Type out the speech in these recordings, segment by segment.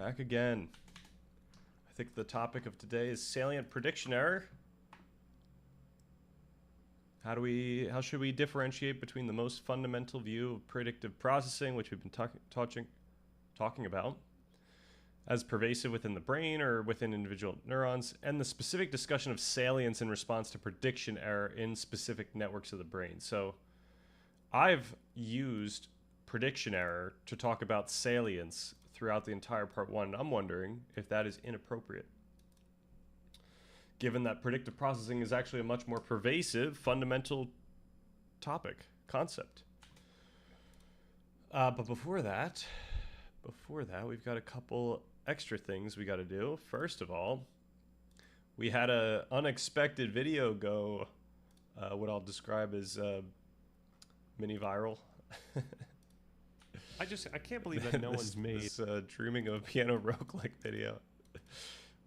Back again. I think the topic of today is salient prediction error. How should we differentiate between the most fundamental view of predictive processing, which we've been talking about, as pervasive within the brain or within individual neurons, and the specific discussion of salience in response to prediction error in specific networks of the brain. So I've used prediction error to talk about salience throughout the entire part one. I'm wondering if that is inappropriate, given that predictive processing is actually a much more pervasive, fundamental concept. But before that, we've got a couple extra things we got to do. First of all, we had a unexpected video go, what I'll describe as mini viral. I can't believe that no one's made this dreaming of a piano roguelike video,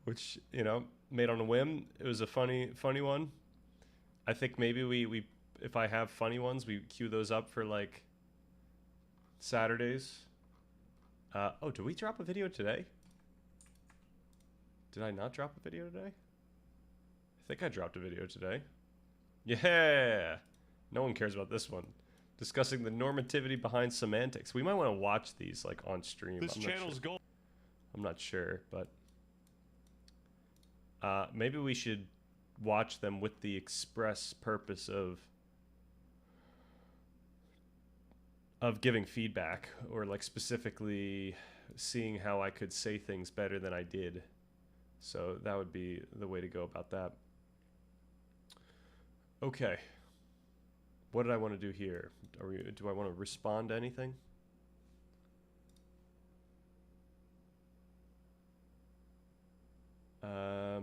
which, you know, made on a whim. It was a funny one. I think maybe we if I have funny ones, we queue those up for like Saturdays. Oh, did we drop a video today? Did I not drop a video today? I think I dropped a video today. Yeah! No one cares about this one. Discussing the normativity behind semantics. We might want to watch these like on stream. This channel's goal. I'm not sure, but maybe we should watch them with the express purpose of giving feedback, or like specifically seeing how I could say things better than I did. So that would be the way to go about that. Okay. What did I want to do here? Do I want to respond to anything? There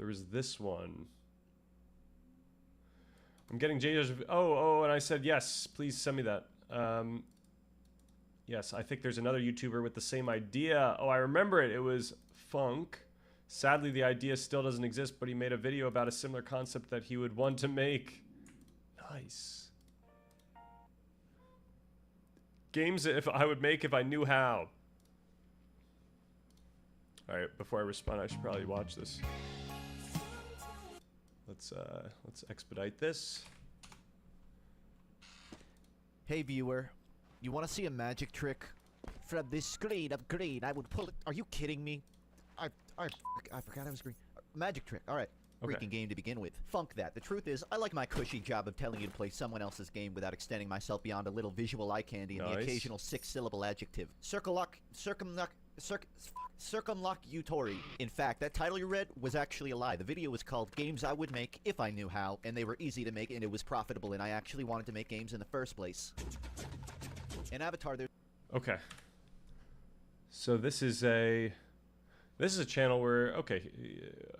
was this one. I'm getting JJ's. Oh, and I said yes. Please send me that. Yes, I think there's another YouTuber with the same idea. Oh, I remember it. It was Funk. Sadly, the idea still doesn't exist, but he made a video about a similar concept that he would want to make. Nice. Games if I would make if I knew how. All right, before I respond, I should probably watch this. Let's expedite this. Hey viewer, you want to see a magic trick? From this screen of green, I would pull it. Are you kidding me? I forgot I was green. Magic trick. All right. Okay. Freaking game to begin with. Funk that. The truth is, I like my cushy job of telling you to play someone else's game without extending myself beyond a little visual eye candy and the occasional 6-syllable adjective. Circumlocutory. In fact, that title you read was actually a lie. The video was called Games I Would Make If I Knew How, and they were easy to make, and it was profitable, and I actually wanted to make games in the first place. In Avatar, there's... Okay. So this is a channel where, okay,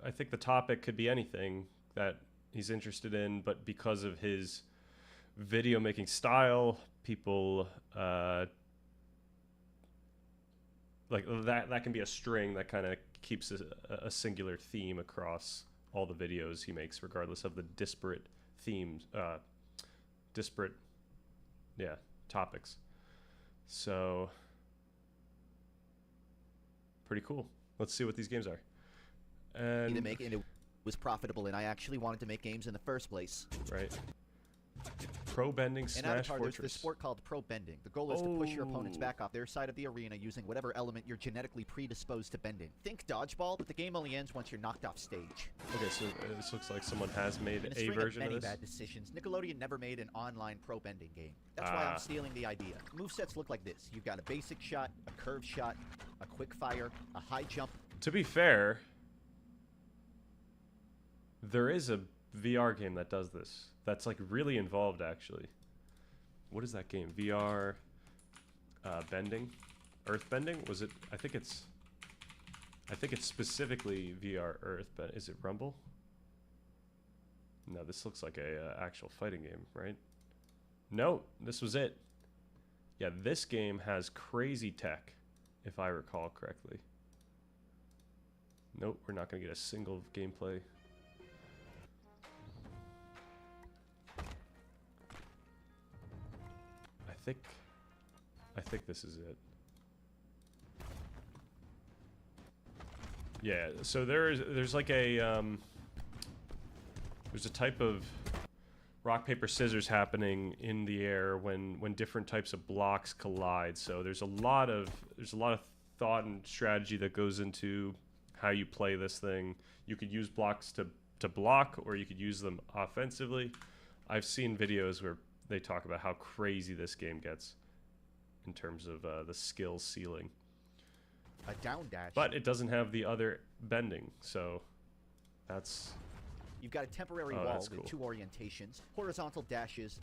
I think the topic could be anything that he's interested in, but because of his video making style, people like that can be a string that kind of keeps a singular theme across all the videos he makes, regardless of the disparate themes, topics. So pretty cool. Let's see what these games are. And to make, and it was profitable, and I actually wanted to make games in the first place. Right. Pro bending In Smash Avatar, Fortress. there's this sport called pro bending. The goal is to push your opponents back off their side of the arena using whatever element you're genetically predisposed to bending. Think dodgeball, but the game only ends once you're knocked off stage. Okay, so this looks like someone has made In a a string version of of many this. bad decisions, Nickelodeon never made an online pro bending game. That's why I'm stealing the idea. Movesets look like this. You've got a basic shot, a curved shot, a quick fire, a high jump. To be fair, there is a VR game that does this. That's like really involved, actually. What is that game? VR bending, earth bending? Was it? I think it's specifically VR earth bend. Is it Rumble? No, this looks like a actual fighting game, right? No, this was it. Yeah, this game has crazy tech, if I recall correctly. Nope, we're not gonna get a single gameplay. I think this is it. Yeah, so there's like a there's a type of rock paper scissors happening in the air when different types of blocks collide. So there's a lot of thought and strategy that goes into how you play this thing. You could use blocks to block, or you could use them offensively. I've seen videos where they talk about how crazy this game gets in terms of the skill ceiling. A down dash. But it doesn't have the other bending, so that's... You've got a temporary Oh, wall that's with cool. 2 orientations, horizontal dashes,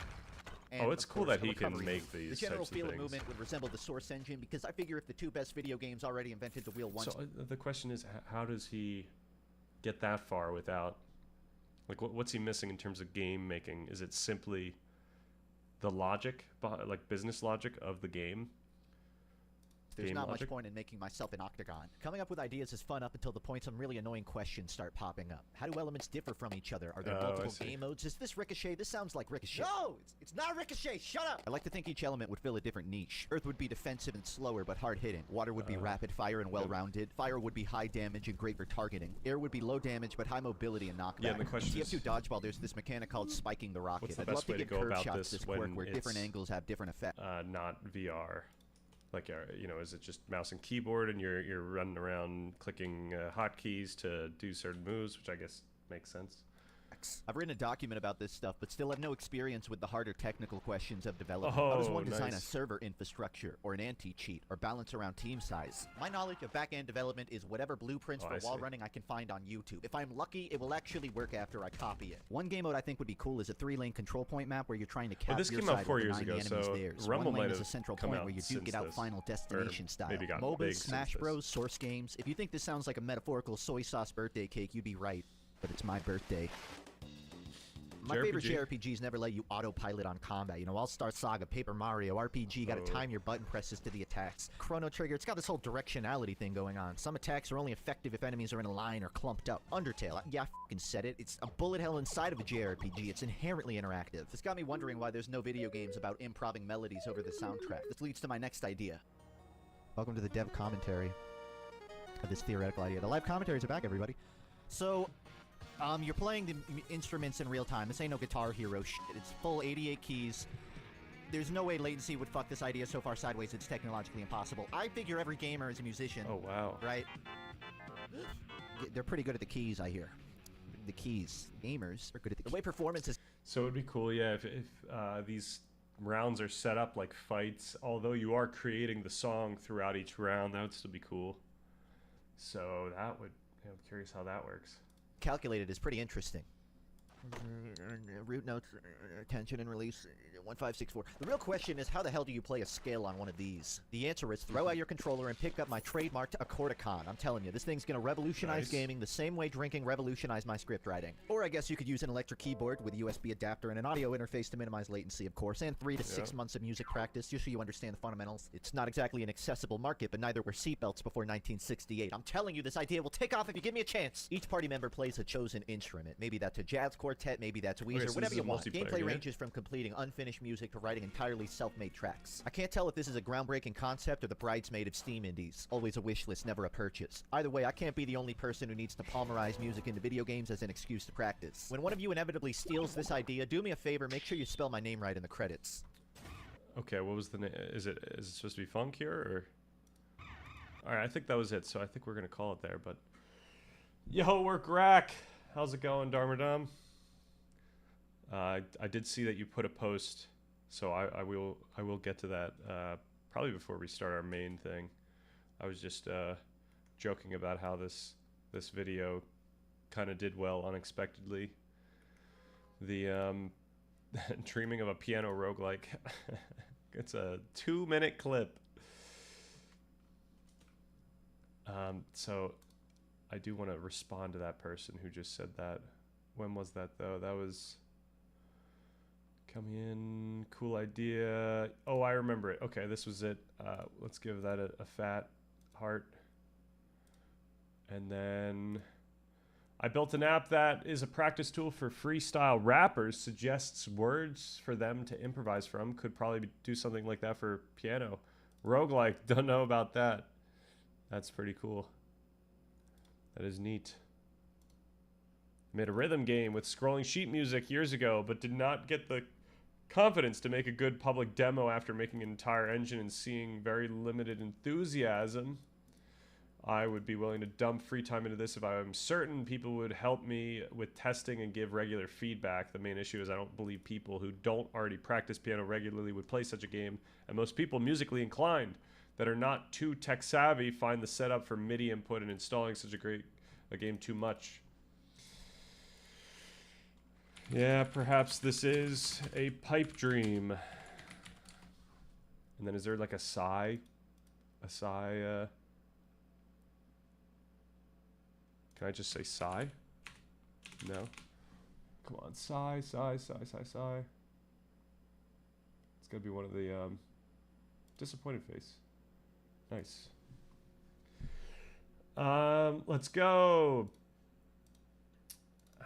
and Oh, it's of cool course, that a he can recovery make move. these The general types of feel of things. movement would resemble the Source engine, because I figure if the 2 best video games already invented the wheel once, So the question is, how does he get that far without... Like, what's he missing in terms of game making? Is it simply the logic, like business logic of the game? there's Game not logic? much point in making myself an octagon. Coming up with ideas is fun up until the point some really annoying questions start popping up. How do elements differ from each other? Are there Oh, I multiple see. game modes? Is this Ricochet? This sounds like Ricochet. No, it's not Ricochet. Shut up. I like to think each element would fill a different niche. Earth would be defensive and slower but hard-hitting. Water would be rapid fire and well-rounded. Fire would be high damage and great for targeting. Air would be low damage but high mobility and knockback. Yeah, and the question TF2 is- dodgeball, there's this mechanic called spiking the rocket. What's the I'd best love to way to give go curve about shots this quirk when where different it's, angles have different effects. not VR? Like, you know, is it just mouse and keyboard, and you're running around clicking hotkeys to do certain moves, which I guess makes sense. I've written a document about this stuff, but still have no experience with the harder technical questions of development. How does Oh, one design a nice. server infrastructure, or an anti-cheat, or balance around team size? My knowledge of back-end development is whatever blueprints Oh, for I wall see. running I can find on YouTube. If I'm lucky, it will actually work after I copy it. One game mode I think would be cool is a 3-lane control point map where you're trying to cap this your came out side 4 while years denying ago, the enemies so theirs. Rumble One lane might is a have central come point out where you duke since it out this, Final Destination or style. maybe gotten big MOBAs, since Smash this. Bros, Source games. If you think this sounds like a metaphorical soy sauce birthday cake, you'd be right. But it's my birthday. My favorite JRPG? JRPGs never let you autopilot on combat. You know, All-Star Saga, Paper Mario, RPG, you gotta Oh. time your button presses to the attacks. Chrono Trigger, it's got this whole directionality thing going on. Some attacks are only effective if enemies are in a line or clumped up. Undertale, yeah, I f***ing said it. It's a bullet hell inside of a JRPG. It's inherently interactive. This got me wondering why there's no video games about improving melodies over the soundtrack. This leads to my next idea. Welcome to the dev commentary of this theoretical idea. The live commentaries are back, everybody. So, you're playing the instruments in real time. This ain't no Guitar Hero shit. It's full 88 keys. There's no way latency would fuck this idea so far sideways it's technologically impossible. I figure every gamer is a musician, Oh, wow. right? They're pretty good at the keys, I hear. The keys. Gamers are good at the way performance is... So it would be cool, yeah, if these rounds are set up like fights, although you are creating the song throughout each round, that would still be cool. So that would... I'm curious how that works. calculated is pretty interesting. Root notes, tension and release, 1564. The real question is, how the hell do you play a scale on one of these? The answer is throw out your controller and pick up my trademarked Accordicon. I'm telling you, this thing's gonna revolutionize Nice. gaming the same way drinking revolutionized my script writing. Or I guess you could use an electric keyboard with a USB adapter and an audio interface to minimize latency, of course, and 3 to 6 months of music practice just so you understand the fundamentals. It's not exactly an accessible market, but neither were seatbelts before 1968. I'm telling you, this idea will take off if you give me a chance. Each party member plays a chosen instrument. Maybe that's a jazz quartet, maybe that's Weezer, so whatever this you is a want. multiplayer Gameplay game? ranges from completing unfinished music to writing entirely self-made tracks. I can't tell if this is a groundbreaking concept or the bridesmaid of Steam indies. Always a wish list, never a purchase. Either way, I can't be the only person who needs to palmerize music into video games as an excuse to practice. When one of you inevitably steals this idea, do me a favor, make sure you spell my name right in the credits. Okay, what was the name? Is it supposed to be Funk here, or? All right, I think that was it. So I think we're gonna call it there. But yo, work rack. How's it going, Darmadam? I did see that you put a post, so I will get to that probably before we start our main thing. I was just joking about how this video kind of did well unexpectedly. The dreaming of a piano roguelike. It's a 2-minute clip. So I do want to respond to that person who just said that. When was that though? That was coming in. Cool idea. Oh, I remember it. Okay, this was it. Let's give that a fat heart. And then I built an app that is a practice tool for freestyle rappers, suggests words for them to improvise from. Could probably do something like that for piano. Roguelike, don't know about that. That's pretty cool. That is neat. Made a rhythm game with scrolling sheet music years ago, but did not get the confidence to make a good public demo after making an entire engine and seeing very limited enthusiasm. I would be willing to dump free time into this if I am certain people would help me with testing and give regular feedback. The main issue is I don't believe people who don't already practice piano regularly would play such a game, and most people musically inclined that are not too tech savvy find the setup for MIDI input and installing such a game too much. Yeah, perhaps this is a pipe dream. And then is there like a sigh? A sigh, Can I just say sigh? No. Come on, sigh, sigh, sigh, sigh, sigh. It's gotta be one of the, disappointed face. Nice. Let's go.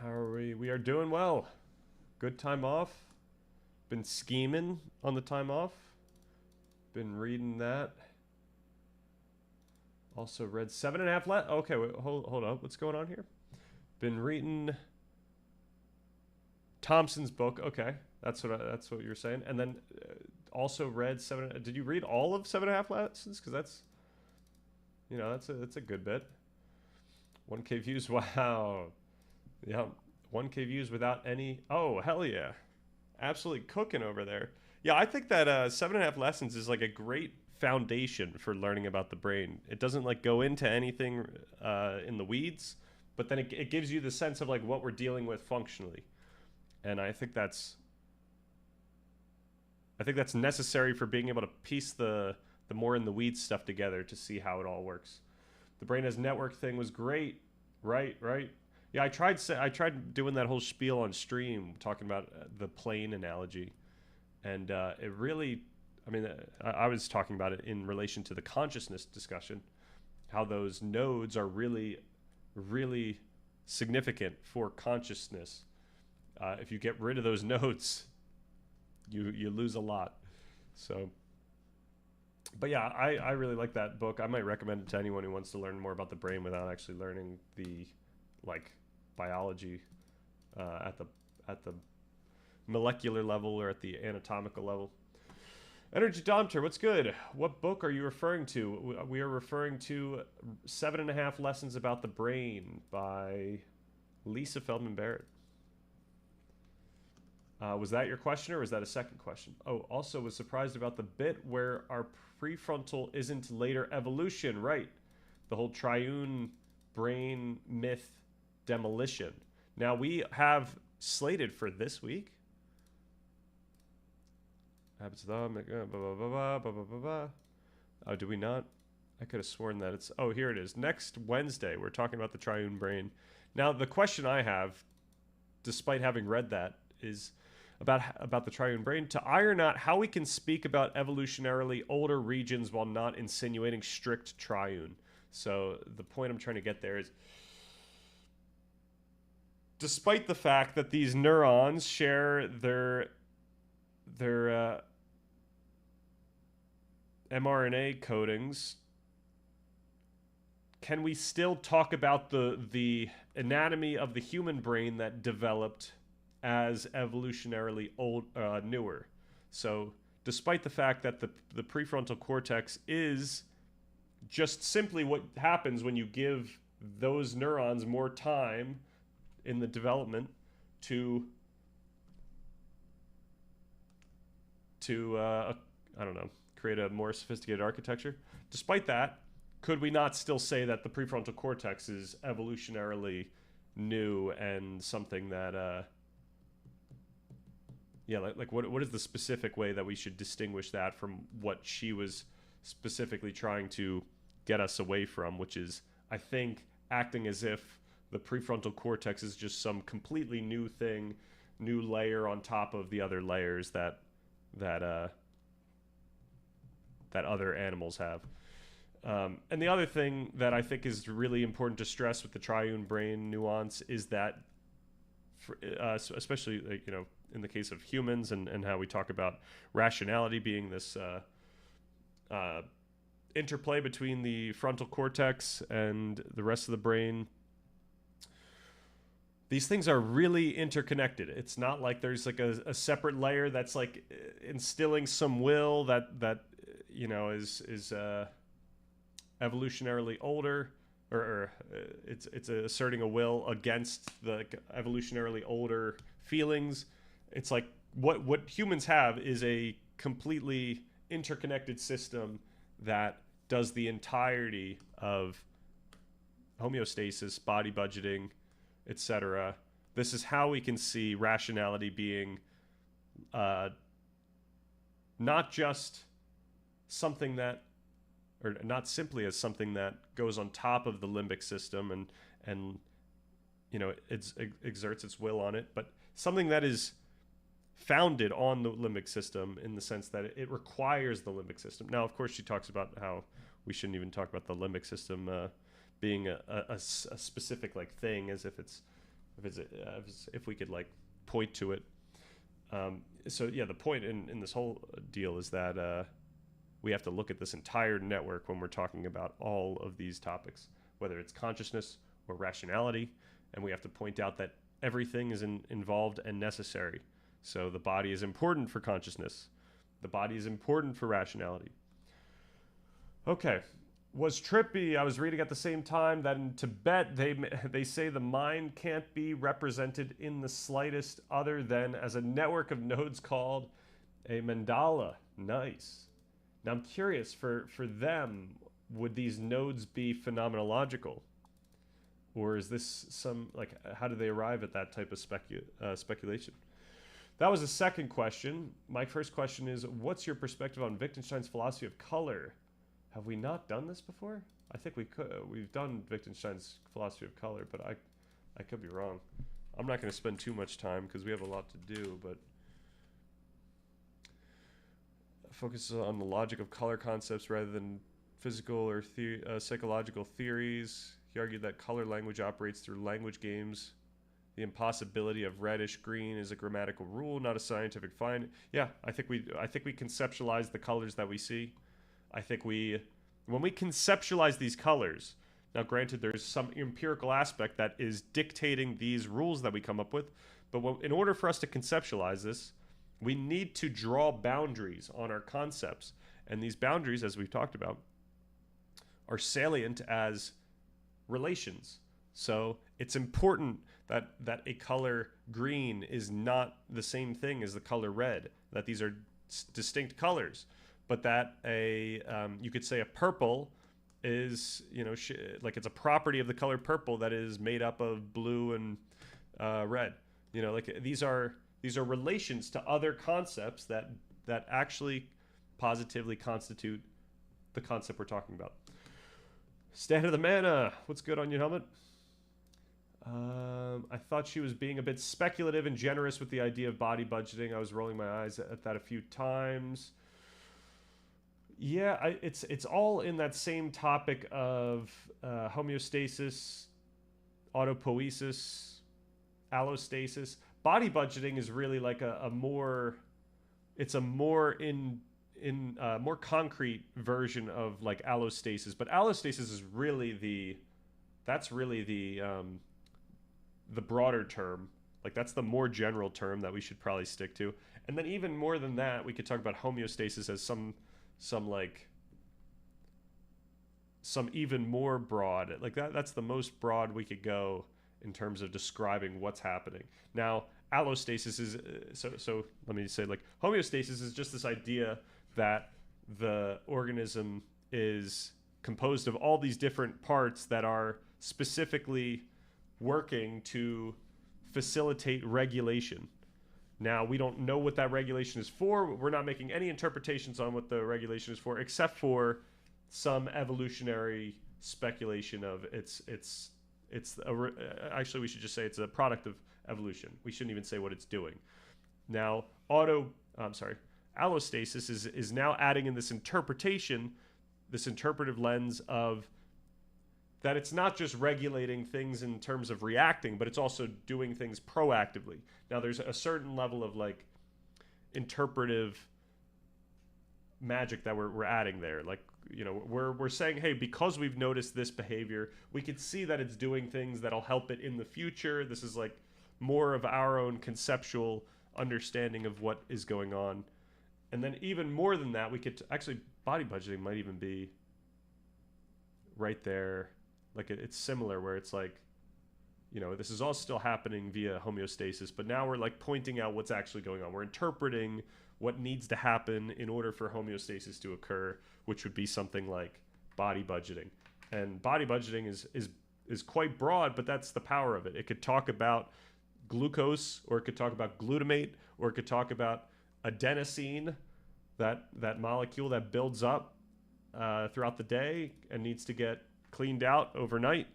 How are we? We are doing well. Good time off. Been scheming on the time off. Been reading that. Also read 7.5 okay, wait, hold up. What's going on here? Been reading Thompson's book. Okay, that's what you're saying. And then also read Did you read all of 7.5 Lessons? Because that's, you know, that's a good bit. 1K views. Wow. Yeah, 1K views without any. Oh, hell yeah. Absolutely cooking over there. Yeah, I think that 7.5 Lessons is like a great foundation for learning about the brain. It doesn't like go into anything in the weeds, but then it gives you the sense of like what we're dealing with functionally. And I think that's necessary for being able to piece the more in the weeds stuff together to see how it all works. The brain as network thing was great. Right. Yeah, I tried doing that whole spiel on stream, talking about the plane analogy, and it really, I mean, I was talking about it in relation to the consciousness discussion, how those nodes are really, really significant for consciousness. If you get rid of those nodes, you lose a lot. So, but yeah, I really like that book. I might recommend it to anyone who wants to learn more about the brain without actually learning the like biology at the molecular level or at the anatomical level. Energy Domter, what's good? What book are you referring to? We are referring to 7.5 Lessons About the Brain by Lisa Feldman Barrett. Was that your question, or was that a second question? Oh, also was surprised about the bit where our prefrontal isn't later evolution. Right. The whole triune brain myth demolition. Now we have slated for this week. Habits of the oh, do we not? I could have sworn that it's. Oh, here it is. Next Wednesday, we're talking about the triune brain. Now, the question I have, despite having read that, is about the triune brain, to iron out how we can speak about evolutionarily older regions while not insinuating strict triune. So the point I'm trying to get there is, despite the fact that these neurons share their mRNA codings, can we still talk about the anatomy of the human brain that developed as evolutionarily newer? So despite the fact that the prefrontal cortex is just simply what happens when you give those neurons more time in the development to I don't know, create a more sophisticated architecture. Despite that, could we not still say that the prefrontal cortex is evolutionarily new and something that what is the specific way that we should distinguish that from what she was specifically trying to get us away from, which is, I think, acting as if the prefrontal cortex is just some completely new thing, new layer on top of the other layers that other animals have. And the other thing that I think is really important to stress with the triune brain nuance is that, especially like, you know, in the case of humans and how we talk about rationality being this interplay between the frontal cortex and the rest of the brain, these things are really interconnected. It's not like there's like a separate layer that's like instilling some will that you know is evolutionarily older, or it's asserting a will against the evolutionarily older feelings. It's like what humans have is a completely interconnected system that does the entirety of homeostasis, body budgeting, etc. This is how we can see rationality being not just something that, or not simply as something that goes on top of the limbic system and you know it exerts its will on it, but something that is founded on the limbic system in the sense that it requires the limbic system. Now, of course, she talks about how we shouldn't even talk about the limbic system being a specific like thing, as if if we could like point to it. So yeah, the point in this whole deal is that we have to look at this entire network when we're talking about all of these topics, whether it's consciousness or rationality, and we have to point out that everything is involved and necessary. So the body is important for consciousness. The body is important for rationality. Okay. Was trippy. I was reading at the same time that in Tibet they say the mind can't be represented in the slightest other than as a network of nodes called a mandala. Nice. Now I'm curious, for them, would these nodes be phenomenological? Or is this some, like, how do they arrive at that type of speculation? That was the second question. My first question is, what's your perspective on Wittgenstein's philosophy of color? Have we not done this before? I think we could. We've done Wittgenstein's philosophy of color, but I could be wrong. I'm not going to spend too much time because we have a lot to do, but focuses on the logic of color concepts rather than physical or psychological theories. He argued that color language operates through language games. The impossibility of reddish green is a grammatical rule, not a scientific find. Yeah, I think we conceptualize the colors that we see. I think when we conceptualize these colors, now granted there's some empirical aspect that is dictating these rules that we come up with, but in order for us to conceptualize this, we need to draw boundaries on our concepts. And these boundaries, as we've talked about, are salient as relations. So it's important that a color green is not the same thing as the color red, that these are distinct colors, but that you could say a purple is, you know, like it's a property of the color purple that is made up of blue and red. You know, like these are relations to other concepts that actually positively constitute the concept we're talking about. Stand of the Mana, what's good on your helmet? I thought she was being a bit speculative and generous with the idea of body budgeting. I was rolling my eyes at that a few times. Yeah, it's all in that same topic of homeostasis, autopoiesis, allostasis. Body budgeting is really like a more more concrete version of like allostasis, but allostasis is really the broader term. Like that's the more general term that we should probably stick to. And then even more than that, we could talk about homeostasis as some even more broad. Like that's the most broad we could go in terms of describing what's happening. Now, allostasis is so let me say, like, homeostasis is just this idea that the organism is composed of all these different parts that are specifically working to facilitate regulation. Now, we don't know what that regulation is for. We're not making any interpretations on what the regulation is for, except for some evolutionary speculation of actually, we should just say it's a product of evolution. We shouldn't even say what it's doing. Now, allostasis is now adding in this interpretation, this interpretive lens of that it's not just regulating things in terms of reacting, but it's also doing things proactively. Now, there's a certain level of like interpretive magic that we're adding there. Like you know, we're saying, hey, because we've noticed this behavior, we could see that it's doing things that'll help it in the future. This is like more of our own conceptual understanding of what is going on. And then even more than that, we could actually, body budgeting might even be right there. Like it's similar where it's like, you know, this is all still happening via homeostasis, but now we're like pointing out what's actually going on. We're interpreting what needs to happen in order for homeostasis to occur, which would be something like body budgeting. And body budgeting is quite broad, but that's the power of it. It could talk about glucose, or it could talk about glutamate, or it could talk about adenosine, that molecule that builds up throughout the day and needs to get cleaned out overnight.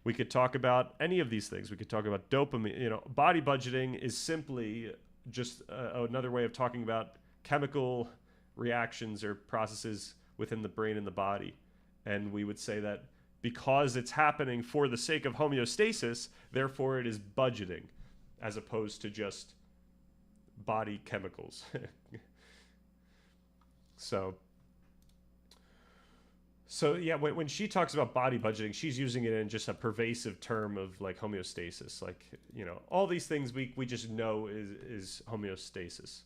We could talk about any of these things. We could talk about dopamine. You know, body budgeting is simply just another way of talking about chemical reactions or processes within the brain and the body. And we would say that because it's happening for the sake of homeostasis, therefore it is budgeting, as opposed to just body chemicals. So yeah, when she talks about body budgeting, she's using it in just a pervasive term of like homeostasis. Like, you know, all these things we just know is homeostasis,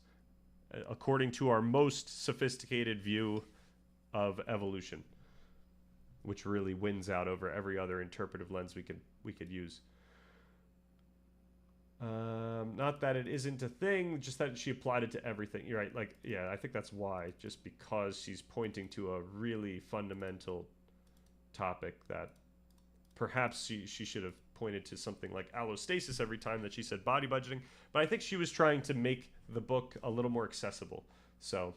according to our most sophisticated view of evolution, which really wins out over every other interpretive lens we could use. Not that it isn't a thing, just that she applied it to everything. You're right. Like, yeah, I think that's why, just because she's pointing to a really fundamental topic that perhaps she should have pointed to something like allostasis every time that she said body budgeting. But I think she was trying to make the book a little more accessible. So,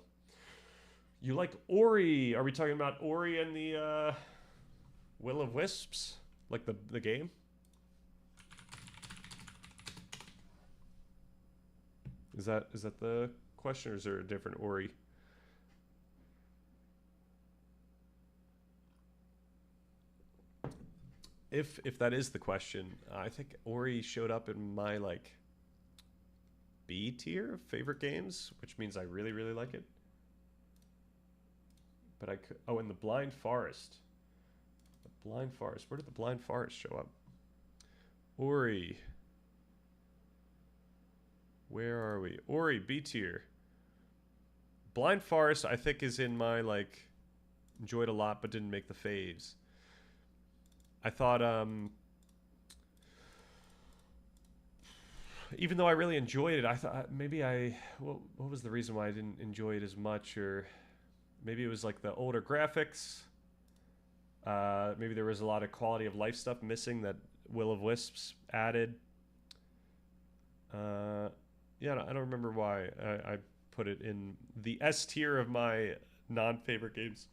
you like Ori? Are we talking about Ori and the Will of Wisps? Like the game? Is that the question, or is there a different Ori? If that is the question, I think Ori showed up in my like B tier of favorite games, which means I really, really like it. But I could, oh, and the Blind Forest. The Blind Forest. Where did the Blind Forest show up? Ori. Where are we? Ori, B tier. Blind Forest, I think, is in my, like, enjoyed a lot but didn't make the faves. I thought, even though I really enjoyed it, I thought maybe what was the reason why I didn't enjoy it as much? Or maybe it was, like, the older graphics. Maybe there was a lot of quality of life stuff missing that Will of Wisps added. Yeah, I don't remember why I put it in the S tier of my non-favorite games,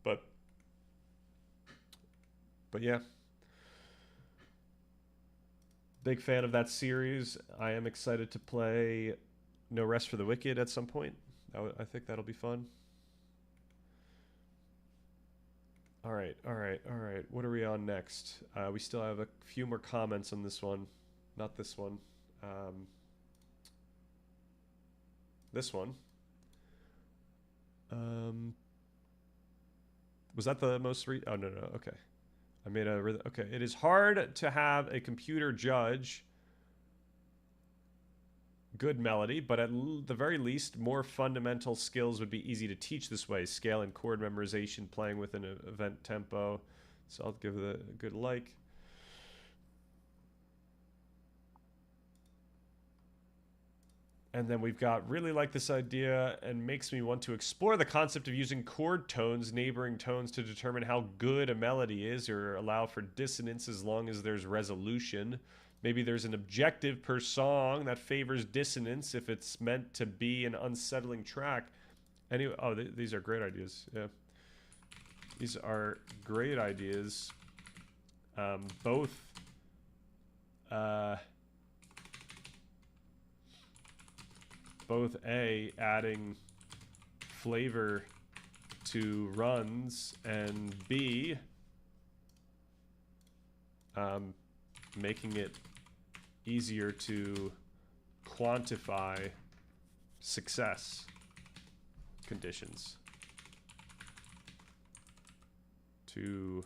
but yeah, big fan of that series. I am excited to play No Rest for the Wicked at some point. I think that'll be fun. All right. What are we on next? We still have a few more comments on this one, not this one. This one. Was that the most oh, no, okay. I made a, okay. It is hard to have a computer judge good melody, but at the very least, more fundamental skills would be easy to teach this way. Scale and chord memorization, playing with an event tempo. So I'll give it a good like. And then we've got really like this idea and makes me want to explore the concept of using chord tones, neighboring tones, to determine how good a melody is, or allow for dissonance as long as there's resolution. Maybe there's an objective per song that favors dissonance if it's meant to be an unsettling track. Anyway, oh, these are great ideas. Yeah, these are great ideas. Both. Both A, adding flavor to runs, and B, making it easier to quantify success conditions. to...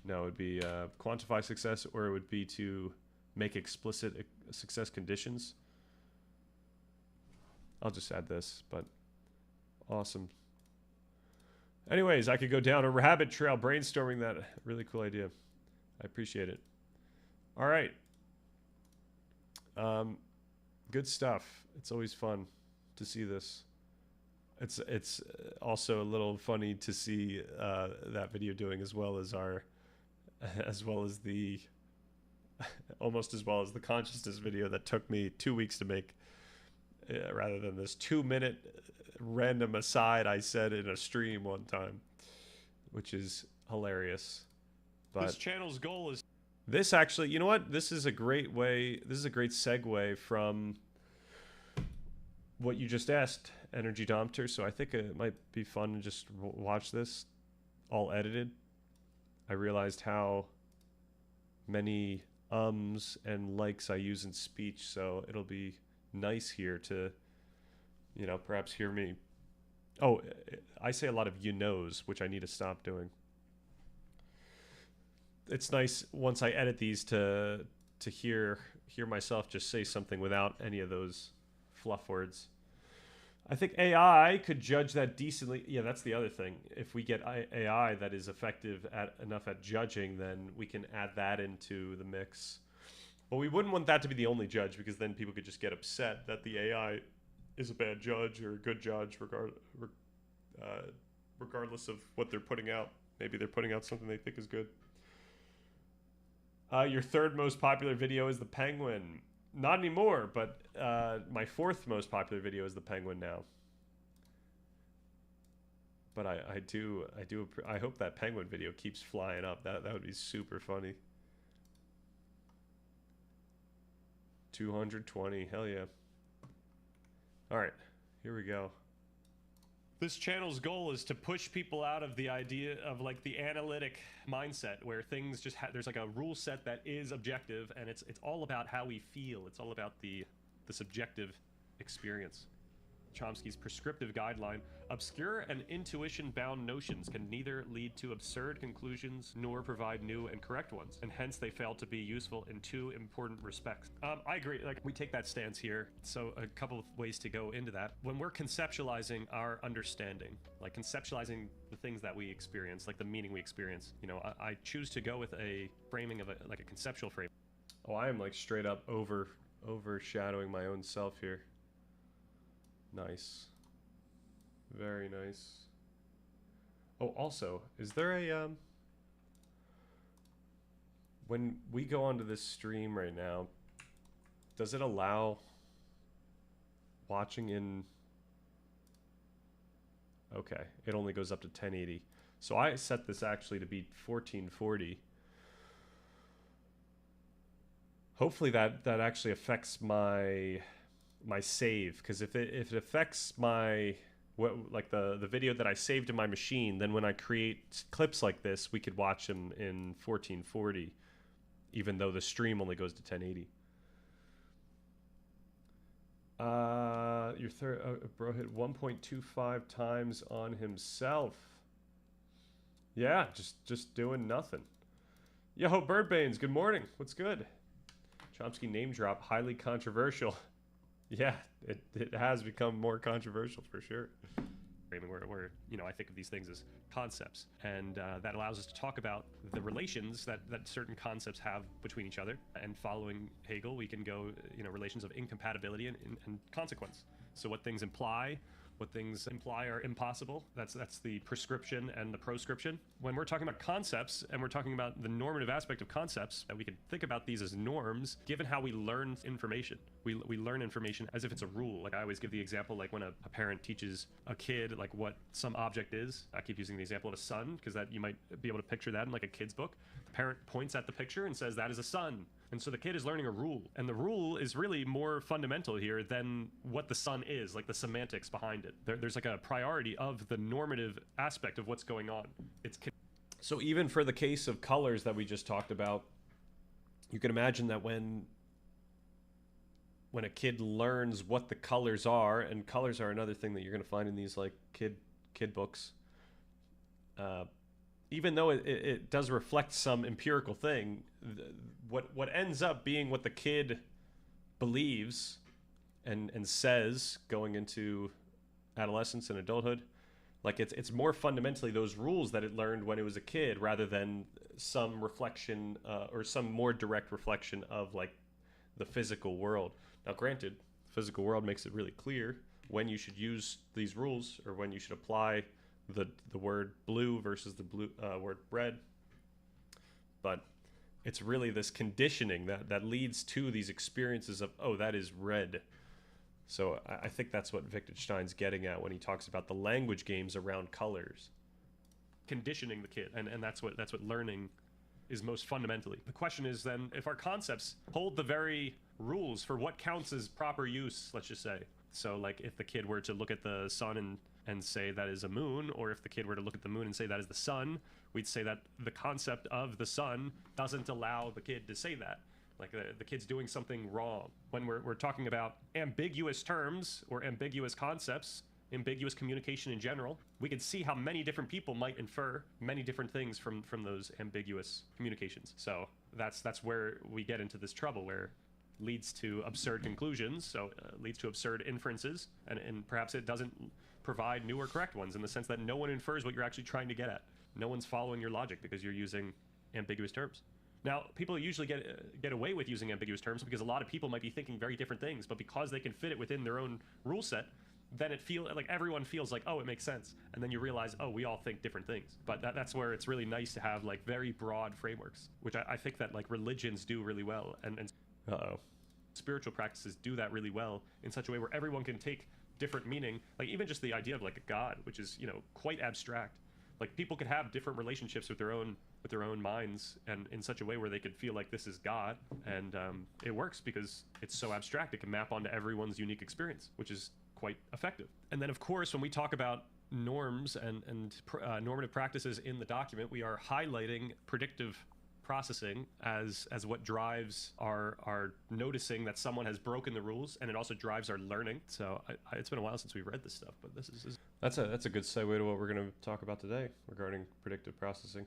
No, it would be quantify success, or it would be to make explicit success conditions. I'll just add this, but awesome. Anyways, I could go down a rabbit trail brainstorming that. Really cool idea. I appreciate it. All right. Good stuff. It's always fun to see this. It's also a little funny to see that video doing as well as the almost as well as the consciousness video that took me 2 weeks to make, rather than this 2-minute random aside I said in a stream one time, which is hilarious. But This channel's goal is... this actually, you know what? This is a great way. This is a great segue from what you just asked, Energy Dompter. So I think it might be fun to just watch this all edited. I realized how many ums and likes I use in speech, so it'll be nice here to, you know, perhaps hear me. Oh, I say a lot of you knows, which I need to stop doing. It's nice once I edit these to hear myself just say something without any of those fluff words. I think AI could judge that decently. Yeah, that's the other thing. If we get AI that is effective enough at judging, then we can add that into the mix. But we wouldn't want that to be the only judge, because then people could just get upset that the AI is a bad judge or a good judge, regardless of what they're putting out. Maybe they're putting out something they think is good. Your third most popular video is the penguin. Not anymore, but my fourth most popular video is the penguin now. But I hope that penguin video keeps flying up. That would be super funny. 220, hell yeah. All right, here we go. This channel's goal is to push people out of the idea of like the analytic mindset where things just there's like a rule set that is objective, and it's all about how we feel. It's all about the subjective experience. Chomsky's prescriptive guideline: obscure and intuition-bound notions can neither lead to absurd conclusions nor provide new and correct ones, and hence they fail to be useful in two important respects. I agree. Like, we take that stance here. So a couple of ways to go into that. When we're conceptualizing our understanding, like conceptualizing the things that we experience, like the meaning we experience, you know, I choose to go with a framing of a conceptual frame. Oh, I am like straight up overshadowing my own self here. Nice. Very nice. Oh, also, is there a when we go onto this stream right now, does it allow watching in... Okay, it only goes up to 1080. So I set this actually to be 1440. Hopefully that actually affects my save, because if it affects my the video that I saved in my machine, then when I create clips like this, we could watch them in 1440, even though the stream only goes to 1080. Your third bro hit 1.25 times on himself. Yeah, just doing nothing. Yo, Birdbanes, good morning. What's good? Chomsky name drop, highly controversial. Yeah, it has become more controversial for sure. Framing where you know, I think of these things as concepts, and that allows us to talk about the relations that certain concepts have between each other. And following Hegel, we can go, you know, relations of incompatibility and consequence. So what things imply are impossible. That's the prescription and the proscription. When we're talking about concepts, and we're talking about the normative aspect of concepts, that we can think about these as norms, given how we learn information. We learn information as if it's a rule. Like, I always give the example, like when a parent teaches a kid like what some object is. I keep using the example of a sun, because that you might be able to picture that in like a kid's book. The parent points at the picture and says, that is a sun. And so the kid is learning a rule, and the rule is really more fundamental here than what the sun is, like the semantics behind it. There's like a priority of the normative aspect of what's going on. So even for the case of colors that we just talked about, you can imagine that when a kid learns what the colors are, and colors are another thing that you're going to find in these like kid books, even though it does reflect some empirical thing, what ends up being what the kid believes and says going into adolescence and adulthood, like it's more fundamentally those rules that it learned when it was a kid rather than some reflection or some more direct reflection of like the physical world. Now granted, the physical world makes it really clear when you should use these rules or when you should apply the word blue versus the word red, but it's really this conditioning that leads to these experiences of, oh, that is red. So I think that's what Wittgenstein's getting at when he talks about the language games around colors. Conditioning the kid, and that's what learning is most fundamentally. The question is then, if our concepts hold the very rules for what counts as proper use, let's just say. So like if the kid were to look at the sun and say that is a moon, or if the kid were to look at the moon and say that is the sun, we'd say that the concept of the sun doesn't allow the kid to say that. Like the kid's doing something wrong. When we're talking about ambiguous terms or ambiguous concepts, ambiguous communication in general, we can see how many different people might infer many different things from those ambiguous communications. So that's where we get into this trouble, where it leads to absurd conclusions, so leads to absurd inferences, and perhaps it doesn't provide new or correct ones, in the sense that no one infers what you're actually trying to get at. No one's following your logic because you're using ambiguous terms. Now, people usually get away with using ambiguous terms because a lot of people might be thinking very different things, but because they can fit it within their own rule set, then it feels like everyone feels like, oh, it makes sense. And then you realize, oh, we all think different things. But that's where it's really nice to have like very broad frameworks, which I think that like religions do really well. And spiritual practices do that really well in such a way where everyone can take different meaning. Like even just the idea of like a God, which is, you know, quite abstract. Like people could have different relationships with their own minds, and in such a way where they could feel like this is God, and it works because it's so abstract. It can map onto everyone's unique experience, which is quite effective. And then of course, when we talk about norms and normative practices in the document, we are highlighting predictive processing as what drives our noticing that someone has broken the rules, and it also drives our learning. So it's been a while since we've read this stuff, but this is that's a good segue to what we're going to talk about today regarding predictive processing.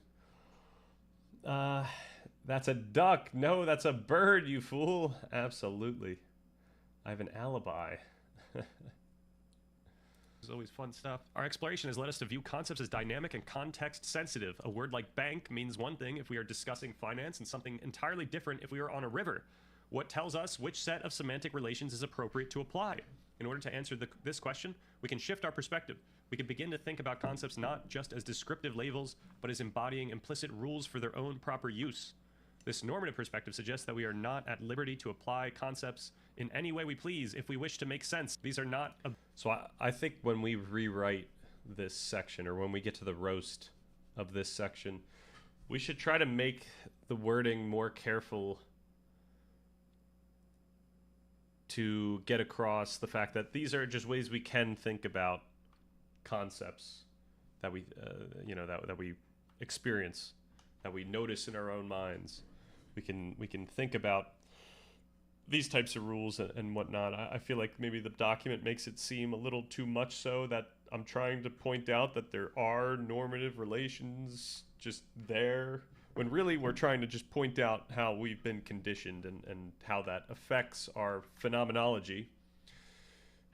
That's a duck. No, that's a bird, you fool. Absolutely. I have an alibi. This is always fun stuff. Our exploration has led us to view concepts as dynamic and context sensitive. A word like bank means one thing if we are discussing finance, and something entirely different if we are on a river. What tells us which set of semantic relations is appropriate to apply? In order to answer this question, we can shift our perspective. We can begin to think about concepts not just as descriptive labels, but as embodying implicit rules for their own proper use. This normative perspective suggests that we are not at liberty to apply concepts in any way we please if we wish to make sense. These are not... So I think when we rewrite this section, or when we get to the roast of this section, we should try to make the wording more careful to get across the fact that these are just ways we can think about concepts that we, that we experience, that we notice in our own minds. We can think about these types of rules and whatnot. I feel like maybe the document makes it seem a little too much so that I'm trying to point out that there are normative relations just there, when really we're trying to just point out how we've been conditioned and how that affects our phenomenology,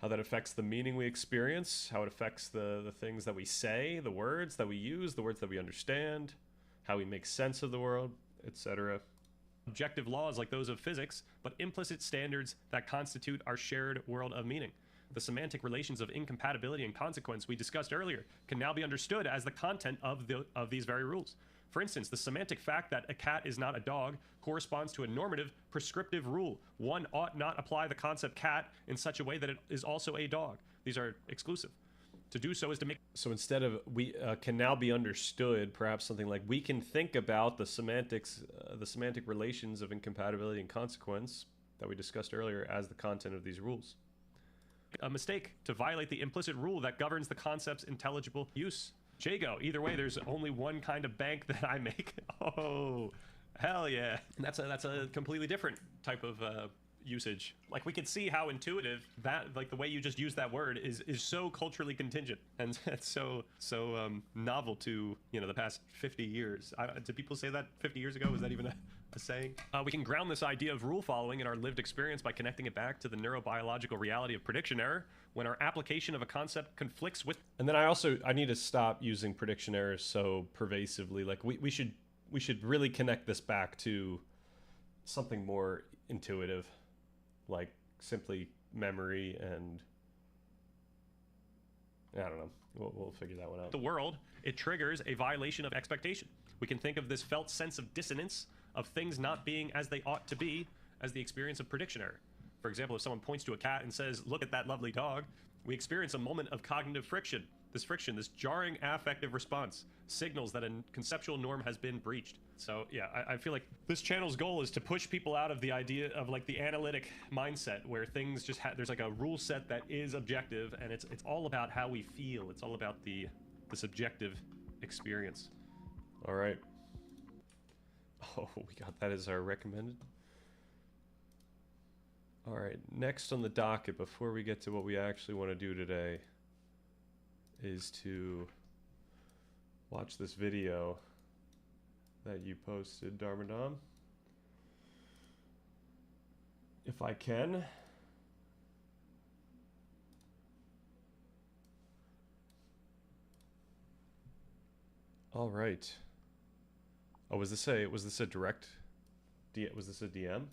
how that affects the meaning we experience, how it affects the things that we say, the words that we use, the words that we understand, how we make sense of the world, etc. Objective laws like those of physics, but implicit standards that constitute our shared world of meaning. The semantic relations of incompatibility and consequence we discussed earlier can now be understood as the content of these very rules. For instance, the semantic fact that a cat is not a dog corresponds to a normative, prescriptive rule. One ought not apply the concept cat in such a way that it is also a dog. These are exclusive. To do so is to make... So instead of we can now be understood, perhaps something like we can think about the semantics, the semantic relations of incompatibility and consequence that we discussed earlier as the content of these rules. A mistake to violate the implicit rule that governs the concept's intelligible use. Jago, either way, there's only one kind of bank that I make. Oh, hell yeah. And that's a completely different type of usage. Like, we could see how intuitive that, like, the way you just used that word is so culturally contingent, and it's so novel to, you know, the past 50 years. Did people say that 50 years ago? Was that even a saying? We can ground this idea of rule following in our lived experience by connecting it back to the neurobiological reality of prediction error when our application of a concept conflicts with. And then I need to stop using prediction errors so pervasively. Like, we should really connect this back to something more intuitive, like simply memory, and I don't know. We'll figure that one out. The world, it triggers a violation of expectation. We can think of this felt sense of dissonance, of things not being as they ought to be, as the experience of prediction error. For example, if someone points to a cat and says, "Look at that lovely dog," we experience a moment of cognitive friction. This friction, this jarring affective response, signals that a conceptual norm has been breached. So yeah, I feel like this channel's goal is to push people out of the idea of, like, the analytic mindset where things just there's like a rule set that is objective, and it's all about how we feel. It's all about the subjective experience. All right. Oh, we got that as our recommended. All right, next on the docket, before we get to what we actually want to do today, is to watch this video that you posted, Darmadam. If I can. All right. Oh, was this a direct was this a DM?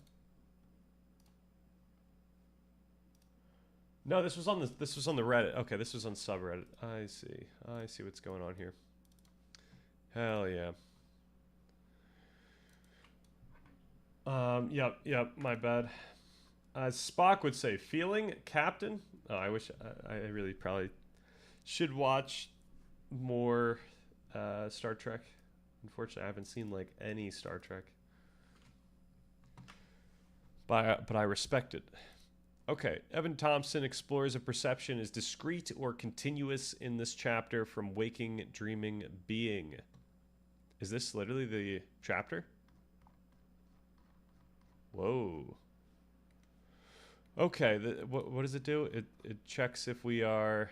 No, this was on the Reddit. Okay, this was on subreddit. I see what's going on here. Hell yeah. Yep, my bad. Spock would say, "Feeling, Captain." Oh, I wish I really probably should watch more Star Trek. Unfortunately, I haven't seen like any Star Trek. But I respect it. Okay, Evan Thompson explores if perception is discrete or continuous in this chapter from Waking, Dreaming, Being. Is this literally the chapter? Whoa. Okay, what does it do? It checks if we are...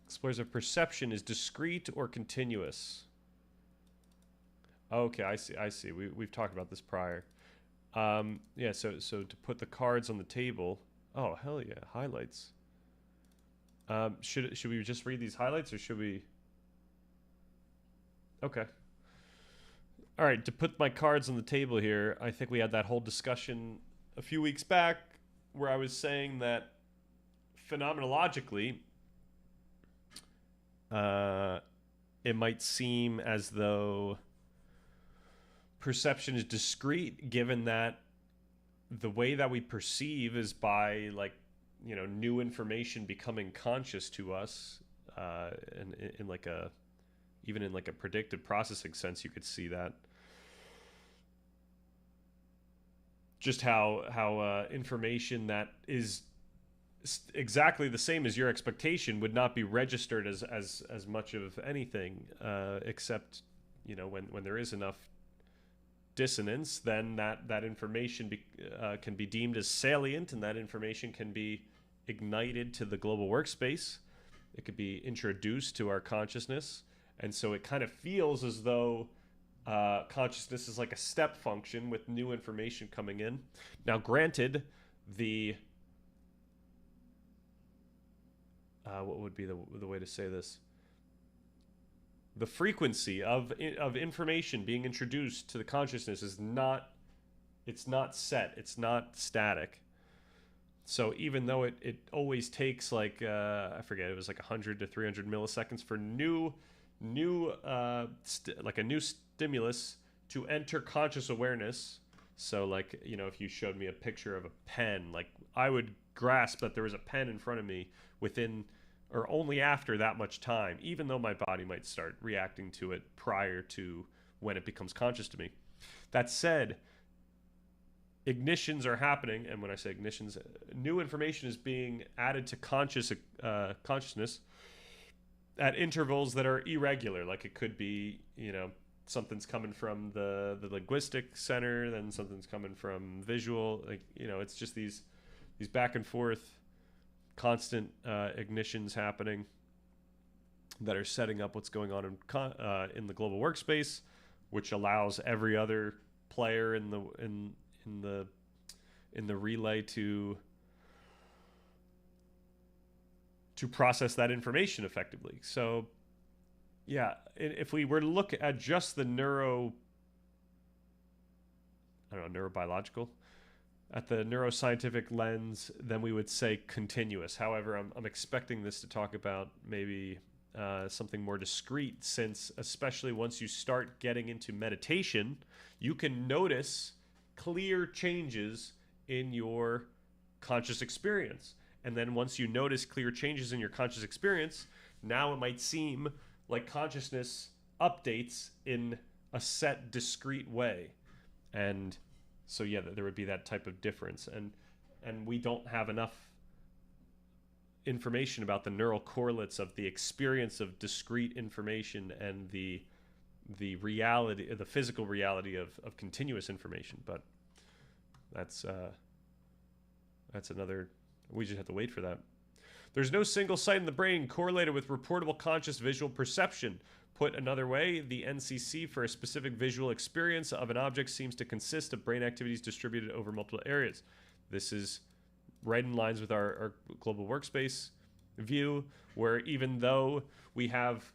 Explores if perception is discrete or continuous. Okay, I see. We've talked about this prior. Yeah, so to put the cards on the table. Oh, hell yeah, highlights. Should we just read these highlights, or should we? Okay. All right, to put my cards on the table here, I think we had that whole discussion a few weeks back where I was saying that phenomenologically, it might seem as though perception is discrete, given that the way that we perceive is by, like, you know, new information becoming conscious to us, in like a, even in like a predictive processing sense, you could see that. Just how information that is exactly the same as your expectation would not be registered as much of anything, except, you know, when there is enough dissonance, then that information can be deemed as salient, and that information can be ignited to the global workspace. It could be introduced to our consciousness, and so it kind of feels as though consciousness is like a step function with new information coming in. Now, granted, the what would be the way to say this? The frequency of information being introduced to the consciousness is not set, it's not static. So even though it always takes like I forget, it was like 100 to 300 milliseconds for like a new stimulus to enter conscious awareness. So, like, you know, if you showed me a picture of a pen, like, I would grasp that there was a pen in front of me within or only after that much time, even though my body might start reacting to it prior to when it becomes conscious to me. That said, ignitions are happening, and when I say ignitions, new information is being added to consciousness at intervals that are irregular. Like, it could be, you know, something's coming from the linguistic center, then something's coming from visual. Like, you know, it's just these back and forth, constant ignitions happening that are setting up what's going on in the global workspace, which allows every other player in the relay to process that information effectively. So yeah, if we were to look at just the neurobiological, at the neuroscientific lens, then we would say continuous. However, I'm expecting this to talk about maybe something more discrete, since especially once you start getting into meditation, you can notice clear changes in your conscious experience. And then once you notice clear changes in your conscious experience, now it might seem like consciousness updates in a set discrete way. And so yeah, there would be that type of difference. And we don't have enough information about the neural correlates of the experience of discrete information and the reality, the physical reality of continuous information. But that's another, we just have to wait for that. There's no single site in the brain correlated with reportable conscious visual perception. Put another way, the NCC for a specific visual experience of an object seems to consist of brain activities distributed over multiple areas. This is right in lines with our global workspace view, where even though we have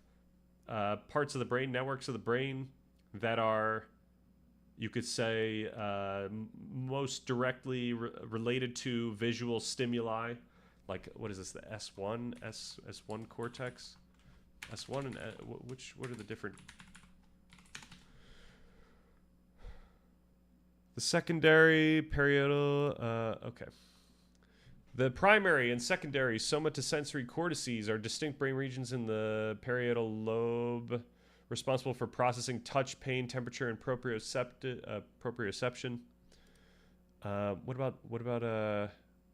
parts of the brain, networks of the brain that are, you could say, most directly related to visual stimuli, like, what is this, the S1 cortex? S1 and what are the different? The secondary, parietal, okay. The primary and secondary somatosensory cortices are distinct brain regions in the parietal lobe responsible for processing touch, pain, temperature, and proprioception. What about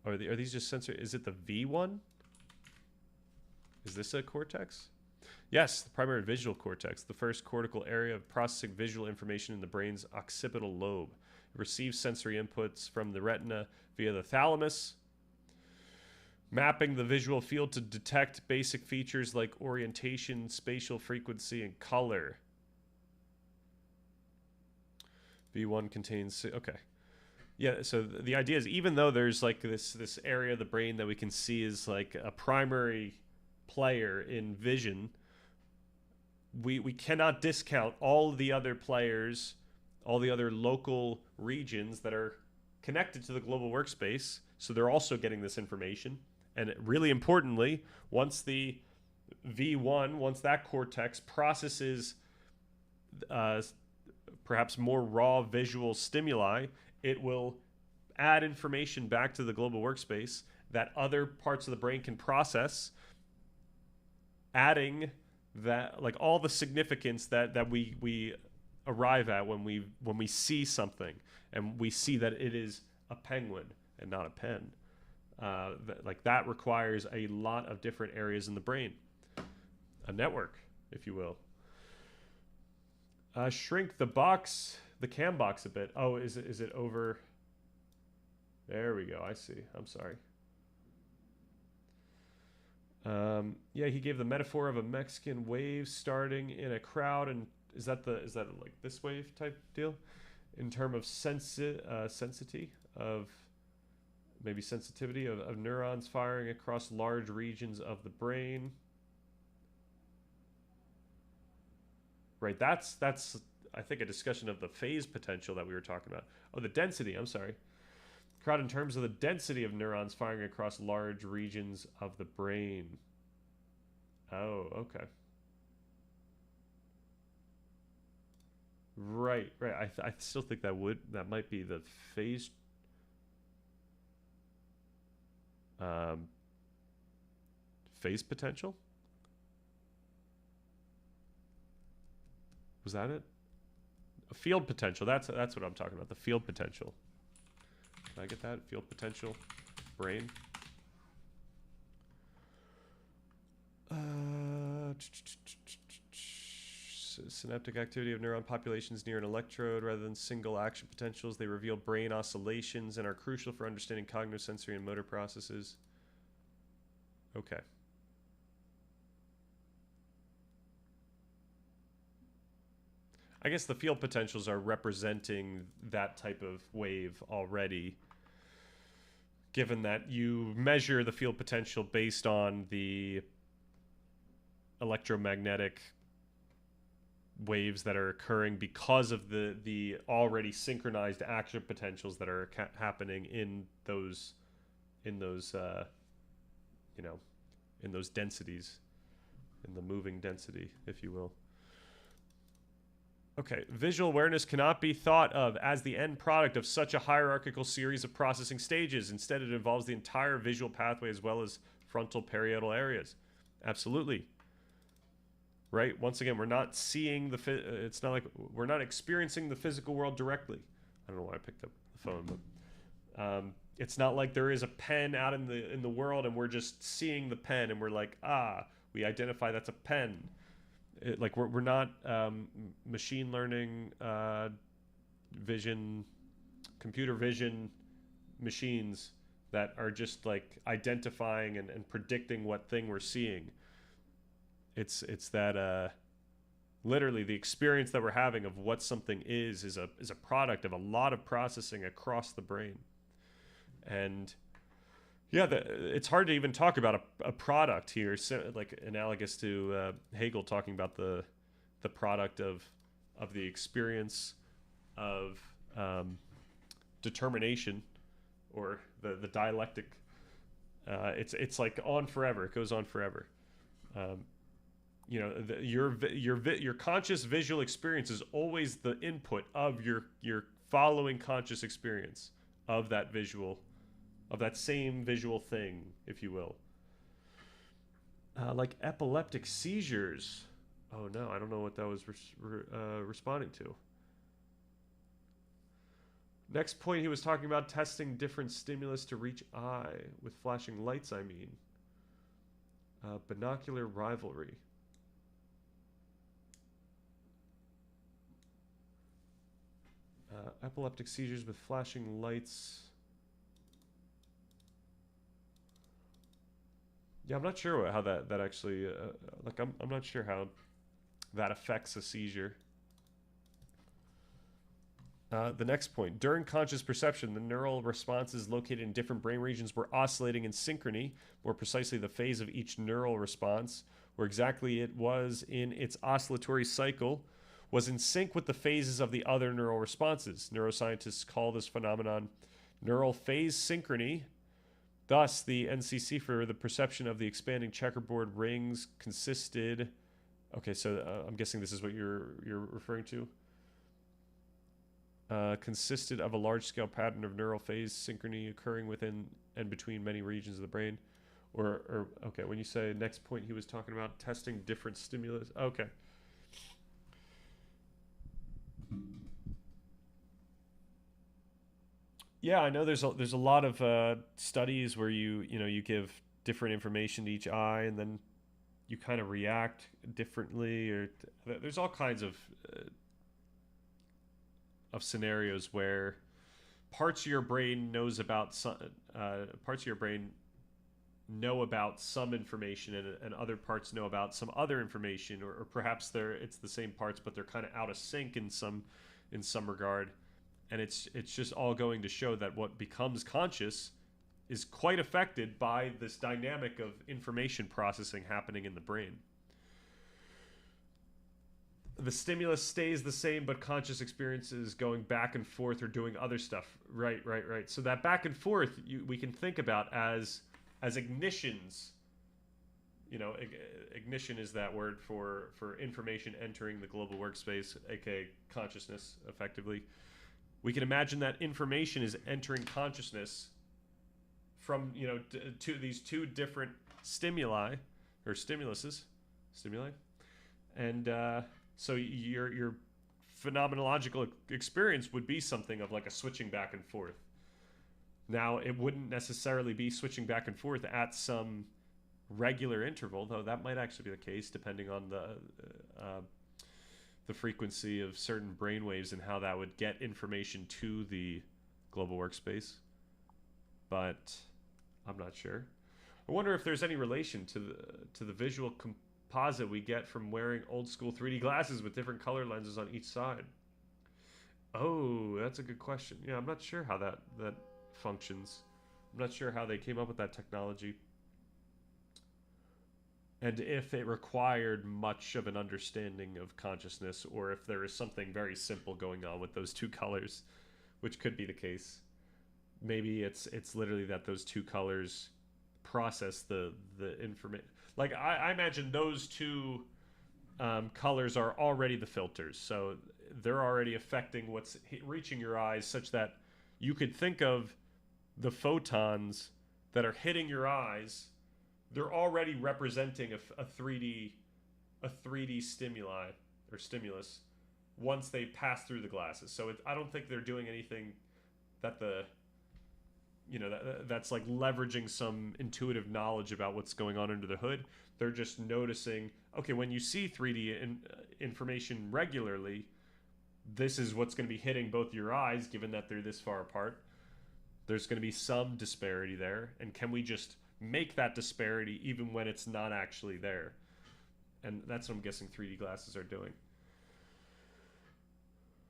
are these just sensory? Is it the V1? Is this a cortex? Yes, the primary visual cortex, the first cortical area of processing visual information in the brain's occipital lobe. It receives sensory inputs from the retina via the thalamus, mapping the visual field to detect basic features like orientation, spatial frequency, and color. V1 contains, okay. Yeah, so the idea is, even though there's like this area of the brain that we can see is like a primary player in vision, we cannot discount all the other players, all the other local regions that are connected to the global workspace. So they're also getting this information. And really importantly, once the V1, once that cortex processes perhaps more raw visual stimuli, it will add information back to the global workspace that other parts of the brain can process, adding that, like, all the significance that we arrive at when we see something and we see that it is a penguin and not a pen. That requires a lot of different areas in the brain, a network, if you will. Shrink the box, the cam box a bit. Oh, is it over? There we go. I see. I'm sorry. Yeah, he gave the metaphor of a Mexican wave starting in a crowd, and is that like this wave type deal, in terms of sensitivity of neurons firing across large regions of the brain. Right, that's I think a discussion of the phase potential that we were talking about. Oh, the density, I'm sorry. Crowd in terms of the density of neurons firing across large regions of the brain. Oh, okay. Right. I still think that might be the phase phase potential. Was that it? A field potential. That's what I'm talking about. The field potential. Can I get that? Field potential. Brain. synaptic activity of neuron populations near an electrode rather than single action potentials. They reveal brain oscillations and are crucial for understanding cognitive, sensory, and motor processes. Okay. I guess the field potentials are representing that type of wave already, given that you measure the field potential based on the electromagnetic waves that are occurring because of the already synchronized action potentials that are happening in those in those densities, in the moving density, if you will. Okay, visual awareness cannot be thought of as the end product of such a hierarchical series of processing stages. Instead, it involves the entire visual pathway as well as frontal parietal areas. Absolutely. Right? Once again, we're not seeing it's not like we're not experiencing the physical world directly. I don't know why I picked up the phone, but it's not like there is a pen out in the world and we're just seeing the pen and we're like, we identify that's a pen. Like we're not machine learning, computer vision machines that are just like identifying and predicting what thing we're seeing. It's that literally the experience that we're having of what something is a product of a lot of processing across the brain. And yeah, it's hard to even talk about a product here, so, like analogous to Hegel talking about the product of the experience of determination, or the dialectic. It's like on forever. It goes on forever. Your conscious visual experience is always the input of your following conscious experience of that visual. Of that same visual thing, if you will. Like epileptic seizures. Oh no, I don't know what that was responding to. Next point, he was talking about testing different stimulus to reach eye, with flashing lights, I mean. Binocular rivalry. Epileptic seizures with flashing lights. Yeah, I'm not sure how that actually, I'm not sure how that affects a seizure. The next point, during conscious perception, the neural responses located in different brain regions were oscillating in synchrony, more precisely the phase of each neural response, where exactly it was in its oscillatory cycle, was in sync with the phases of the other neural responses. Neuroscientists call this phenomenon neural phase synchrony. Thus, the NCC for the perception of the expanding checkerboard rings consisted... Okay, so I'm guessing this is what you're referring to. Consisted of a large-scale pattern of neural phase synchrony occurring within and between many regions of the brain. Or okay, when you say next point, he was talking about testing different stimulus. Okay. Yeah, I know there's a lot of studies where you give different information to each eye and then you kind of react differently, or there's all kinds of scenarios where parts of your brain know about some information and other parts know about some other information, or perhaps it's the same parts but they're kind of out of sync in some regard. And it's just all going to show that what becomes conscious is quite affected by this dynamic of information processing happening in the brain. The stimulus stays the same, but conscious experiences going back and forth or doing other stuff. Right. So that back and forth we can think about as ignitions. Ignition is that word for information entering the global workspace, aka consciousness, effectively. We can imagine that information is entering consciousness from, to these two different stimuli, or stimuli. And so your phenomenological experience would be something of like a switching back and forth. Now, it wouldn't necessarily be switching back and forth at some regular interval, though that might actually be the case depending on the frequency of certain brainwaves and how that would get information to the global workspace, but I'm not sure. I wonder if there's any relation to the visual composite we get from wearing old school 3D glasses with different color lenses on each side. Oh, that's a good question. Yeah, I'm not sure how that functions. I'm not sure how they came up with that technology. And if it required much of an understanding of consciousness, or if there is something very simple going on with those two colors, which could be the case. Maybe it's literally that those two colors process the information. Like I imagine those two colors are already the filters, so they're already affecting what's reaching your eyes, such that you could think of the photons that are hitting your eyes. They're already representing a 3D stimuli or stimulus once they pass through the glasses. So I don't think they're doing anything that that's like leveraging some intuitive knowledge about what's going on under the hood. They're just noticing, okay, when you see 3D information regularly, this is what's going to be hitting both your eyes, given that they're this far apart. There's going to be some disparity there, and can we just make that disparity even when it's not actually there? And that's what I'm guessing 3D glasses are doing.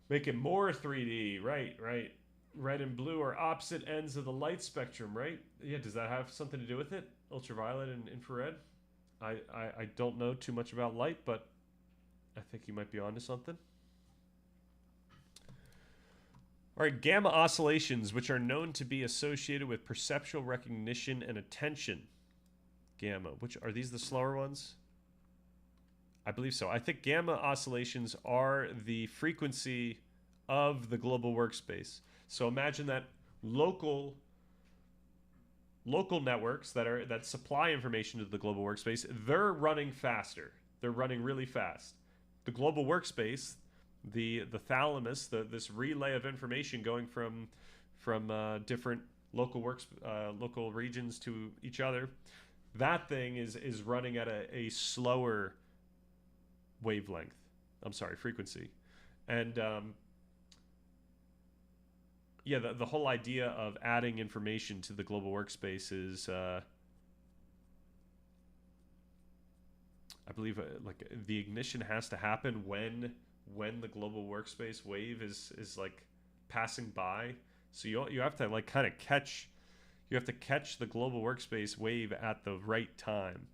Make it more 3D, right. Red and blue are opposite ends of the light spectrum, right? Yeah, does that have something to do with it? Ultraviolet and infrared? I don't know too much about light, but I think you might be onto something. All right, gamma oscillations, which are known to be associated with perceptual recognition and attention. Gamma, which are these the slower ones? I believe so. I think gamma oscillations are the frequency of the global workspace. So imagine that local networks that supply information to the global workspace, they're running faster. They're running really fast. The global workspace, the thalamus, this relay of information going from different local regions to each other, that thing is running at a slower wavelength. I'm sorry, frequency. And yeah, the whole idea of adding information to the global workspace is, I believe, like the ignition has to happen when the global workspace wave is like passing by. So you have to like kind of catch the global workspace wave at the right time,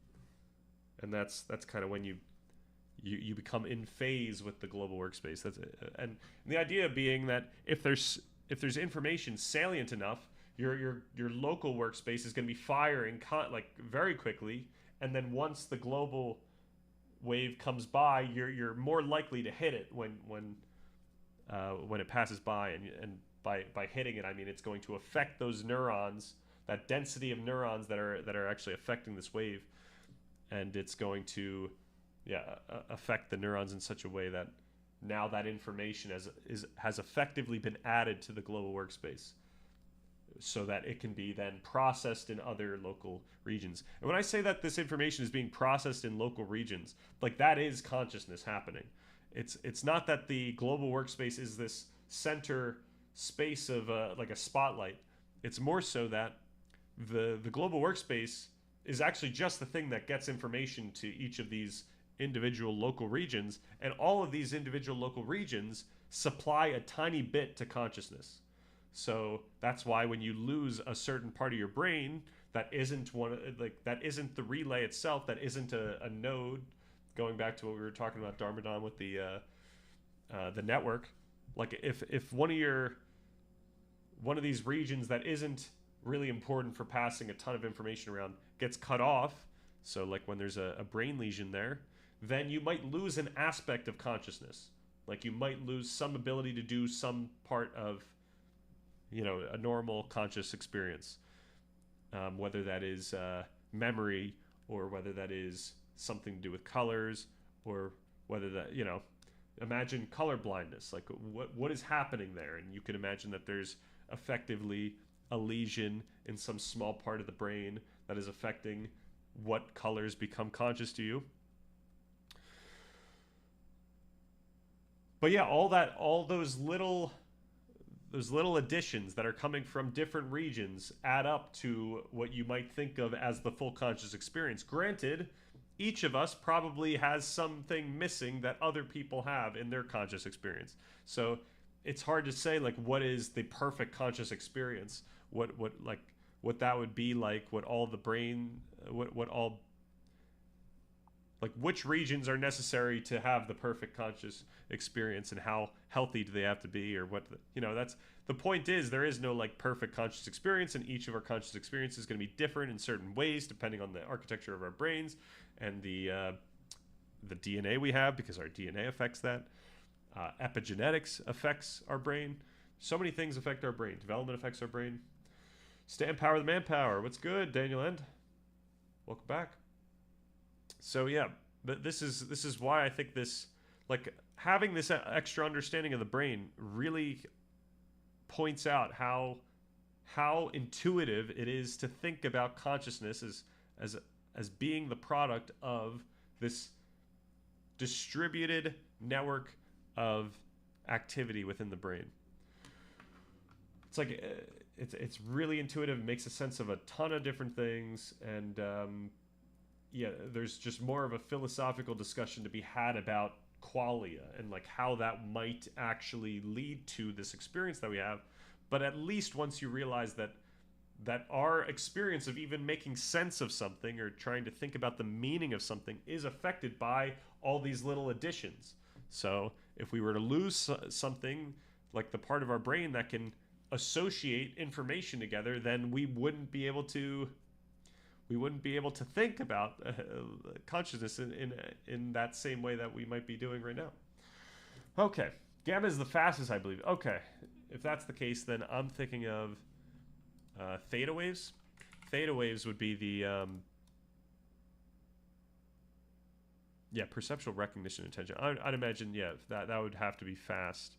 and that's kind of when you become in phase with the global workspace. That's it. And the idea being that if there's information salient enough, your local workspace is going to be firing like very quickly, and then once the global wave comes by, you're more likely to hit it when it passes by, and by hitting it, I mean it's going to affect those neurons, that density of neurons that are actually affecting this wave, and it's going to affect the neurons in such a way that now that information has effectively been added to the global workspace, so that it can be then processed in other local regions. And when I say that this information is being processed in local regions, like that is consciousness happening. It's not that the global workspace is this center space of like a spotlight. It's more so that the global workspace is actually just the thing that gets information to each of these individual local regions, and all of these individual local regions supply a tiny bit to consciousness. So that's why when you lose a certain part of your brain that isn't that isn't the relay itself, that isn't a node, going back to what we were talking about Darmadon with the network, like if one of these regions that isn't really important for passing a ton of information around gets cut off, so like when there's a brain lesion there, then you might lose an aspect of consciousness. Like you might lose some ability to do some part of a normal conscious experience, whether that is memory, or whether that is something to do with colors, or whether that, imagine color blindness, like what is happening there. And you can imagine that there's effectively a lesion in some small part of the brain that is affecting what colors become conscious to you. But yeah, all those little additions that are coming from different regions add up to what you might think of as the full conscious experience. Granted, each of us probably has something missing that other people have in their conscious experience. So it's hard to say like what is the perfect conscious experience, what that would be like, what all the brain, what all, like which regions are necessary to have the perfect conscious experience, and how healthy do they have to be, or what that's the point. Is there is no like perfect conscious experience, and each of our conscious experiences is going to be different in certain ways depending on the architecture of our brains and the DNA we have, because our DNA affects that. Epigenetics affects our brain. So many things affect our brain. Development affects our brain. Stand power the manpower. What's good, Daniel End? Welcome back. So yeah, but this is why I think this, like having this extra understanding of the brain really points out how intuitive it is to think about consciousness as being the product of this distributed network of activity within the brain. It's like it's really intuitive. It makes a sense of a ton of different things, and yeah, there's just more of a philosophical discussion to be had about qualia and like how that might actually lead to this experience that we have. But at least once you realize that our experience of even making sense of something or trying to think about the meaning of something is affected by all these little additions. So if we were to lose something like the part of our brain that can associate information together, then we wouldn't be able to think about consciousness in that same way that we might be doing right now. Okay, gamma is the fastest, I believe. Okay, if that's the case, then I'm thinking of theta waves. Theta waves would be the perceptual recognition attention. I'd imagine that would have to be fast.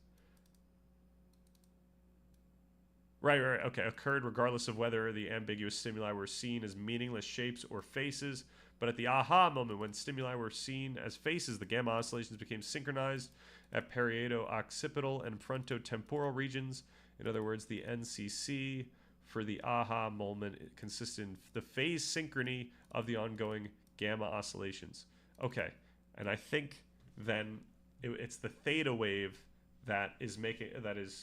Right, okay. Occurred regardless of whether the ambiguous stimuli were seen as meaningless shapes or faces. But at the aha moment, when stimuli were seen as faces, the gamma oscillations became synchronized at parieto-occipital and frontotemporal regions. In other words, the NCC for the aha moment consisted in the phase synchrony of the ongoing gamma oscillations. Okay, and I think then it's the theta wave that is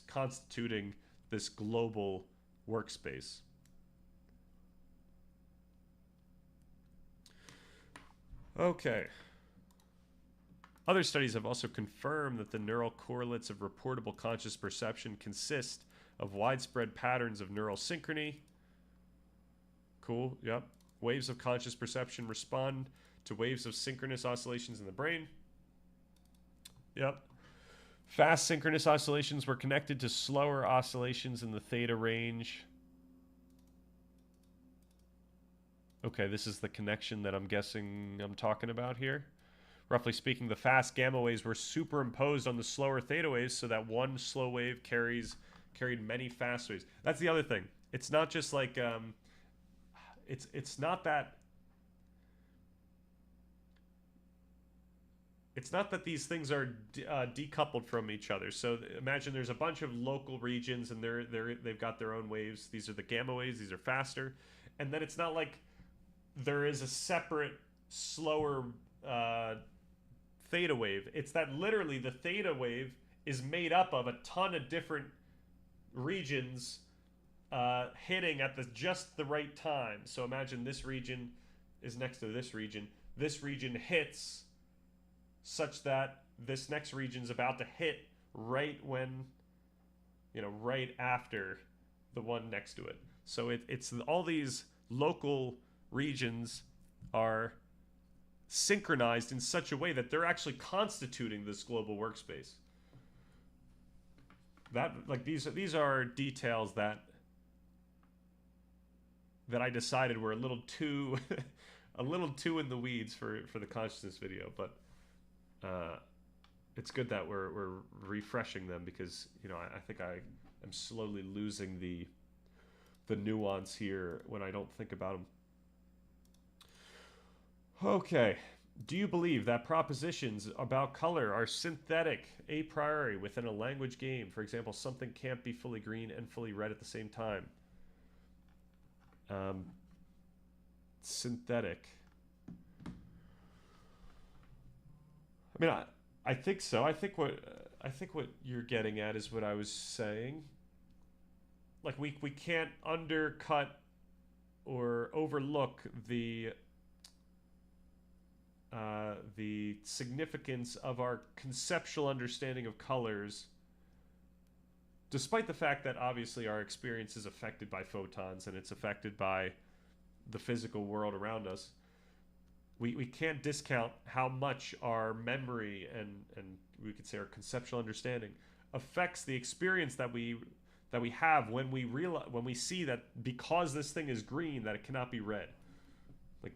constituting this global workspace. Okay. Other studies have also confirmed that the neural correlates of reportable conscious perception consist of widespread patterns of neural synchrony. Cool, yep. Waves of conscious perception respond to waves of synchronous oscillations in the brain. Yep. Fast synchronous oscillations were connected to slower oscillations in the theta range. Okay, this is the connection that I'm guessing I'm talking about here. Roughly speaking, the fast gamma waves were superimposed on the slower theta waves so that one slow wave carried many fast waves. That's the other thing. It's not just like it's not that these things are decoupled from each other. So imagine there's a bunch of local regions, and they've got their own waves. These are the gamma waves. These are faster, and then it's not like there is a separate slower theta wave. It's that literally the theta wave is made up of a ton of different regions hitting at just the right time. So imagine this region is next to this region. This region hits such that this next region is about to hit right when, right after the one next to it. So it's all these local regions are synchronized in such a way that they're actually constituting this global workspace. That these are details that I decided were a little too in the weeds for the consciousness video, but it's good that we're refreshing them, because I think I am slowly losing the nuance here when I don't think about them. Okay, Do you believe that propositions about color are synthetic a priori within a language game? For example, something can't be fully green and fully red at the same time. Synthetic. I mean, I think so. I think what you're getting at is what I was saying. Like we can't undercut or overlook the significance of our conceptual understanding of colors, despite the fact that obviously our experience is affected by photons and it's affected by the physical world around us. We can't discount how much our memory and we could say our conceptual understanding affects the experience that we have when we see that because this thing is green that it cannot be red. Like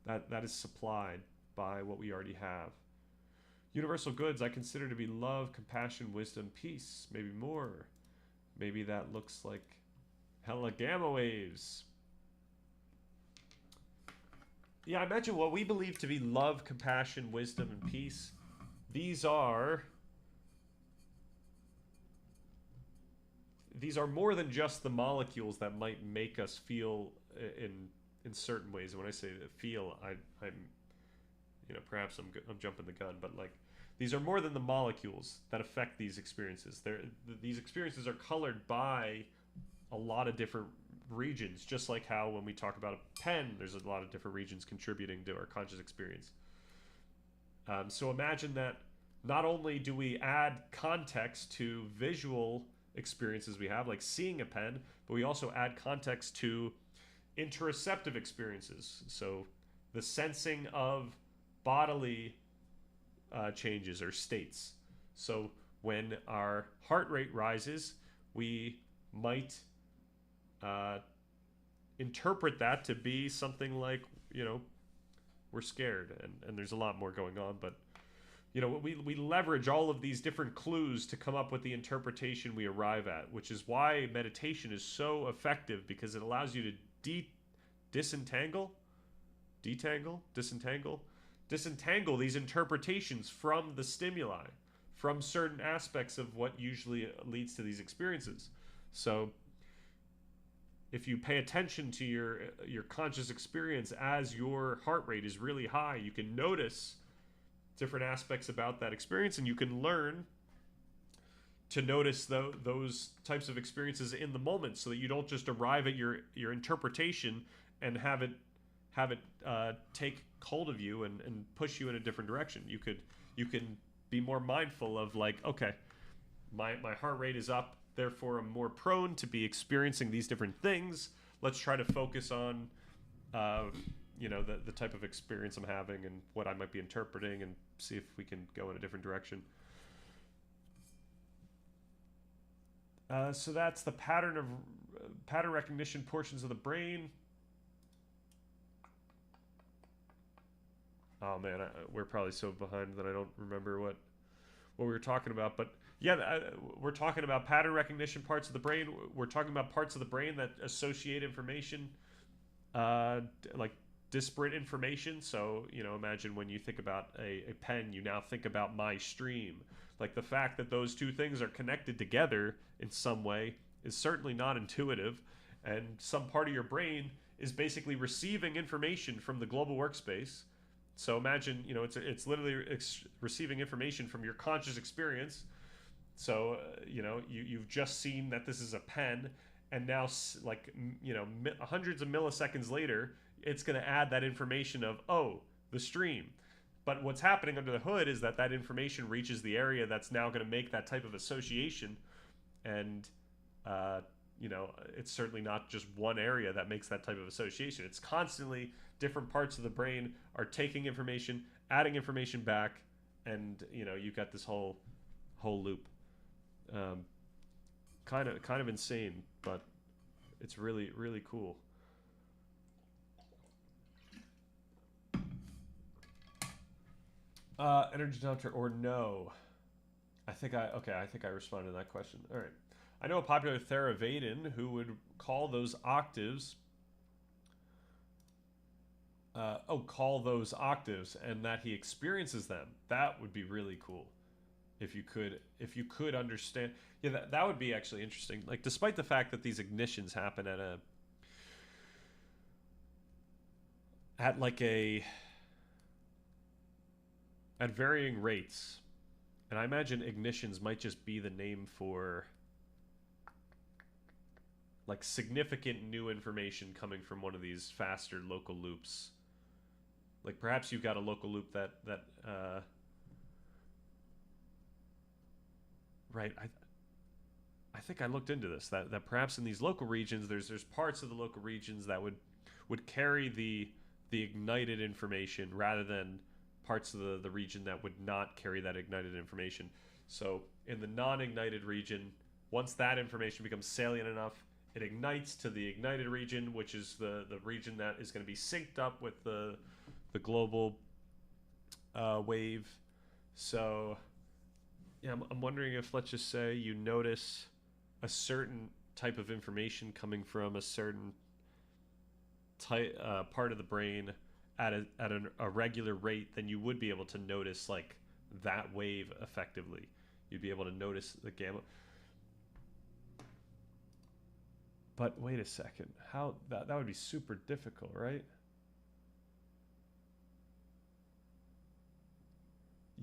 that is supplied by what we already have. Universal goods I consider to be love, compassion, wisdom, peace, maybe more. Maybe that looks like hella gamma waves. Yeah, I imagine what we believe to be love, compassion, wisdom, and peace. These are more than just the molecules that might make us feel in certain ways. And when I say feel, I'm perhaps I'm jumping the gun, but like these are more than the molecules that affect these experiences. These experiences are colored by a lot of different regions, just like how when we talk about a pen, there's a lot of different regions contributing to our conscious experience. So imagine that not only do we add context to visual experiences we have, like seeing a pen, but we also add context to interoceptive experiences. So the sensing of bodily changes or states. So when our heart rate rises, we might interpret that to be something like, we're scared, and there's a lot more going on, but we leverage all of these different clues to come up with the interpretation we arrive at, which is why meditation is so effective, because it allows you to disentangle these interpretations from the stimuli, from certain aspects of what usually leads to these experiences. So if you pay attention to your conscious experience as your heart rate is really high, you can notice different aspects about that experience, and you can learn to notice those types of experiences in the moment, so that you don't just arrive at your interpretation and have it take hold of you and push you in a different direction. You can be more mindful of like, okay, my heart rate is up, therefore I'm more prone to be experiencing these different things. Let's try to focus on the type of experience I'm having and what I might be interpreting, and see if we can go in a different direction. So that's the pattern recognition portions of the brain. Oh man, we're probably so behind that I don't remember what we were talking about. But yeah, we're talking about pattern recognition parts of the brain. We're talking about parts of the brain that associate information, like disparate information. So, imagine when you think about a pen, you now think about my stream. Like the fact that those two things are connected together in some way is certainly not intuitive. And some part of your brain is basically receiving information from the global workspace. So imagine, it's literally receiving information from your conscious experience. So, you've just seen that this is a pen, and now, hundreds of milliseconds later, it's going to add that information of, oh, the stream. But what's happening under the hood is that information reaches the area that's now going to make that type of association. And, it's certainly not just one area that makes that type of association. It's constantly different parts of the brain are taking information, adding information back, and, you've got this whole loop. Kind of insane, but it's really, really cool. Energy doctor or no? I think I responded to that question. All right. I know a popular Theravadin who would call those octaves call those octaves, and that he experiences them. That would be really cool. If you could understand, yeah, that would be actually interesting. Like, despite the fact that these ignitions happen at like a at varying rates, and I imagine ignitions might just be the name for like significant new information coming from one of these faster local loops. Like perhaps you've got a local loop that right. I think I looked into this. That perhaps in these local regions, there's parts of the local regions that would carry the ignited information rather than parts of the region that would not carry that ignited information. So in the non-ignited region, once that information becomes salient enough, it ignites to the ignited region, which is the region that is going to be synced up with the global wave. So yeah, I'm wondering if, let's just say, you notice a certain type of information coming from a certain part of the brain at a regular rate, then you would be able to notice like that wave effectively. You'd be able to notice the gamma. But wait a second, how that would be super difficult, right?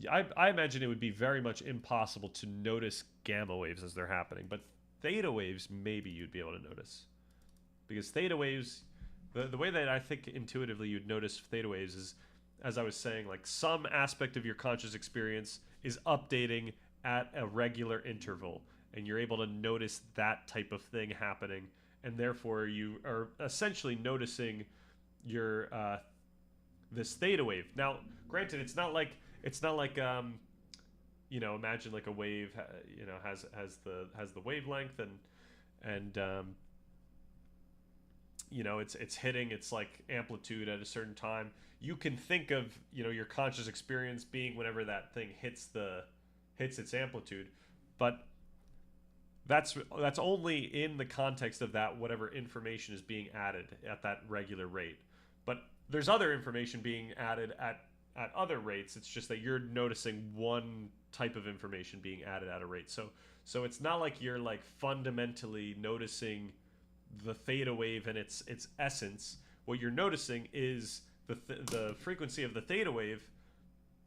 Yeah, I imagine it would be very much impossible to notice gamma waves as they're happening, but theta waves maybe you'd be able to notice, because theta waves, the way that I think intuitively you'd notice theta waves is, as I was saying, like some aspect of your conscious experience is updating at a regular interval, and you're able to notice that type of thing happening, and therefore you are essentially noticing your this theta wave. Now, granted, it's not like you know, imagine like a wave, you know, has the wavelength and you know, it's hitting its like amplitude at a certain time. You can think of, you know, your conscious experience being whenever that thing hits its amplitude, but that's only in the context of that whatever information is being added at that regular rate. But there's other information being added at other rates. It's just that you're noticing one type of information being added at a rate. So it's not like you're like fundamentally noticing the theta wave and its essence. What you're noticing is the frequency of the theta wave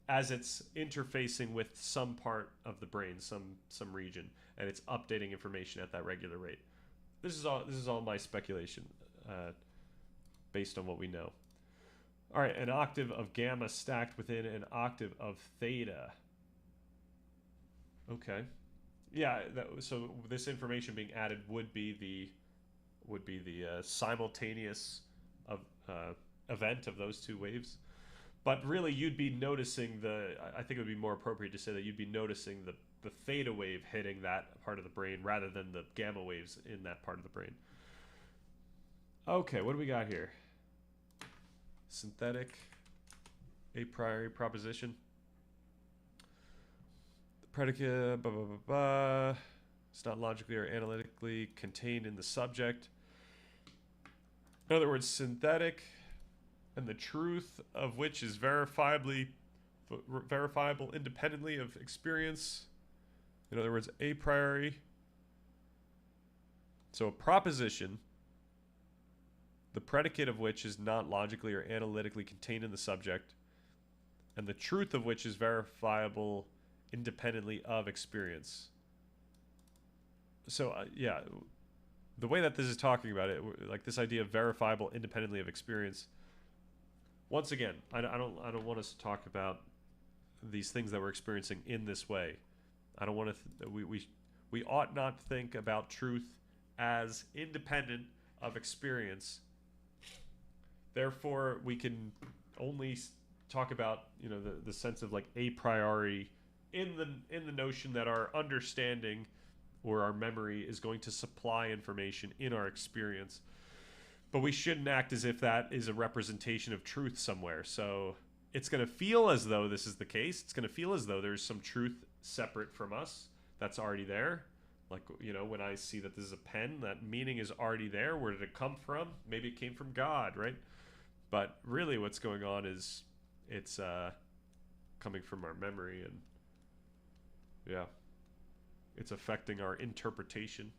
as it's interfacing with some part of the brain, some region, and it's updating information at that regular rate. This is all my speculation, based on what we know. All right, an octave of gamma stacked within an octave of theta. Okay, yeah. So this information being added would be the simultaneous event of those two waves. But really, you'd be noticing I think it would be more appropriate to say that you'd be noticing the theta wave hitting that part of the brain rather than the gamma waves in that part of the brain. Okay, what do we got here? Synthetic a priori proposition. The predicate, blah, blah, blah, blah. It's not logically or analytically contained in the subject. In other words, synthetic, and the truth of which is verifiable independently of experience. In other words, a priori. So a proposition, the predicate of which is not logically or analytically contained in the subject, and the truth of which is verifiable independently of experience. So yeah, the way that this is talking about it, like this idea of verifiable independently of experience. Once again, I don't want us to talk about these things that we're experiencing in this way. I don't want to. We ought not think about truth as independent of experience. Therefore, we can only talk about, you know, the sense of like a priori in the notion that our understanding or our memory is going to supply information in our experience. But we shouldn't act as if that is a representation of truth somewhere. So it's going to feel as though this is the case. It's going to feel as though there's some truth separate from us that's already there. Like, you know, when I see that this is a pen, that meaning is already there. Where did it come from? Maybe it came from God, right? But really what's going on is it's coming from our memory, and yeah, it's affecting our interpretation.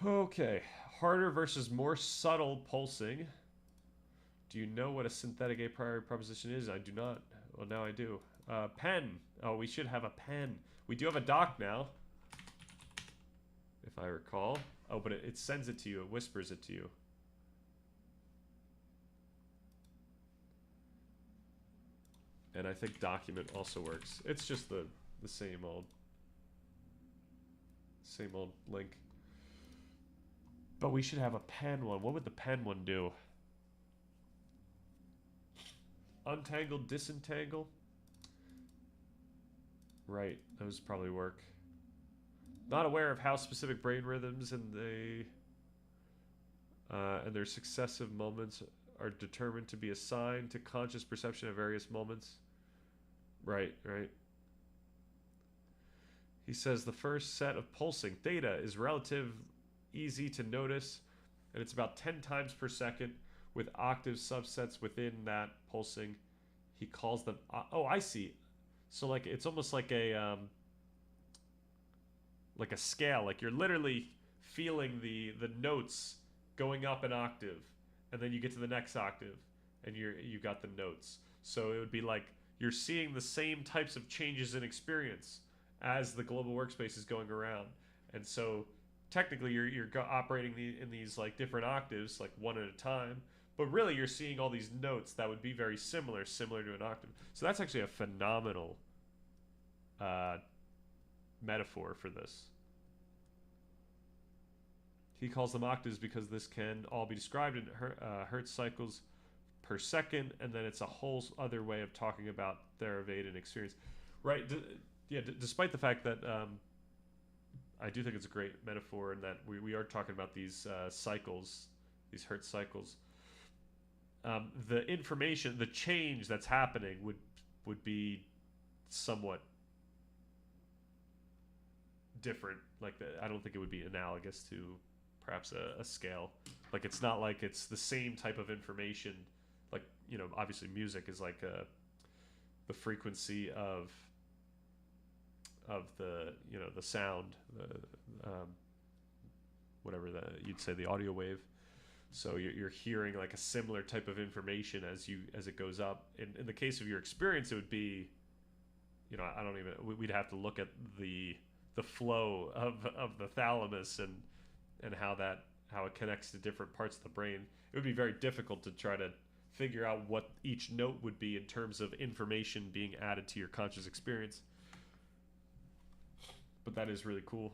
Okay, harder versus more subtle pulsing. Do you know what a synthetic a priori proposition is? I do not. Well, now I do. Pen. Oh, we should have a pen. We do have a doc now, if I recall. Oh, but it sends it to you. It whispers it to you. And I think document also works. It's just the same old link. But we should have a pen one. What would the pen one do? Untangle, disentangle? Right, those probably work. Not aware of how specific brain rhythms and their successive moments are determined to be assigned to conscious perception at various moments. Right. He says the first set of pulsing theta is relative easy to notice, and it's about 10 times per second with octave subsets within that pulsing. He calls them oh, I see. So like it's almost like a scale. Like you're literally feeling the notes going up an octave, and then you get to the next octave and you got the notes. So it would be like you're seeing the same types of changes in experience as the global workspace is going around. And so technically you're operating in these like different octaves, like one at a time, but really you're seeing all these notes that would be very similar to an octave. So that's actually a phenomenal metaphor for this. He calls them octaves because this can all be described in hertz cycles per second, and then it's a whole other way of talking about Theravada experience. Right, despite the fact that I do think it's a great metaphor, and that we are talking about these cycles, these hertz cycles. The information, the change that's happening would be somewhat different. Like I don't think it would be analogous to perhaps a scale. Like it's not like it's the same type of information. Like, you know, obviously music is like the frequency of the, you know, the sound, whatever you'd say, the audio wave. So you're hearing like a similar type of information as it goes up. In the case of your experience, it would be, you know, we'd have to look at the flow of the thalamus and how it connects to different parts of the brain. It would be very difficult to try to figure out what each note would be in terms of information being added to your conscious experience. But that is really cool.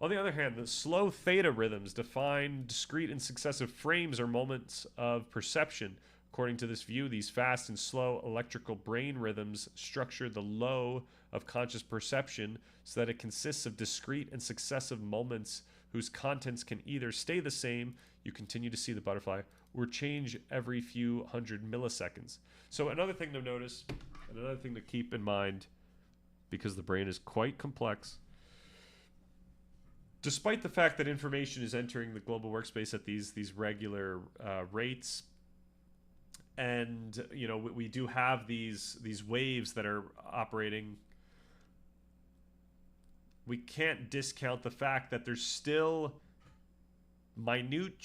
On the other hand, the slow theta rhythms define discrete and successive frames or moments of perception. According to this view, these fast and slow electrical brain rhythms structure the low of conscious perception so that it consists of discrete and successive moments whose contents can either stay the same, you continue to see the butterfly, or change every few hundred milliseconds. So another thing to notice, and another thing to keep in mind, because the brain is quite complex, despite the fact that information is entering the global workspace at these regular rates, and you know we do have these waves that are operating, we can't discount the fact that there's still minute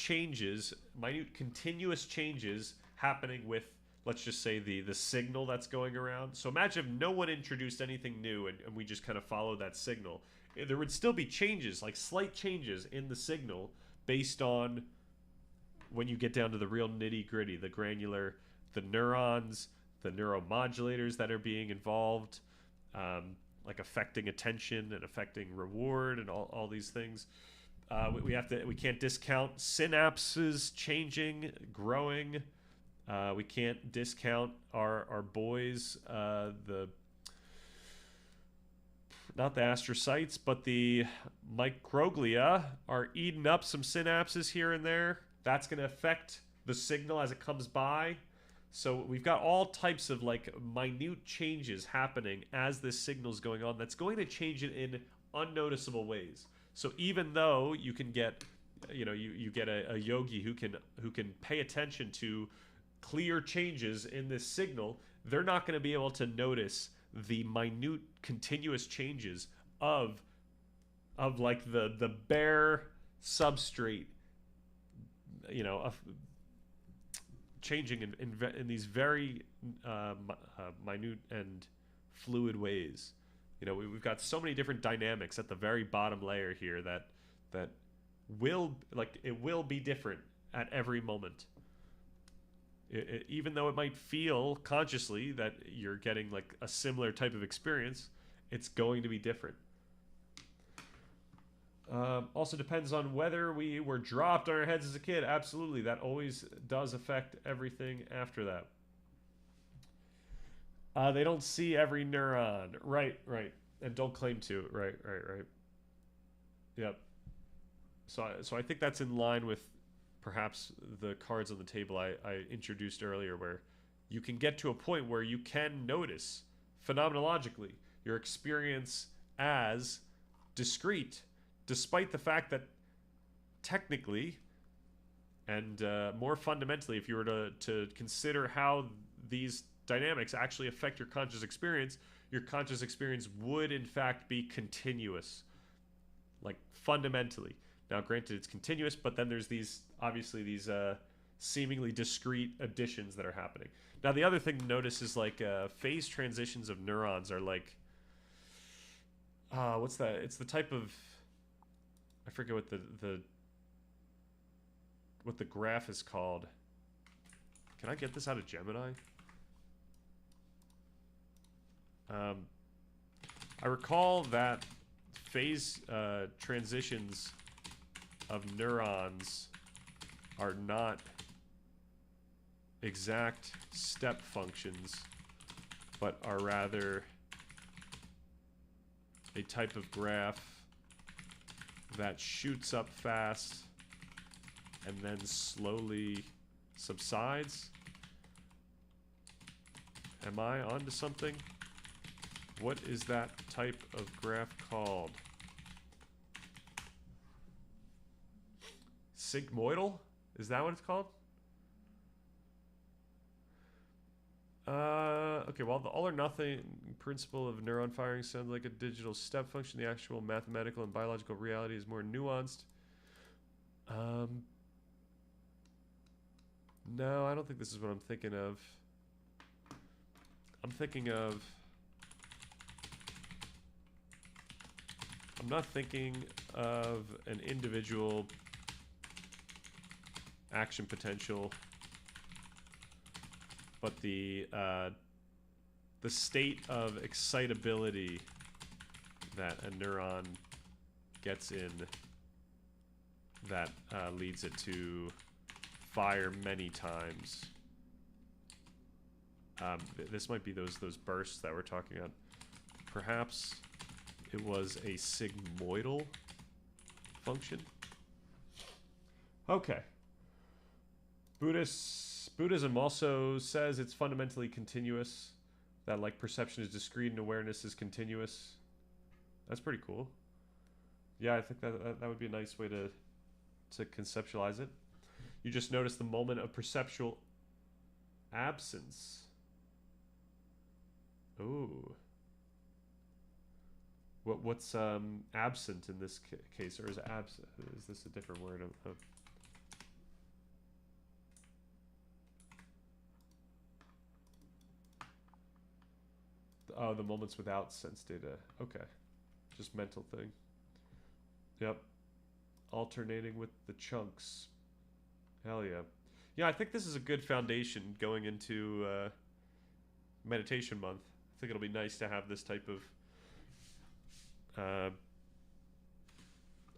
continuous changes happening with, let's just say, the signal that's going around. So imagine if no one introduced anything new and we just kind of followed that signal. There would still be changes, like slight changes in the signal based on when you get down to the real nitty-gritty, the granular, the neurons, the neuromodulators that are being involved, like affecting attention and affecting reward and all these things. We can't discount synapses changing, growing. We can't discount our boys, not the astrocytes, but the microglia are eating up some synapses here and there. That's going to affect the signal as it comes by. So we've got all types of like minute changes happening as this signal's going on that's going to change it in unnoticeable ways. So even though you can get you know, you get a yogi who can pay attention to clear changes in this signal, they're not going to be able to notice the minute continuous changes of like the bare substrate, you know, changing in these very minute and fluid ways. You know, we've got so many different dynamics at the very bottom layer here that will, like, it will be different at every moment. Even though it might feel consciously that you're getting like a similar type of experience, it's going to be different. Also depends on whether we were dropped on our heads as a kid. Absolutely, that always does affect everything after that. They don't see every neuron. Right. And don't claim to. Right. Yep. So I think that's in line with perhaps the cards on the table I introduced earlier, where you can get to a point where you can notice phenomenologically your experience as discrete, despite the fact that technically and more fundamentally, if you were to consider how these dynamics actually affect your conscious experience would in fact be continuous, like fundamentally. Now, granted, it's continuous, but then there's these, obviously, these seemingly discrete additions that are happening. Now, the other thing to notice is, like, phase transitions of neurons are like, what's that? It's the type of, I forget what the graph is called. Can I get this out of Gemini? I recall that phase transitions of neurons are not exact step functions, but are rather a type of graph that shoots up fast and then slowly subsides. Am I onto something? What is that type of graph called? Sigmoidal? Is that what it's called? Okay, well, the all or nothing principle of neuron firing sounds like a digital step function. The actual mathematical and biological reality is more nuanced. No, I don't think this is what I'm thinking of. I'm not thinking of an individual action potential, but the state of excitability that a neuron gets in that leads it to fire many times. This might be those bursts that we're talking about. Perhaps it was a sigmoidal function. Okay. Buddhism also says it's fundamentally continuous, that like perception is discrete and awareness is continuous. That's pretty cool. Yeah, I think that would be a nice way to conceptualize it. You just notice the moment of perceptual absence. Ooh. What's absent in this case, or is absent? Is this a different word? Oh, the moments without sense data. Okay, just mental thing. Yep, alternating with the chunks. Hell yeah. Yeah, I think this is a good foundation going into meditation month. I think it'll be nice to have this type of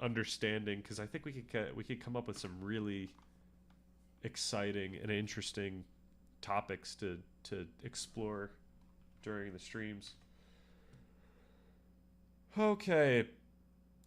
understanding, because I think we could come up with some really exciting and interesting topics to explore during the streams. Okay.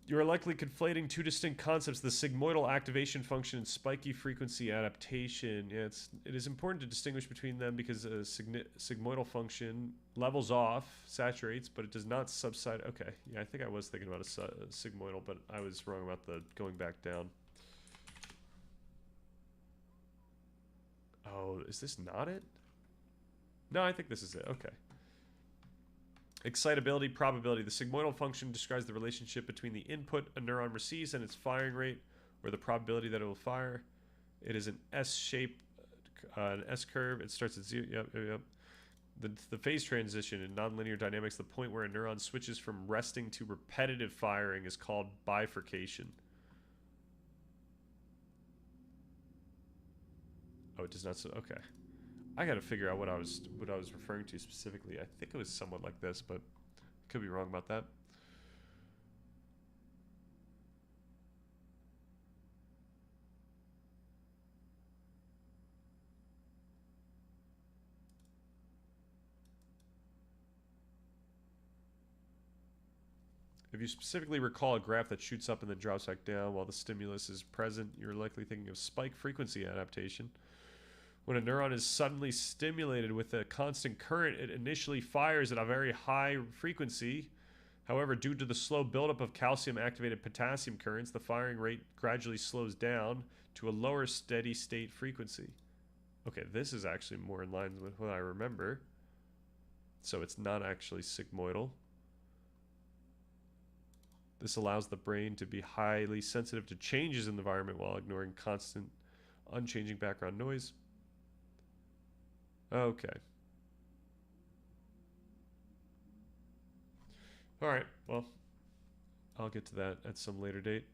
You are likely conflating two distinct concepts, the sigmoidal activation function and spiky frequency adaptation. Yeah, it is important to distinguish between them because a sigmoidal function levels off, saturates, but it does not subside. Okay, yeah, I think I was thinking about a sigmoidal, but I was wrong about the going back down. Oh, is this not it? No, I think this is it. Okay. Excitability, probability. The sigmoidal function describes the relationship between the input a neuron receives and its firing rate, or the probability that it will fire. It is an S shape, an S curve. It starts at 0. Yep. The phase transition in nonlinear dynamics, the point where a neuron switches from resting to repetitive firing, is called bifurcation. Oh, it does not. Okay, I got to figure out what I was referring to specifically. I think it was somewhat like this, but I could be wrong about that. If you specifically recall a graph that shoots up and then drops back down while the stimulus is present, you're likely thinking of spike frequency adaptation. When a neuron is suddenly stimulated with a constant current, it initially fires at a very high frequency. However, due to the slow buildup of calcium-activated potassium currents, the firing rate gradually slows down to a lower steady state frequency. Okay, this is actually more in line with what I remember. So it's not actually sigmoidal. This allows the brain to be highly sensitive to changes in the environment while ignoring constant, unchanging background noise. Okay. All right, well, I'll get to that at some later date.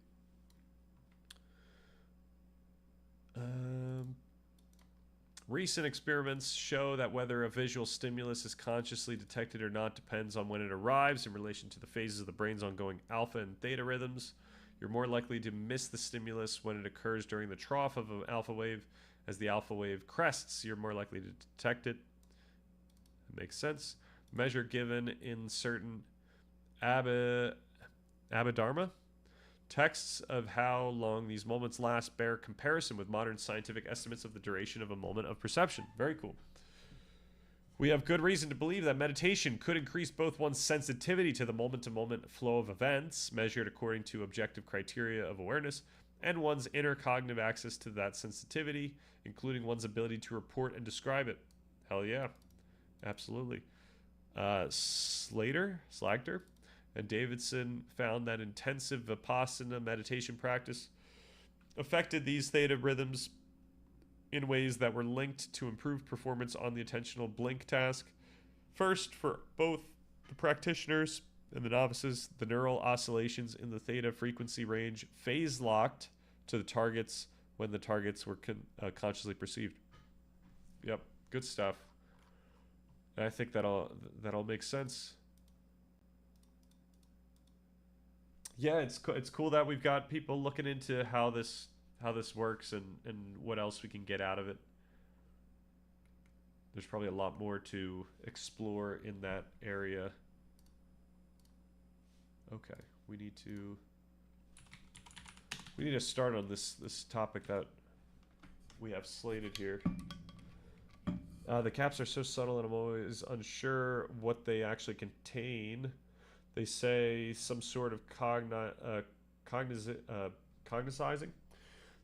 Recent experiments show that whether a visual stimulus is consciously detected or not depends on when it arrives in relation to the phases of the brain's ongoing alpha and theta rhythms. You're more likely to miss the stimulus when it occurs during the trough of an alpha wave. As the alpha wave crests, you're more likely to detect it. That makes sense. Measure given in certain Abhidharma texts of how long these moments last bear comparison with modern scientific estimates of the duration of a moment of perception. Very cool. We have good reason to believe that meditation could increase both one's sensitivity to the moment-to-moment flow of events, measured according to objective criteria of awareness, and one's inner cognitive access to that sensitivity, including one's ability to report and describe it. Hell yeah. Absolutely. Slagter, and Davidson found that intensive Vipassana meditation practice affected these theta rhythms in ways that were linked to improved performance on the attentional blink task. First, for both the practitioners and the novices, the neural oscillations in the theta frequency range phase locked to the targets when the targets were consciously perceived. Yep, good stuff. And I think that all makes sense. Yeah, it's cool that we've got people looking into how this works and what else we can get out of it. There's probably a lot more to explore in that area. Okay, we need to start on this topic that we have slated here. The caps are so subtle and I'm always unsure what they actually contain. They say some sort of cognizing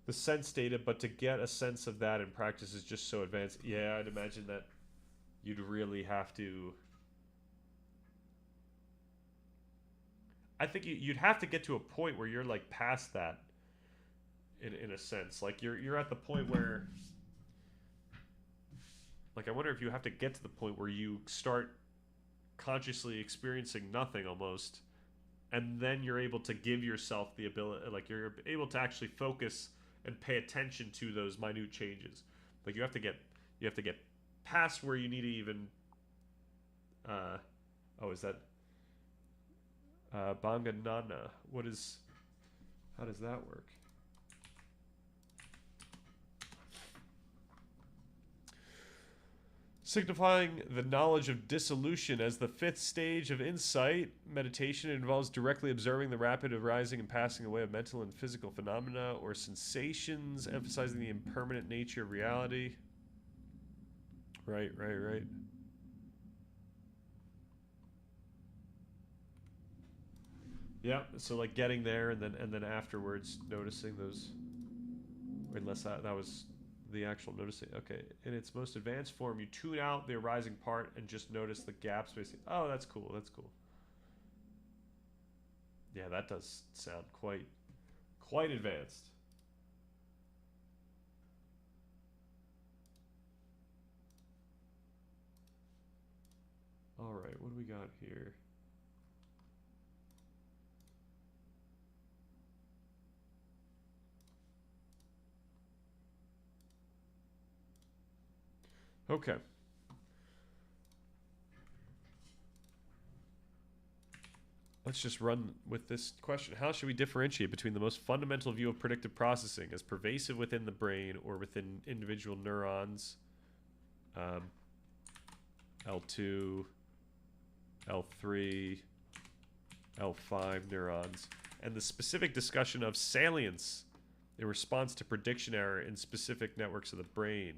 the sense data, but to get a sense of that in practice is just so advanced. Yeah, I'd imagine that you'd really have to... I think you'd have to get to a point where you're like past that in a sense. Like you're at the point where... Like I wonder if you have to get to the point where you start consciously experiencing nothing almost, and then you're able to give yourself the ability, like you're able to actually focus and pay attention to those minute changes. Like you have to get past where you need to even is that Banganana? How does that work? Signifying the knowledge of dissolution as the fifth stage of insight meditation. It involves directly observing the rapid arising and passing away of mental and physical phenomena or sensations, emphasizing the impermanent nature of reality. Right. Yeah, so like getting there and then afterwards noticing those. Unless that was the actual noticing. Okay, in its most advanced form, you tune out the arising part and just notice the gap spacing. Oh, that's cool. That's cool. Yeah, that does sound quite advanced. All right, what do we got here? Okay. Let's just run with this question. How should we differentiate between the most fundamental view of predictive processing as pervasive within the brain or within individual neurons? L2, L3, L5 neurons, and the specific discussion of salience in response to prediction error in specific networks of the brain.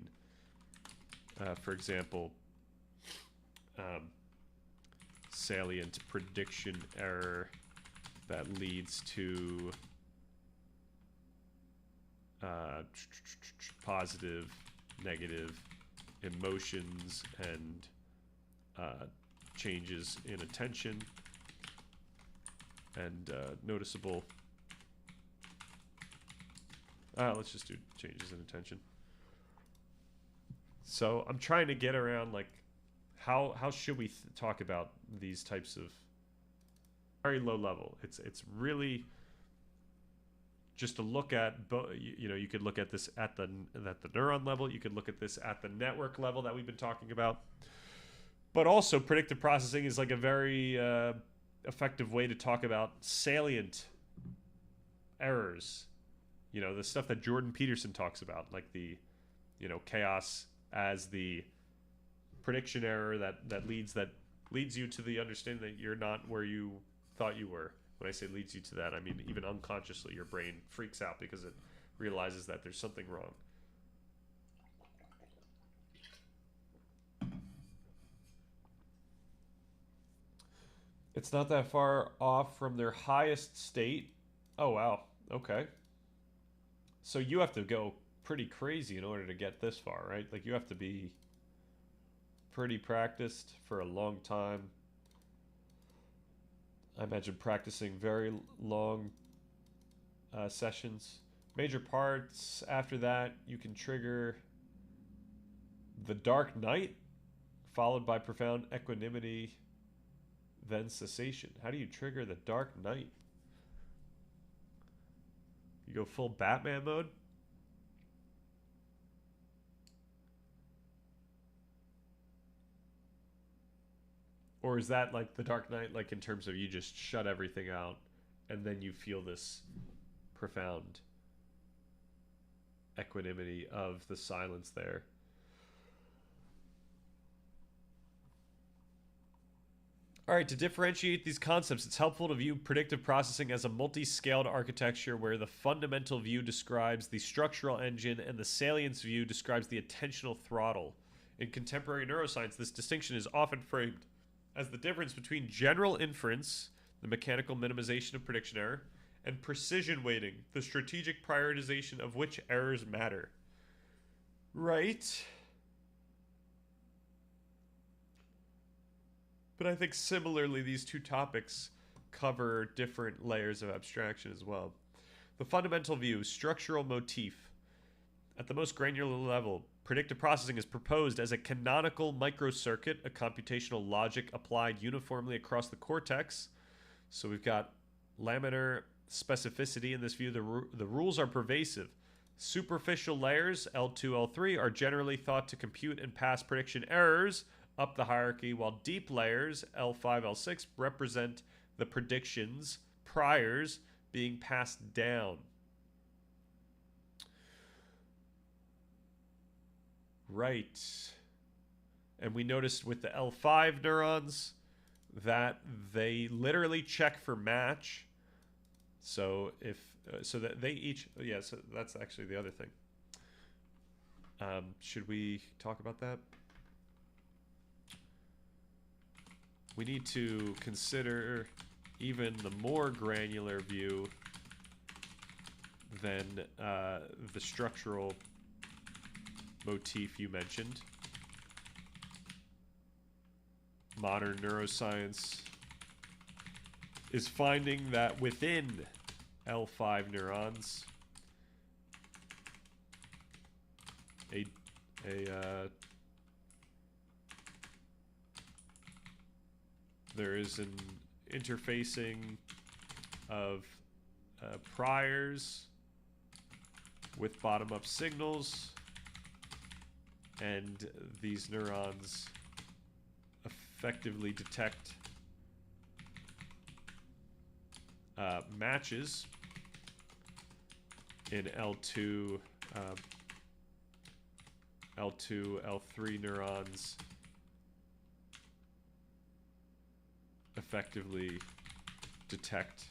For example, salient prediction error that leads to positive, negative emotions and changes in attention and noticeable. Let's just do changes in attention. So I'm trying to get around like how should we talk about these types of very low level. It's really just to look at, you know, you could look at this at the neuron level. You could look at this at the network level that we've been talking about. But also predictive processing is like a very effective way to talk about salient errors. You know, the stuff that Jordan Peterson talks about, like the, you know, chaos as the prediction error that leads you to the understanding that you're not where you thought you were. When I say leads you to that, I mean even unconsciously your brain freaks out because it realizes that there's something wrong. It's not that far off from their highest state. Oh, wow. Okay. So you have to go pretty crazy in order to get this far, right? Like you have to be pretty practiced for a long time. I imagine practicing very long sessions. Major parts after that, you can trigger the dark night, followed by profound equanimity, then cessation. How do you trigger the dark night? You go full Batman mode? Or is that like the Dark Knight, like in terms of you just shut everything out and then you feel this profound equanimity of the silence there? All right, to differentiate these concepts, it's helpful to view predictive processing as a multi-scaled architecture where the fundamental view describes the structural engine and the salience view describes the attentional throttle. In contemporary neuroscience, this distinction is often framed as the difference between general inference, the mechanical minimization of prediction error, and precision weighting, the strategic prioritization of which errors matter. Right? But I think similarly, these two topics cover different layers of abstraction as well. The fundamental view, structural motif. At the most granular level, predictive processing is proposed as a canonical microcircuit, a computational logic applied uniformly across the cortex. So we've got laminar specificity in this view. The rules are pervasive. Superficial layers, L2, L3, are generally thought to compute and pass prediction errors up the hierarchy, while deep layers, L5, L6, represent the predictions, priors, being passed down. Right. And we noticed with the L5 neurons that they literally check for match. So if so that they each, yeah, so that's actually the other thing. Should we talk about that? We need to consider even the more granular view than the structural motif you mentioned. Modern neuroscience is finding that within L5 neurons, there is an interfacing of priors with bottom-up signals, and these neurons effectively detect matches in L2, L3 neurons effectively detect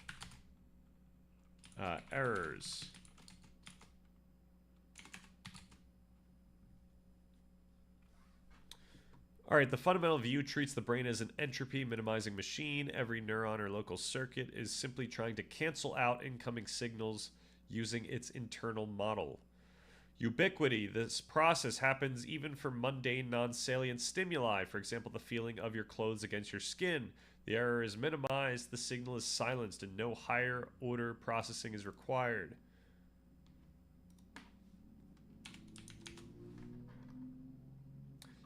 errors. All right, the fundamental view treats the brain as an entropy minimizing machine. Every neuron or local circuit is simply trying to cancel out incoming signals using its internal model. Ubiquity. This process happens even for mundane, non-salient stimuli. For example, the feeling of your clothes against your skin. The error is minimized, the signal is silenced, and no higher order processing is required.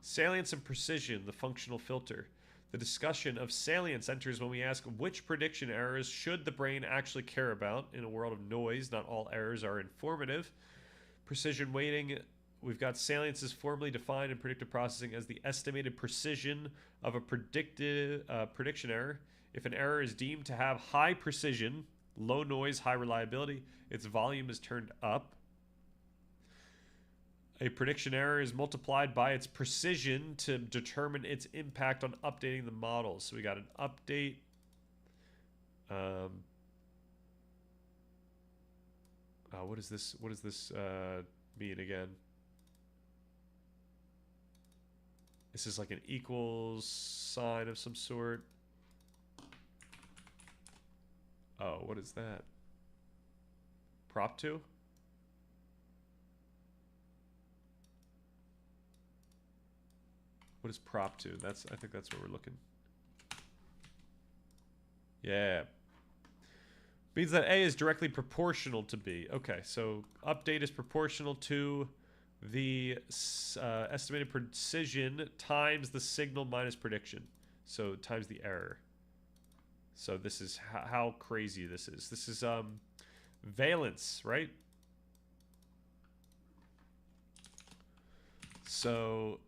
Salience and precision, the functional filter. The discussion of salience enters when we ask which prediction errors should the brain actually care about. In a world of noise, not all errors are informative. Precision weighting, we've got salience is formally defined in predictive processing as the estimated precision of a prediction error. If an error is deemed to have high precision, low noise, high reliability, its volume is turned up. A prediction error is multiplied by its precision to determine its impact on updating the model. So we got an update. What does this mean again? This is like an equals sign of some sort. Oh, what is that? Prop 2? What is prop 2? I think that's what we're looking. Yeah. Means that A is directly proportional to B. Okay, so update is proportional to the estimated precision times the signal minus prediction. So times the error. So this is how crazy this is. This is valence, right? So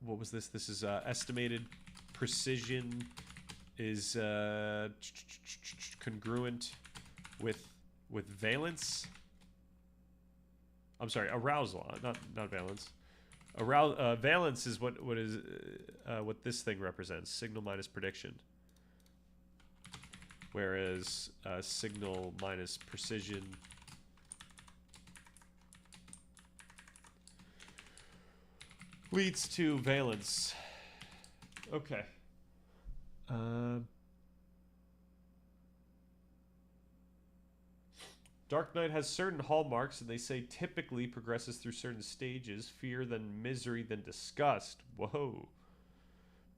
what was this? This is estimated precision is congruent with valence. I'm sorry, arousal, not valence. Valence is what this thing represents, signal minus prediction. Whereas signal minus precision leads to valence. Okay. Dark Knight has certain hallmarks, and they say typically progresses through certain stages: fear, then misery, then disgust. Whoa.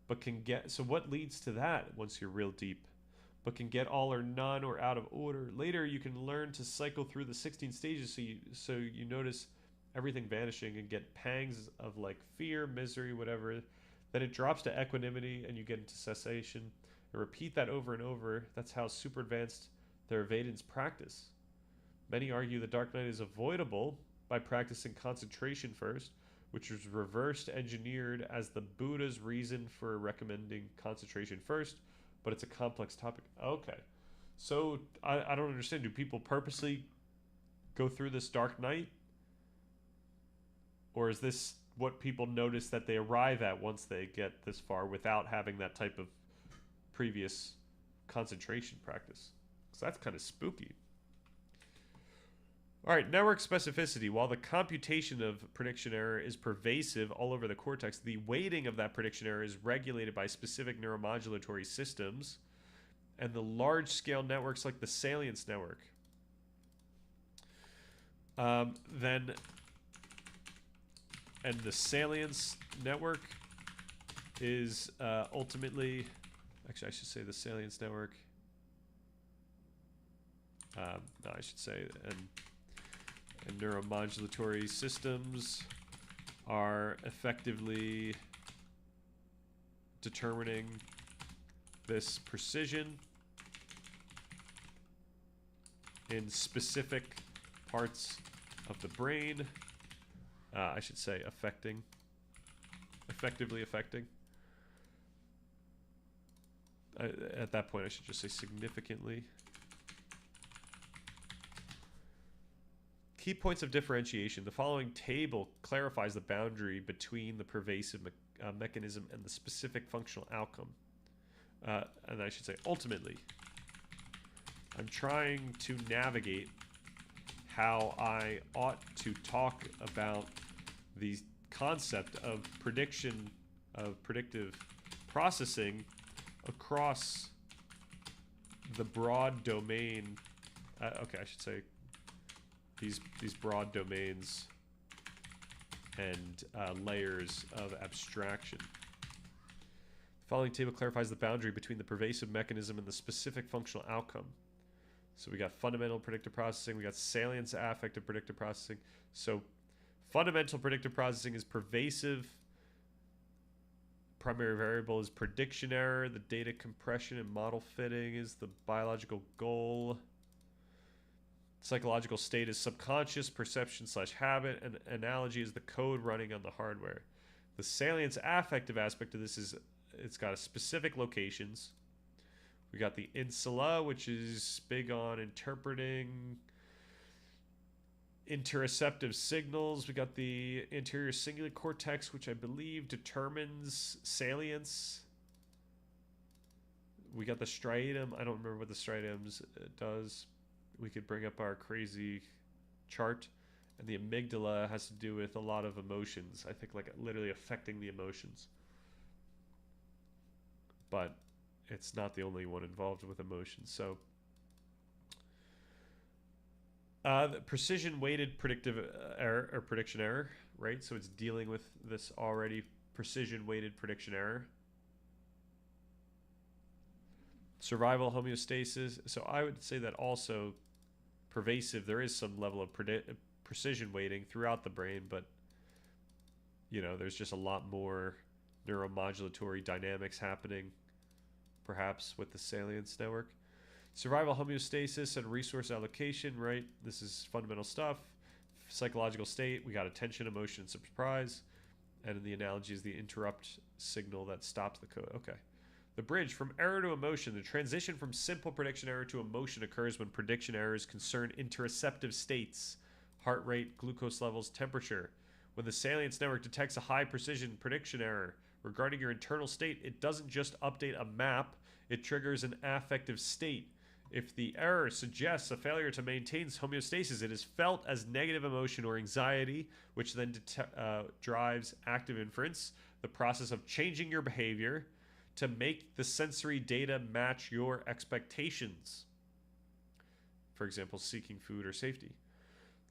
But can get... So what leads to that once you're real deep? But can get all or none or out of order. Later, you can learn to cycle through the 16 stages so you notice everything vanishing and get pangs of like fear, misery, whatever. Then it drops to equanimity and you get into cessation. And repeat that over and over. That's how super advanced Theravadins practice. Many argue the Dark Knight is avoidable by practicing concentration first, which was reversed engineered as the Buddha's reason for recommending concentration first, but it's a complex topic. Okay. So I don't understand. Do people purposely go through this Dark Knight? Or is this what people notice that they arrive at once they get this far without having that type of previous concentration practice? So that's kind of spooky. All right, network specificity. While the computation of prediction error is pervasive all over the cortex, the weighting of that prediction error is regulated by specific neuromodulatory systems and the large-scale networks like the Salience network. Then, and the Salience network is ultimately, actually I should say the Salience network. No, I should say, and neuromodulatory systems are effectively determining this precision in specific parts of the brain. I should say effectively affecting. At that point, I should just say significantly. Key points of differentiation. The following table clarifies the boundary between the pervasive mechanism and the specific functional outcome. And I should say, ultimately, I'm trying to navigate how I ought to talk about the concept of prediction, of predictive processing across the broad domain. Okay, I should say these broad domains and layers of abstraction. The following table clarifies the boundary between the pervasive mechanism and the specific functional outcome. So we got fundamental predictive processing, we got salience affective predictive processing. So fundamental predictive processing is pervasive. Primary variable is prediction error. The data compression and model fitting is the biological goal. Psychological state is subconscious perception / habit, and analogy is the code running on the hardware. The salience affective aspect of this is it's got specific locations. We got the insula, which is big on interpreting interoceptive signals. We got the anterior cingulate cortex, which I believe determines salience. We got the striatum. I don't remember what the striatum does. We could bring up our crazy chart. And the amygdala has to do with a lot of emotions. I think like literally affecting the emotions. But it's not the only one involved with emotions. So the precision weighted predictive error or prediction error, right? So it's dealing with this already precision weighted prediction error. Survival homeostasis. So I would say that also pervasive, there is some level of precision weighting throughout the brain, but you know, there's just a lot more neuromodulatory dynamics happening perhaps with the salience network. Survival homeostasis and resource allocation, right? This is fundamental stuff. Psychological state, we got attention, emotion, and surprise. And in the analogy is the interrupt signal that stops the code. Okay. The bridge from error to emotion. The transition from simple prediction error to emotion occurs when prediction errors concern interoceptive states, heart rate, glucose levels, temperature. When the salience network detects a high precision prediction error regarding your internal state, it doesn't just update a map, it triggers an affective state. If the error suggests a failure to maintain homeostasis, it is felt as negative emotion or anxiety, which then drives active inference, the process of changing your behavior to make the sensory data match your expectations. For example, seeking food or safety.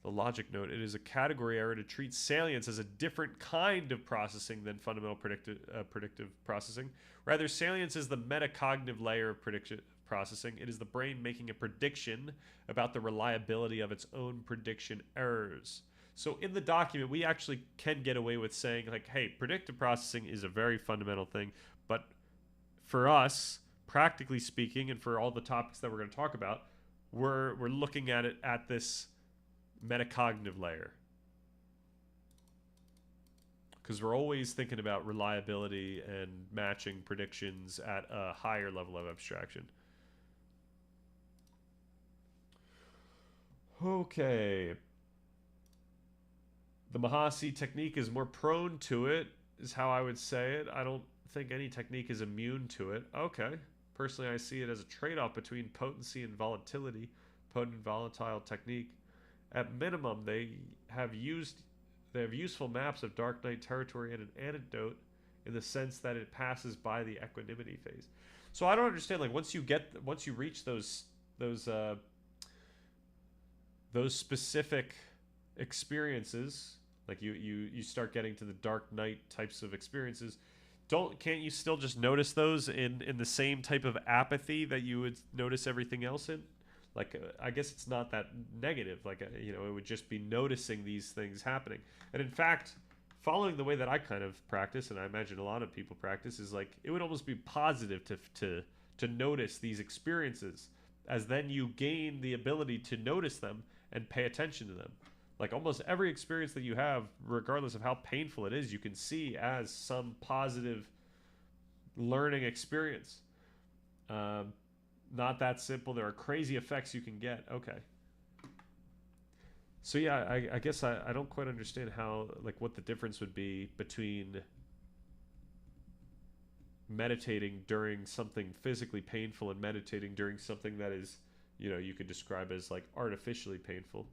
The logic note, it is a category error to treat salience as a different kind of processing than fundamental predictive processing. Rather, salience is the metacognitive layer of predictive processing. It is the brain making a prediction about the reliability of its own prediction errors. So in the document, we actually can get away with saying, like, hey, predictive processing is a very fundamental thing, but for us, practically speaking, and for all the topics that we're going to talk about, we're looking at it at this metacognitive layer, because we're always thinking about reliability and matching predictions at a higher level of abstraction. Okay. The Mahasi technique is more prone to it, is how I would say it. I don't think any technique is immune to it. Okay. Personally, I see it as a trade-off between potency and volatility. Potent and volatile technique. At minimum, they have useful maps of dark night territory and an antidote in the sense that it passes by the equanimity phase. So I don't understand, like, once you reach those specific experiences, like you start getting to the dark night types of experiences, can't you still just notice those in the same type of apathy that you would notice everything else in? Like I guess it's not that negative. Like you know, it would just be noticing these things happening. And in fact, following the way that I kind of practice, and I imagine a lot of people practice, is like it would almost be positive to notice these experiences, as then you gain the ability to notice them and pay attention to them. Like almost every experience that you have, regardless of how painful it is, you can see as some positive learning experience. Not that simple. There are crazy effects you can get. Okay. So yeah, I guess I don't quite understand how, like, what the difference would be between meditating during something physically painful and meditating during something that is, you know, you could describe as like artificially painful.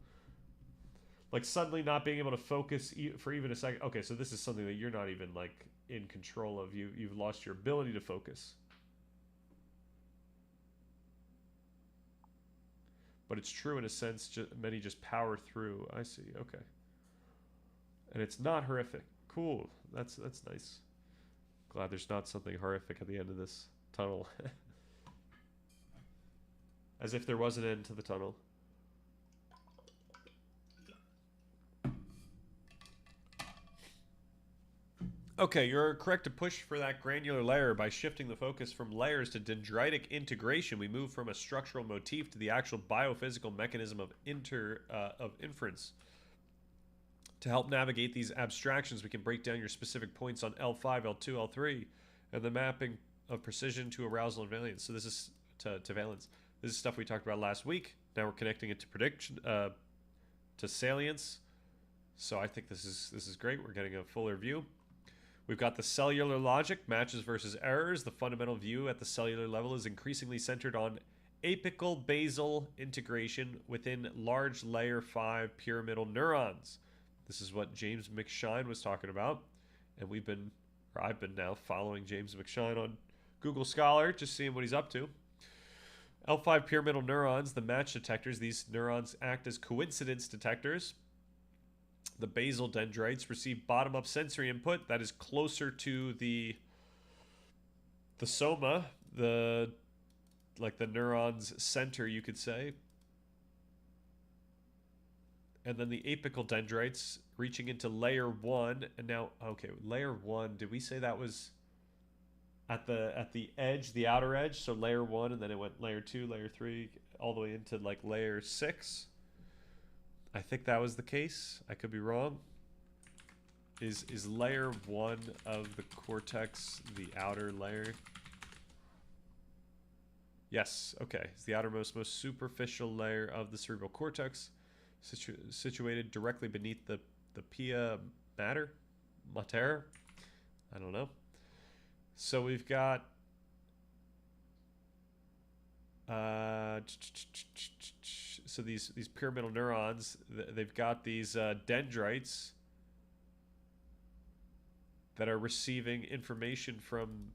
Like suddenly not being able to focus for even a second. Okay, so this is something that you're not even like in control of. You've lost your ability to focus. But it's true in a sense. Many just power through. I see. Okay. And it's not horrific. Cool. That's nice. Glad there's not something horrific at the end of this tunnel. As if there was an end to the tunnel. Okay, you're correct to push for that granular layer by shifting the focus from layers to dendritic integration. We move from a structural motif to the actual biophysical mechanism of inference. To help navigate these abstractions, we can break down your specific points on L5, L2, L3, and the mapping of precision to arousal and valence. So this is to valence. This is stuff we talked about last week. Now we're connecting it to prediction, to salience. So I think this is great. We're getting a fuller view. We've got the cellular logic, matches versus errors. The fundamental view at the cellular level is increasingly centered on apical basal integration within large layer 5 pyramidal neurons. This is what James McShine was talking about. And I've been now following James McShine on Google Scholar, just seeing what he's up to. L5 pyramidal neurons, the match detectors. These neurons act as coincidence detectors. The basal dendrites receive bottom-up sensory input that is closer to the soma, like the neuron's center, you could say. And then the apical dendrites reaching into layer 1. And now, okay, layer 1, did we say that was at the edge, the outer edge? So layer 1, and then it went layer 2, layer 3, all the way into like layer 6. I think that was the case. I could be wrong. Is layer 1 of the cortex the outer layer? Yes, okay. It's the outermost, most superficial layer of the cerebral cortex, situated directly beneath the pia mater? I don't know. So we've got so these pyramidal neurons, they've got these dendrites that are receiving information from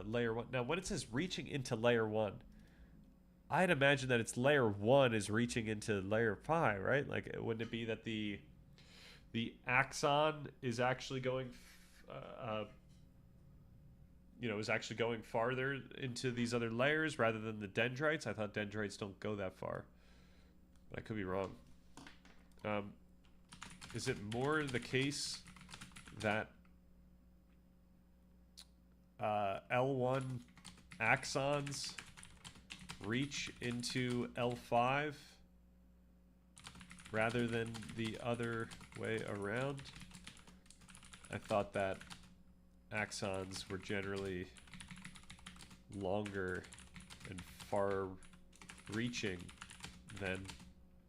layer 1. Now, when it says reaching into layer 1, I'd imagine that it's layer 1 is reaching into layer 5, right? Like, wouldn't it be that the axon is actually going is actually going farther into these other layers rather than the dendrites? I thought dendrites don't go that far. I could be wrong. Is it more the case that L1 axons reach into L5 rather than the other way around? I thought that axons were generally longer and far reaching than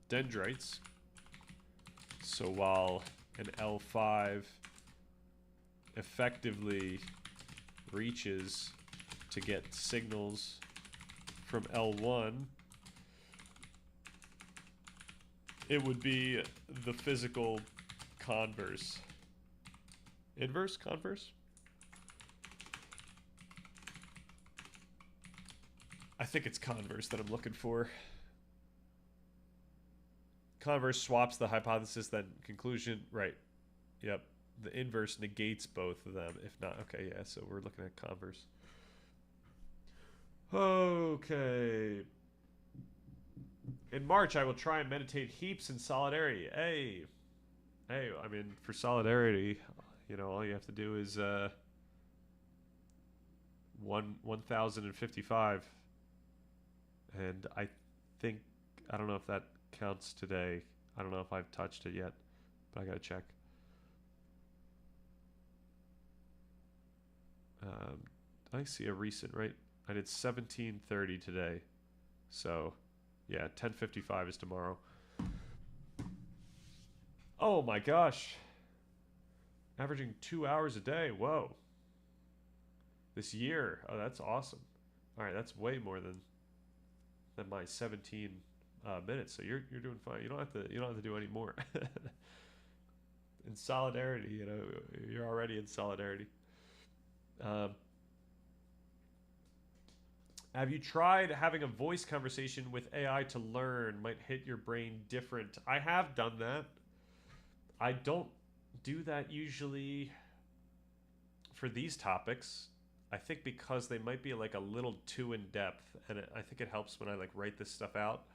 dendrites. So while an L5 effectively reaches to get signals from L1, it would be the physical converse. Inverse? Converse? I think it's converse that I'm looking for. Converse swaps the hypothesis, then conclusion. Right. Yep. The inverse negates both of them. If not, okay, yeah. So we're looking at converse. Okay. In March, I will try and meditate heaps in solidarity. Hey. I mean, for solidarity, you know, all you have to do is 1,055. And I don't know if that counts today. I don't know if I've touched it yet, but I gotta check. I see a recent, right? I did 1730 today. So, yeah, 1055 is tomorrow. Oh my gosh. Averaging 2 hours a day. Whoa. This year. Oh, that's awesome. All right, that's way more than my 17 minutes. So you're doing fine. You don't have to do any more. In solidarity, you know, you're already in solidarity. Have you tried having a voice conversation with AI to learn? Might hit your brain different. I have done that. I don't do that usually for these topics. I think because they might be like a little too in depth, and I think it helps when I like write this stuff out.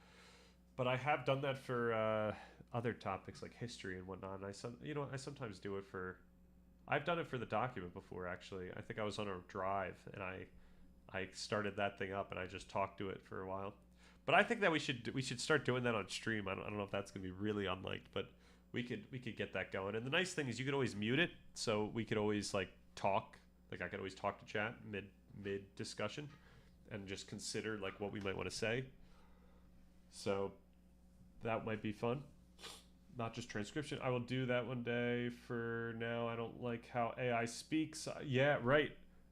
But I have done that for other topics like history and whatnot. And I sometimes do it for. I've done it for the document before, actually. I think I was on a drive and I started that thing up and I just talked to it for a while. But I think that we should start doing that on stream. I don't know if that's gonna be really unliked, but we could get that going. And the nice thing is you could always mute it, so we could always like talk. Like I could always talk to chat mid discussion, and just consider like what we might want to say. So that might be fun. Not just transcription. I will do that one day. For now, I don't like how AI speaks. Yeah, right.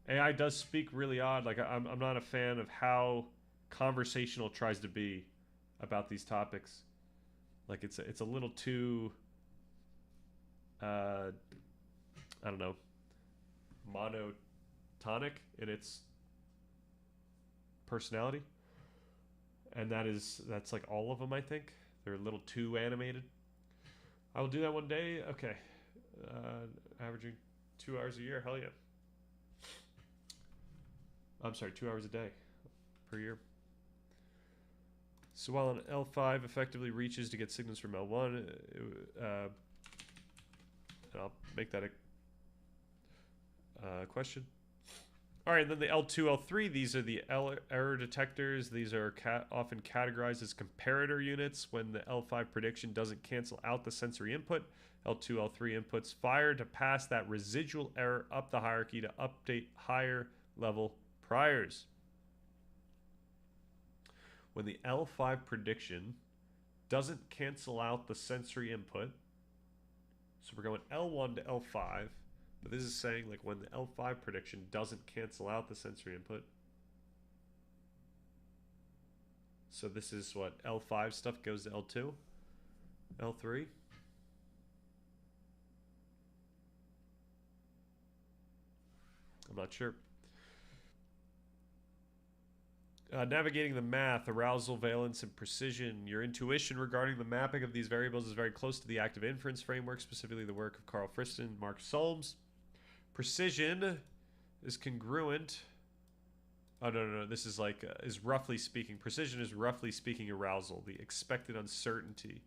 AI does speak really odd. Like I'm not a fan of how conversational it tries to be about these topics. Like it's a little too I don't know, monotonic in its personality. And that's like all of them, I think. They're a little too animated. I will do that one day. Okay. Averaging 2 hours a year. Hell yeah. I'm sorry, 2 hours a day per year. So while an L5 effectively reaches to get signals from L1, and I'll make that a question. All right, and then the L2, L3, these are the error detectors. These are often categorized as comparator units when the L5 prediction doesn't cancel out the sensory input. L2, L3 inputs fire to pass that residual error up the hierarchy to update higher level priors. When the L5 prediction doesn't cancel out the sensory input, so we're going L1 to L5, but this is saying like when the L5 prediction doesn't cancel out the sensory input. So this is what L5 stuff goes to L2, L3. I'm not sure. Navigating the math, arousal, valence, and precision. Your intuition regarding the mapping of these variables is very close to the active inference framework, specifically the work of Carl Friston and Mark Solms. Precision is congruent. Oh, no. This is like, is roughly speaking. Precision is roughly speaking arousal, the expected uncertainty.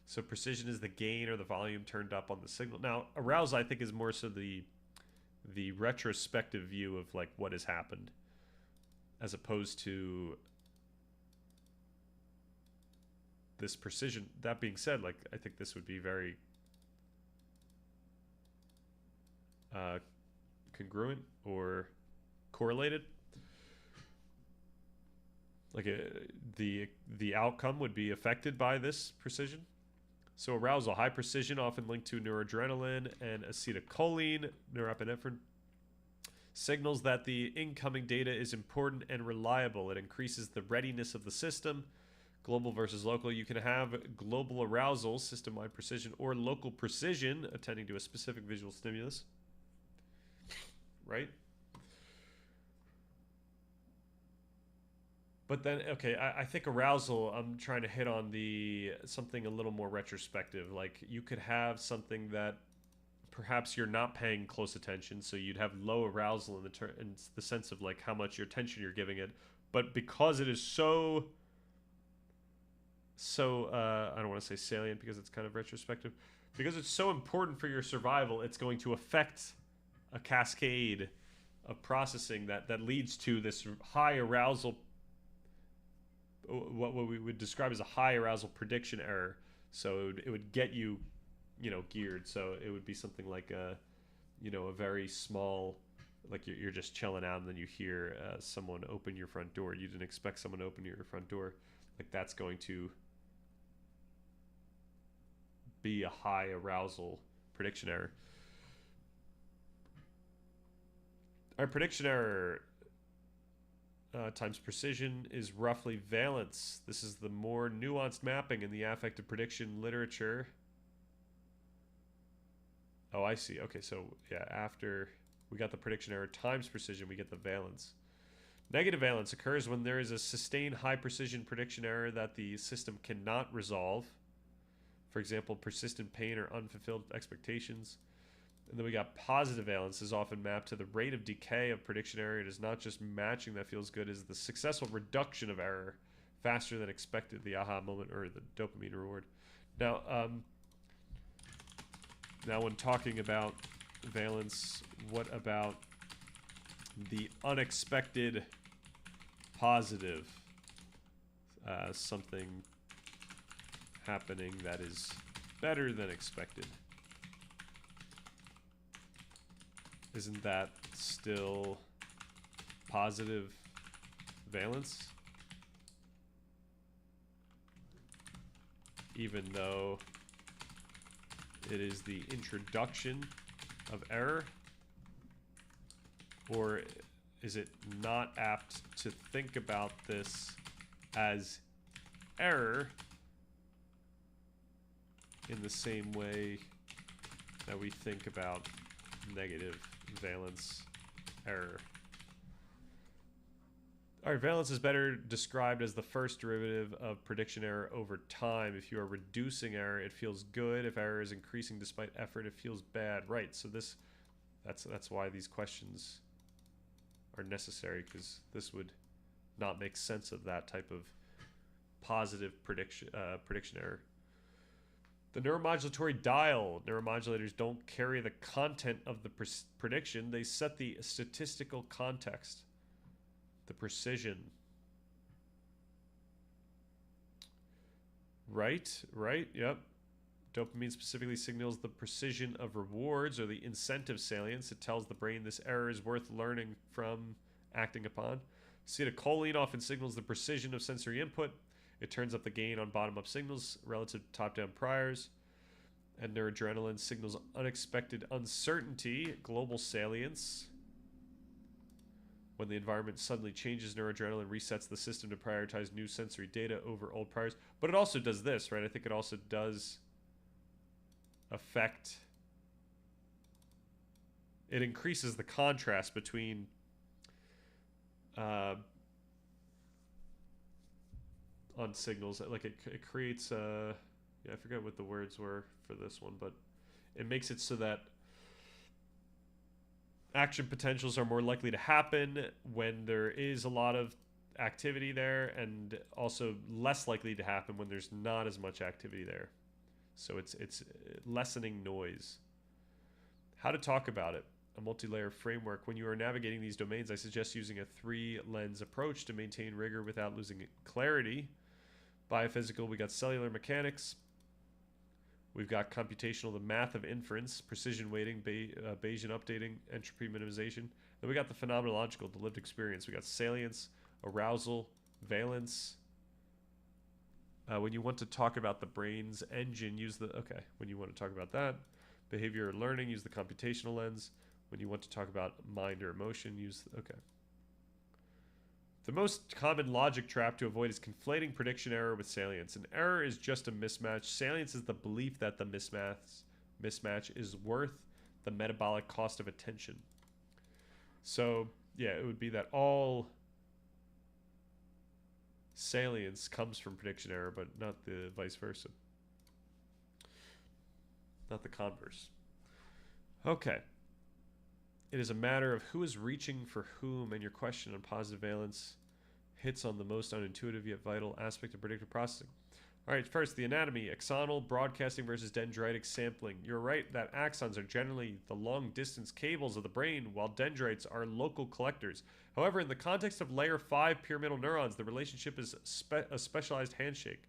So precision is the gain or the volume turned up on the signal. Now, arousal, I think, is more so the retrospective view of like what has happened, as opposed to this precision. That being said, like I think this would be very congruent or correlated. Like the outcome would be affected by this precision. So arousal, high precision, often linked to noradrenaline and acetylcholine, norepinephrine, signals that the incoming data is important and reliable. It increases the readiness of the system. Global versus local. You can have global arousal, system-wide precision, or local precision, attending to a specific visual stimulus. Right? But then, okay, I think arousal, I'm trying to hit on something a little more retrospective. Like, you could have something that perhaps you're not paying close attention, so you'd have low arousal in the sense of like how much your attention you're giving it. But because it is so I don't want to say salient because it's kind of retrospective, because it's so important for your survival, it's going to affect a cascade of processing that leads to this high arousal, what we would describe as a high arousal prediction error. So it would get you, geared. So it would be something like a very small, like you're just chilling out and then you hear someone open your front door. You didn't expect someone to open your front door. Like, that's going to be a high arousal prediction error. Our prediction error times precision is roughly valence. This is the more nuanced mapping in the affective prediction literature. Oh, I see. Okay, so yeah, after we got the prediction error times precision, we get the valence. Negative valence occurs when there is a sustained high precision prediction error that the system cannot resolve. For example, persistent pain or unfulfilled expectations. And then we got positive valence is often mapped to the rate of decay of prediction error. It is not just matching that feels good, it is the successful reduction of error faster than expected, the aha moment or the dopamine reward. Now, when talking about valence, what about the unexpected positive? Something happening that is better than expected. Isn't that still positive valence? Even though it is the introduction of error? Or is it not apt to think about this as error in the same way that we think about negative valence error? All right, valence is better described as the first derivative of prediction error over time. If you are reducing error, it feels good. If error is increasing despite effort, it feels bad. Right. So that's why these questions are necessary, because this would not make sense of that type of positive prediction error. The neuromodulatory dial. Neuromodulators don't carry the content of the prediction. They set the statistical context. The precision. Right, yep. Dopamine specifically signals the precision of rewards or the incentive salience. It tells the brain this error is worth learning from, acting upon. Acetylcholine often signals the precision of sensory input. It turns up the gain on bottom-up signals relative to top-down priors. And noradrenaline signals unexpected uncertainty, global salience. When the environment suddenly changes, noradrenaline resets the system to prioritize new sensory data over old priors. But it also does this, right? I think it also does affect... It increases the contrast between... on signals. Like it creates... yeah, I forget what the words were for this one, but it makes it so that action potentials are more likely to happen when there is a lot of activity there, and also less likely to happen when there's not as much activity there. So it's lessening noise. How to talk about it. A multi-layer framework. When you are navigating these domains, I suggest using a 3-lens approach to maintain rigor without losing clarity. Biophysical, we got cellular mechanics. We've got computational, the math of inference, precision weighting, Bayesian updating, entropy minimization. Then we got the phenomenological, the lived experience. We got salience, arousal, valence. When you want to talk about the brain's engine, use the... Okay, when you want to talk about that. Behavior learning, use the computational lens. When you want to talk about mind or emotion, use... Okay. The most common logic trap to avoid is conflating prediction error with salience. An error is just a mismatch. Salience is the belief that the mismatch is worth the metabolic cost of attention. So, yeah, it would be that all Salience comes from prediction error, but not the vice versa. Not the converse. Okay. It is a matter of who is reaching for whom, and your question on positive valence hits on the most unintuitive yet vital aspect of predictive processing. All right, first, the anatomy, axonal broadcasting versus dendritic sampling. You're right that axons are generally the long-distance cables of the brain, while dendrites are local collectors. However, in the context of layer 5 pyramidal neurons, the relationship is a specialized handshake.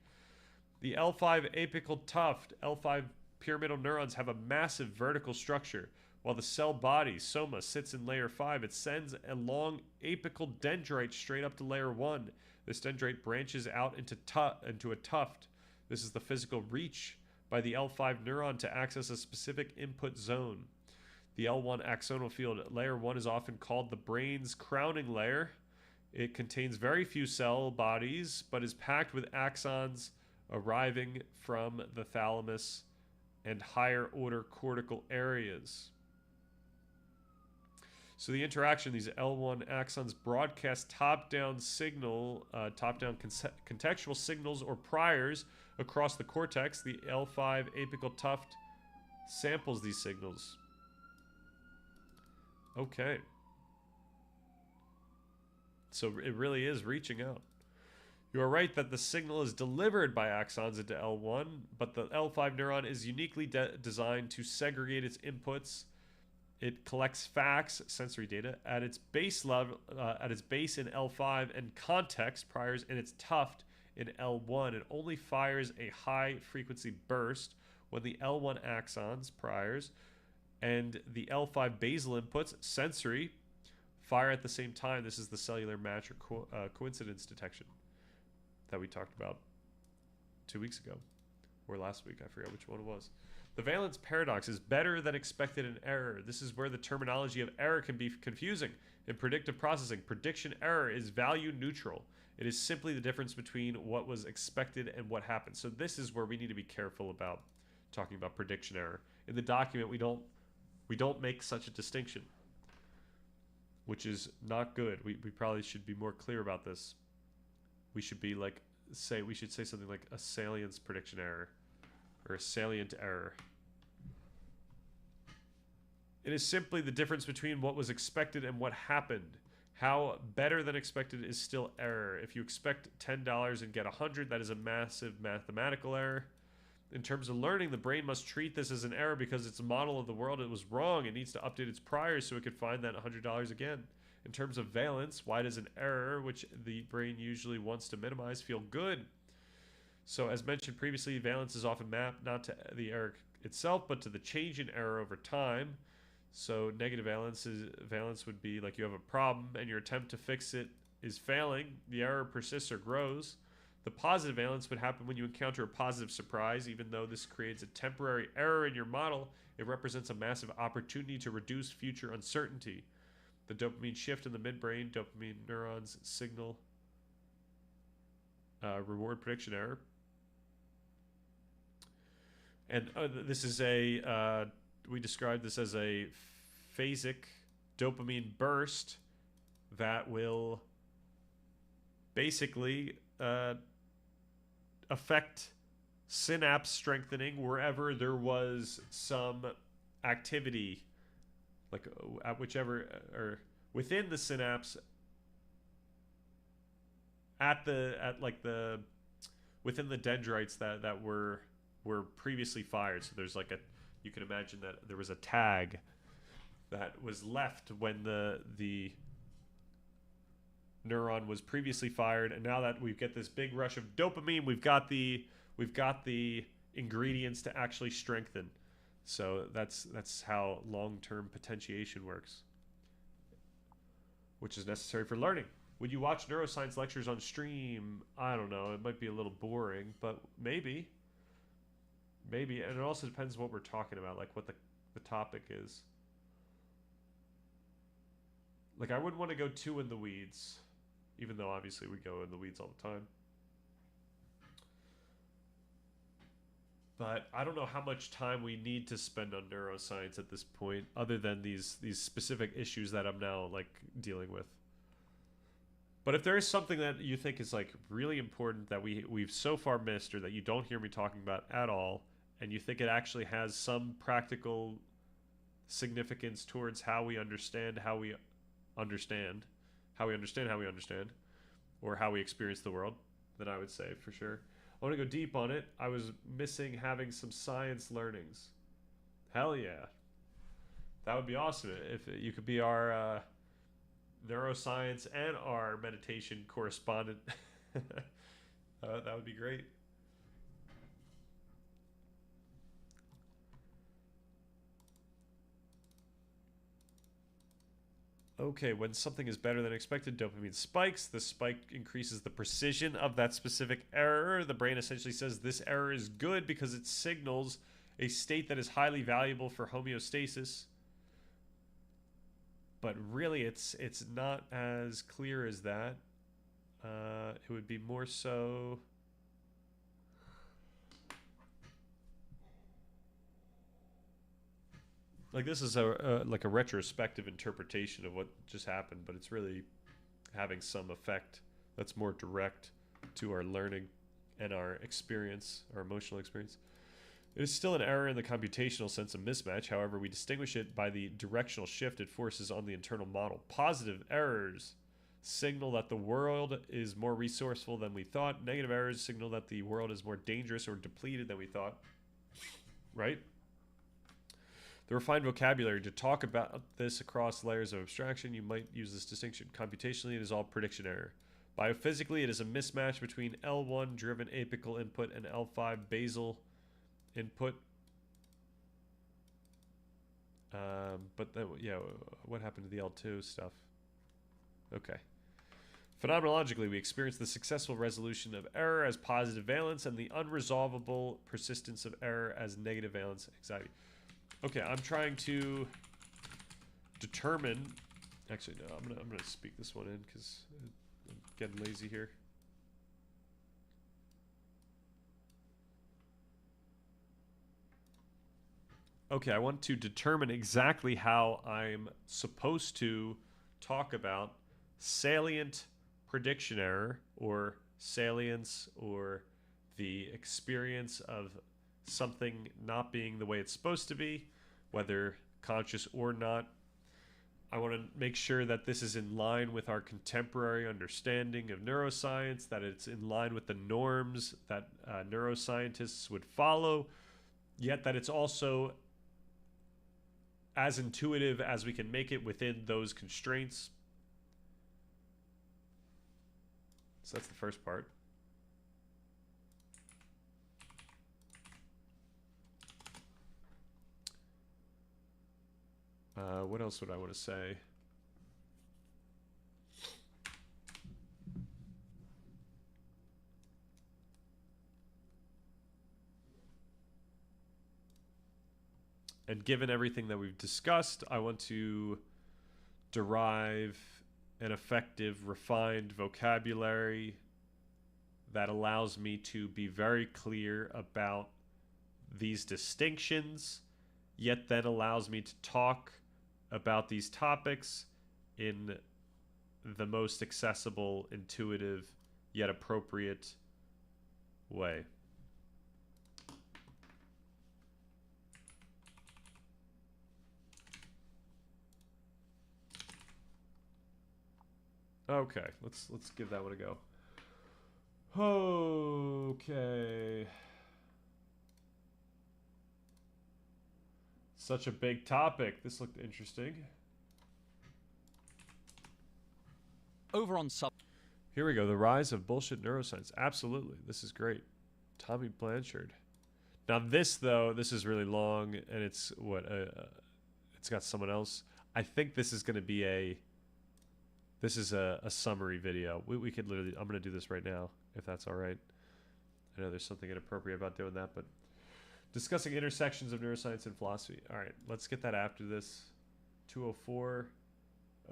The L5 apical tuft, L5 pyramidal neurons have a massive vertical structure. While the cell body, soma, sits in layer 5, it sends a long apical dendrite straight up to layer 1. This dendrite branches out into a tuft. This is the physical reach by the L5 neuron to access a specific input zone. The L1 axonal field, layer 1, is often called the brain's crowning layer. It contains very few cell bodies, but is packed with axons arriving from the thalamus and higher order cortical areas. So the interaction, these L1 axons broadcast top-down contextual signals or priors across the cortex. The L5 apical tuft samples these signals. Okay. So it really is reaching out. You are right that the signal is delivered by axons into L1, but the L5 neuron is uniquely designed to segregate its inputs. It collects facts, sensory data, at its base level, at its base in L5, and context priors in its tuft in L1. It only fires a high frequency burst when the L1 axons priors and the L5 basal inputs, sensory, fire at the same time. This is the cellular match or coincidence detection that we talked about 2 weeks ago, or last week. I forget which one it was. The valence paradox is better than expected in error. This is where the terminology of error can be confusing. In predictive processing, prediction error is value neutral. It is simply the difference between what was expected and what happened. So this is where we need to be careful about talking about prediction error. In the document, we don't make such a distinction, which is not good. We probably should be more clear about this. We should be like, we should say something like a salience prediction error or a salient error. It is simply the difference between what was expected and what happened. How better than expected is still error. If you expect $10 and get 100, that is a massive mathematical error. In terms of learning, the brain must treat this as an error because its model of the world, it was wrong. It needs to update its priors so it could find that $100 again. In terms of valence, why does an error, which the brain usually wants to minimize, feel good? So as mentioned previously, valence is often mapped not to the error itself, but to the change in error over time. So negative valence would be like you have a problem and your attempt to fix it is failing. The error persists or grows. The positive valence would happen when you encounter a positive surprise. Even though this creates a temporary error in your model, it represents a massive opportunity to reduce future uncertainty. The dopamine shift in the midbrain, dopamine neurons signal reward prediction error. And this is we described this as a phasic dopamine burst that will basically affect synapse strengthening wherever there was some activity, like at whichever or within the synapse, within the dendrites that were previously fired. So there's like you can imagine that there was a tag that was left when the neuron was previously fired, and now that we get this big rush of dopamine, we've got the ingredients to actually strengthen. So that's how long-term potentiation works, which is necessary for learning. Would you watch neuroscience lectures on stream? I don't know. It might be a little boring, but maybe. And it also depends what we're talking about, like what the topic is. Like, I wouldn't want to go too in the weeds, even though obviously we go in the weeds all the time. But I don't know how much time we need to spend on neuroscience at this point, other than these specific issues that I'm now like dealing with. But if there is something that you think is like really important that we've so far missed, or that you don't hear me talking about at all, and you think it actually has some practical significance towards how we understand how we understand, or how we experience the world, then I would say for sure. I want to go deep on it. I was missing having some science learnings. Hell yeah. That would be awesome if you could be our neuroscience and our meditation correspondent. That would be great. Okay, when something is better than expected, dopamine spikes. The spike increases the precision of that specific error. The brain essentially says this error is good because it signals a state that is highly valuable for homeostasis. But really, it's not as clear as that. It would be more so... Like, this is like a retrospective interpretation of what just happened, but it's really having some effect that's more direct to our learning and our experience, our emotional experience. It is still an error in the computational sense of mismatch. However, we distinguish it by the directional shift it forces on the internal model. Positive errors signal that the world is more resourceful than we thought. Negative errors signal that the world is more dangerous or depleted than we thought. Right? The refined vocabulary to talk about this across layers of abstraction, you might use this distinction. Computationally, it is all prediction error. Biophysically, it is a mismatch between L1 driven apical input and L5 basal input. But then, yeah, what happened to the L2 stuff? Okay. Phenomenologically, we experience the successful resolution of error as positive valence and the unresolvable persistence of error as negative valence anxiety. Okay, I'm trying to determine. Actually, no, I'm gonna speak this one in because I'm getting lazy here. Okay, I want to determine exactly how I'm supposed to talk about salient prediction error, or salience, or the experience of something not being the way it's supposed to be, whether conscious or not. I want to make sure that this is in line with our contemporary understanding of neuroscience, that it's in line with the norms that neuroscientists would follow, yet that it's also as intuitive as we can make it within those constraints. So that's the first part. What else would I want to say? And given everything that we've discussed, I want to derive an effective, refined vocabulary that allows me to be very clear about these distinctions, yet then allows me to talk about these topics in the most accessible, intuitive, yet appropriate way. Okay, let's give that one a go. Okay. Such a big topic. This looked interesting. Over on sub. Here we go. The rise of bullshit neuroscience. Absolutely. This is great. Tommy Blanchard. Now this, though, this is really long, and it's what it's got someone else. I think this is going to be a summary video. We could literally, I'm going to do this right now, if that's all right. I know there's something inappropriate about doing that, but discussing intersections of neuroscience and philosophy. All right, let's get that after this. 204.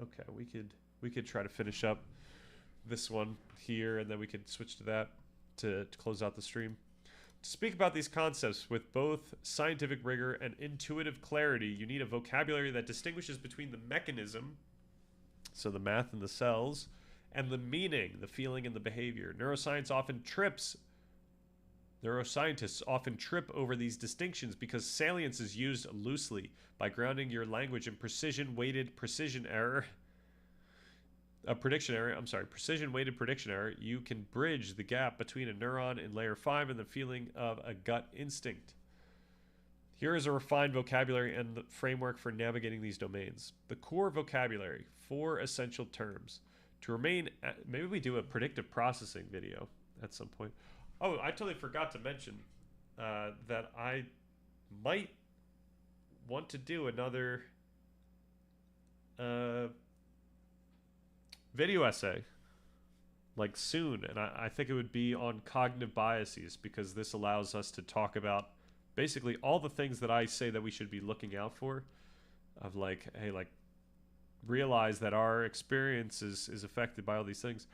Okay, we could try to finish up this one here, and then we could switch to that to close out the stream. To speak about these concepts with both scientific rigor and intuitive clarity, you need a vocabulary that distinguishes between the mechanism, so the math in the cells, and the meaning, the feeling, and the behavior. Neuroscientists often trip over these distinctions because salience is used loosely. By grounding your language in precision-weighted prediction error, precision-weighted prediction error, you can bridge the gap between a neuron in layer 5 and the feeling of a gut instinct. Here is a refined vocabulary and the framework for navigating these domains. The core vocabulary, 4 essential terms. To remain, maybe we do a predictive processing video at some point. Oh, I totally forgot to mention that I might want to do another video essay like soon, and I think it would be on cognitive biases, because this allows us to talk about basically all the things that I say that we should be looking out for, of like, hey, like, realize that our experience is affected by all these things.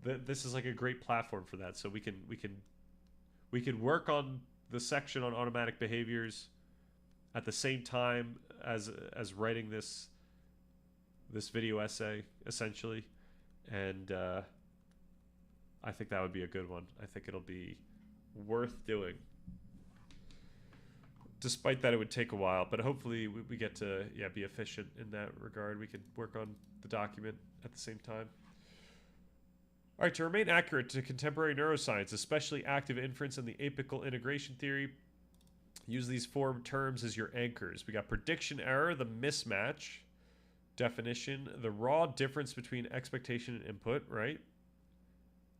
This is like a great platform for that. So we can work on the section on automatic behaviors at the same time as writing this video essay, essentially. And I think that would be a good one. I think it'll be worth doing, despite that it would take a while. But hopefully we get to be efficient in that regard. We could work on the document at the same time. All right, to remain accurate to contemporary neuroscience, especially active inference and the apical integration theory, use these 4 terms as your anchors. We got prediction error, the mismatch definition, the raw difference between expectation and input, right?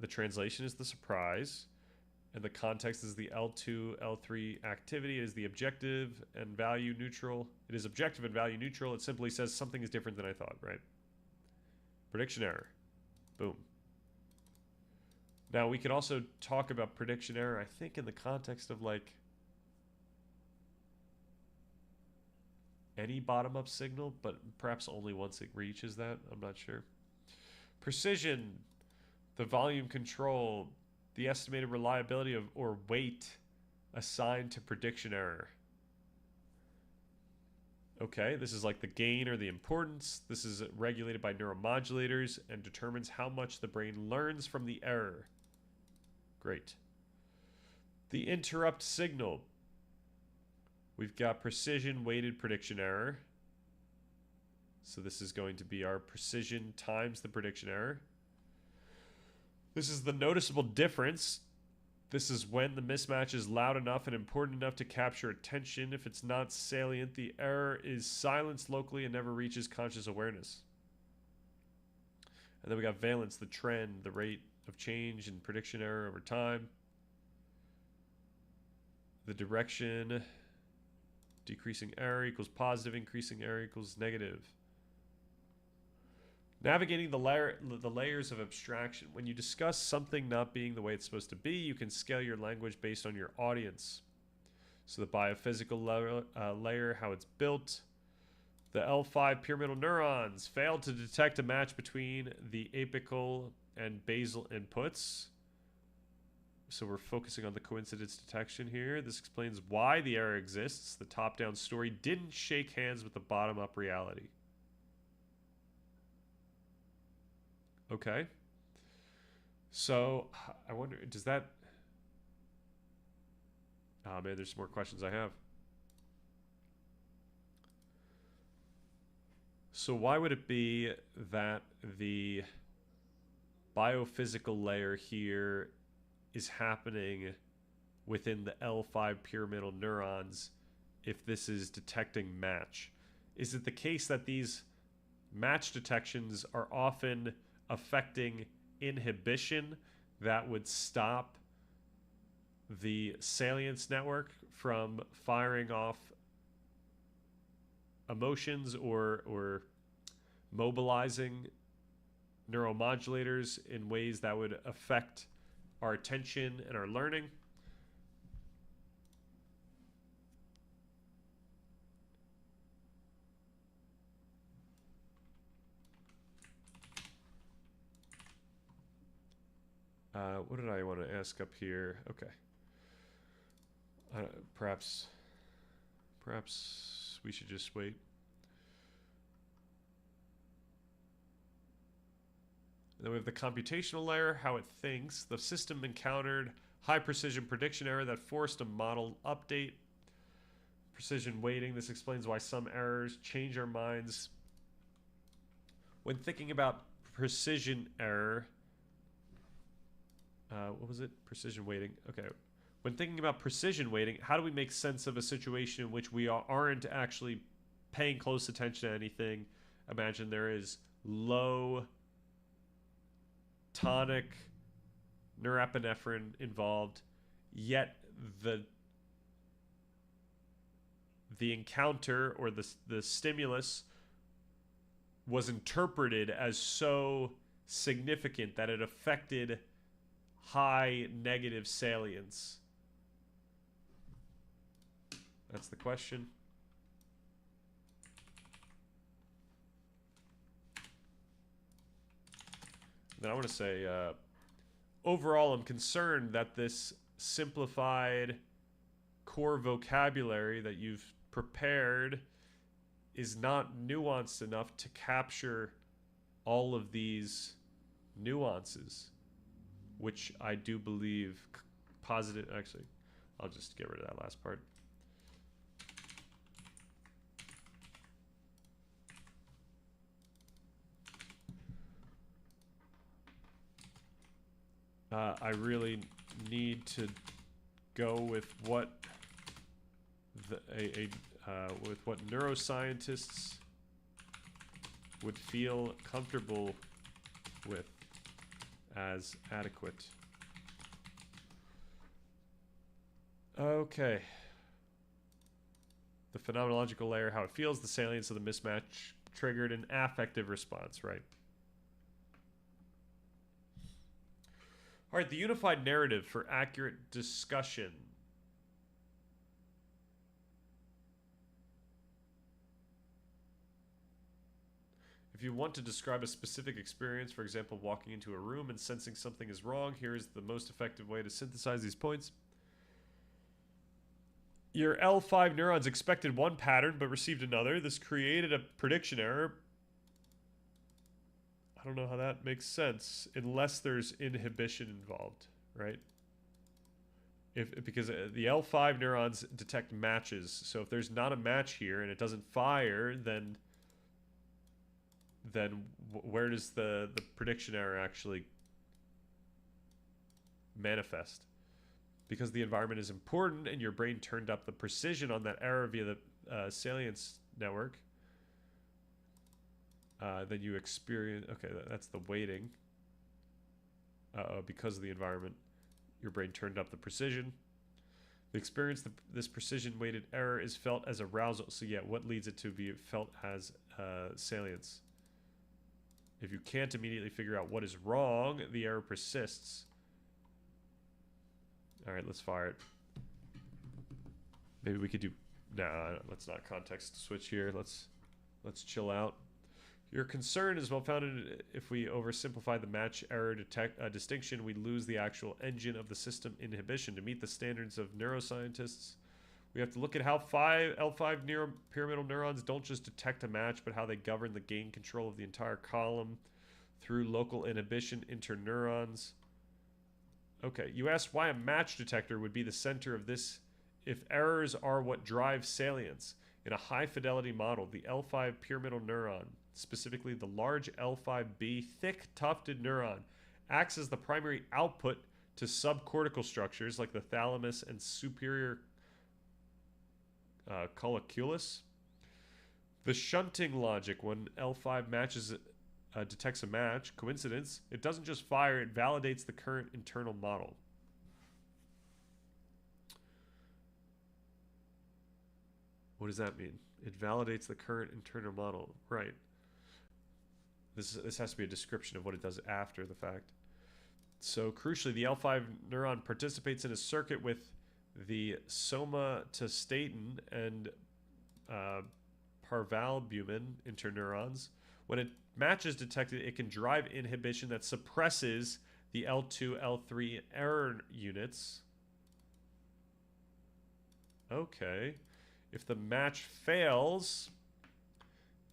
The translation is the surprise, and the context is the L2, L3 activity. It is the objective and value neutral. It is objective and value neutral. It simply says something is different than I thought, right? Prediction error. Boom. Now, we could also talk about prediction error, I think, in the context of, like, any bottom-up signal, but perhaps only once it reaches that. I'm not sure. Precision, the volume control, the estimated reliability of or weight assigned to prediction error. Okay, this is like the gain or the importance. This is regulated by neuromodulators and determines how much the brain learns from the error. Great. The interrupt signal. We've got precision-weighted prediction error. So this is going to be our precision times the prediction error. This is the noticeable difference. This is when the mismatch is loud enough and important enough to capture attention. If it's not salient, the error is silenced locally and never reaches conscious awareness. And then we got valence, the trend, the rate of change in prediction error over time. The direction, decreasing error equals positive, increasing error equals negative. Navigating the layers of abstraction. When you discuss something not being the way it's supposed to be, you can scale your language based on your audience. So the biophysical layer, how it's built. The L5 pyramidal neurons failed to detect a match between the apical and basal inputs. So we're focusing on the coincidence detection here. This explains why the error exists. The top-down story didn't shake hands with the bottom-up reality. Okay. So I wonder, does that... Oh man, there's some more questions I have. So why would it be that the biophysical layer here is happening within the L5 pyramidal neurons if this is detecting match? Is it the case that these match detections are often affecting inhibition that would stop the salience network from firing off emotions or mobilizing neuromodulators in ways that would affect our attention and our learning? What did I want to ask up here? Okay. Perhaps we should just wait. Then we have the computational layer, how it thinks. The system encountered high precision prediction error that forced a model update. Precision weighting. This explains why some errors change our minds. When thinking about precision error, what was it? Precision weighting. Okay. When thinking about precision weighting, how do we make sense of a situation in which we aren't actually paying close attention to anything? Imagine there is low tonic norepinephrine involved, yet the encounter or the stimulus was interpreted as so significant that it affected high negative salience. That's the question. Then I want to say, overall, I'm concerned that this simplified core vocabulary that you've prepared is not nuanced enough to capture all of these nuances, which I do believe positive. Actually, I'll just get rid of that last part. I really need to go with what with what neuroscientists would feel comfortable with as adequate. Okay. The phenomenological layer, how it feels, the salience of the mismatch triggered an affective response, right? All right, the unified narrative for accurate discussion. If you want to describe a specific experience, for example, walking into a room and sensing something is wrong, here is the most effective way to synthesize these points. Your L5 neurons expected one pattern but received another. This created a prediction error. I don't know how that makes sense unless there's inhibition involved, right? Because the L5 neurons detect matches. So if there's not a match here and it doesn't fire, then where does the prediction error actually manifest? Because the environment is important and your brain turned up the precision on that error via the salience network. Then you experience, okay, that's the weighting. Because of the environment, your brain turned up the precision. The experience, this precision weighted error is felt as arousal. So yeah, what leads it to be felt as salience? If you can't immediately figure out what is wrong, the error persists. All right, let's fire it. Maybe we could do, no, let's not context switch here. Let's chill out. Your concern is well founded. If we oversimplify the match error distinction, we lose the actual engine of the system inhibition. To meet the standards of neuroscientists, we have to look at how L5 pyramidal neurons don't just detect a match, but how they govern the gain control of the entire column through local inhibition interneurons. Okay, you asked why a match detector would be the center of this if errors are what drive salience. In a high-fidelity model, the L5 pyramidal neuron, specifically the large L5B thick tufted neuron, acts as the primary output to subcortical structures like the thalamus and superior colliculus. The shunting logic, when L5 detects a match, coincidence, it doesn't just fire, it validates the current internal model. What does that mean? It validates the current internal model. Right. This has to be a description of what it does after the fact. So crucially, the L5 neuron participates in a circuit with the somatostatin and parvalbumin interneurons. When a match is detected, it can drive inhibition that suppresses the L2, L3 error units. Okay. If the match fails,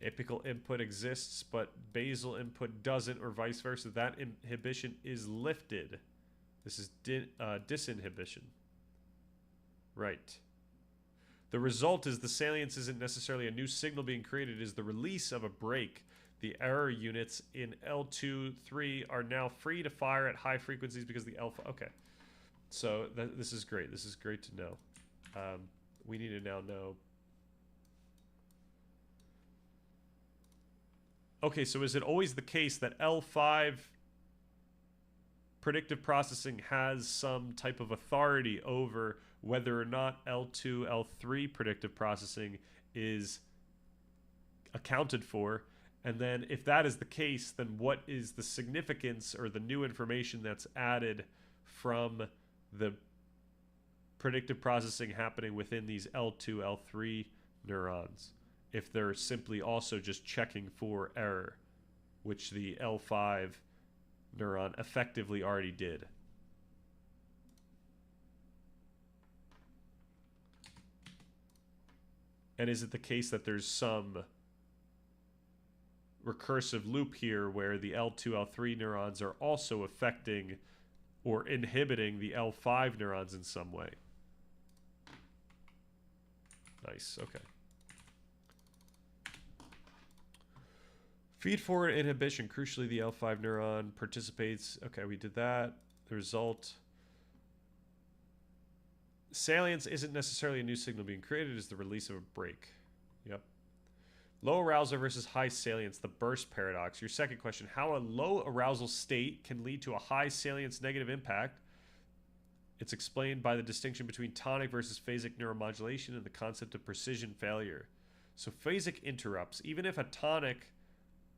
Apical input exists, but basal input doesn't, or vice versa. That inhibition is lifted. This is disinhibition. Right. The result is the salience isn't necessarily a new signal being created, it is the release of a break. The error units in L2, 3 are now free to fire at high frequencies because the alpha... Okay. So this is great. This is great to know. We need to now know... Okay, so is it always the case that L5 predictive processing has some type of authority over whether or not L2, L3 predictive processing is accounted for? And then if that is the case, then what is the significance or the new information that's added from the predictive processing happening within these L2, L3 neurons, if they're simply also just checking for error, which the L5 neuron effectively already did? And is it the case that there's some recursive loop here where the L2, L3 neurons are also affecting or inhibiting the L5 neurons in some way? Nice, okay. Feed-forward inhibition. Crucially, the L5 neuron participates. Okay, we did that. The result. Salience isn't necessarily a new signal being created. It's the release of a break. Yep. Low arousal versus high salience. The burst paradox. Your second question. How a low arousal state can lead to a high salience negative impact. It's explained by the distinction between tonic versus phasic neuromodulation and the concept of precision failure. So phasic interrupts. Even if tonic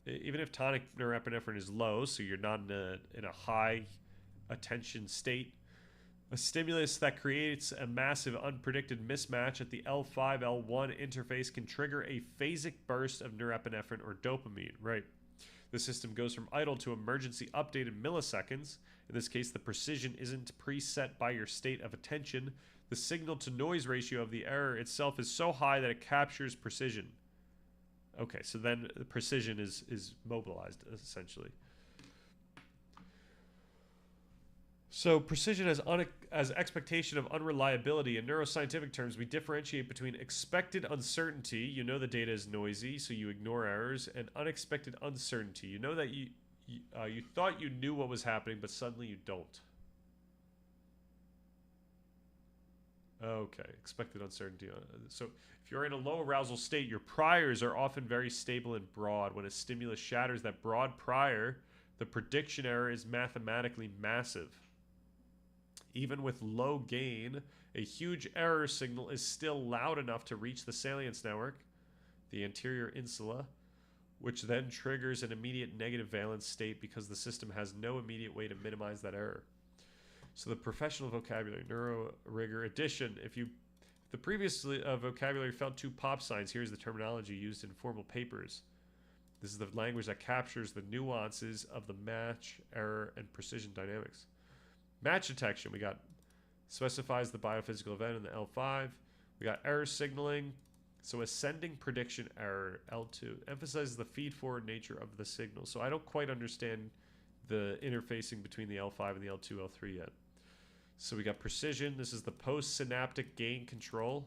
norepinephrine is low, so you're not in a high attention state, a stimulus that creates a massive unpredicted mismatch at the L5, L1 interface can trigger a phasic burst of norepinephrine or dopamine, right? The system goes from idle to emergency update in milliseconds. In this case, the precision isn't preset by your state of attention. The signal to noise ratio of the error itself is so high that it captures precision. Okay, so then the precision is mobilized, essentially. So precision as expectation of unreliability. In neuroscientific terms, we differentiate between expected uncertainty, you know the data is noisy, so you ignore errors, and unexpected uncertainty. You know that you thought you knew what was happening, but suddenly you don't. Okay, expected uncertainty. So if you're in a low arousal state, your priors are often very stable and broad. When a stimulus shatters that broad prior, the prediction error is mathematically massive. Even with low gain, a huge error signal is still loud enough to reach the salience network, the anterior insula, which then triggers an immediate negative valence state because the system has no immediate way to minimize that error. So the professional vocabulary, neuro rigor addition. If the previous vocabulary felt too pop science, here's the terminology used in formal papers. This is the language that captures the nuances of the match, error, and precision dynamics. Match detection, we got specifies the biophysical event in the L5. We got error signaling. So ascending prediction error, L2, emphasizes the feed-forward nature of the signal. So I don't quite understand the interfacing between the L5 and the L2, L3 yet. So we got precision. This is the postsynaptic gain control.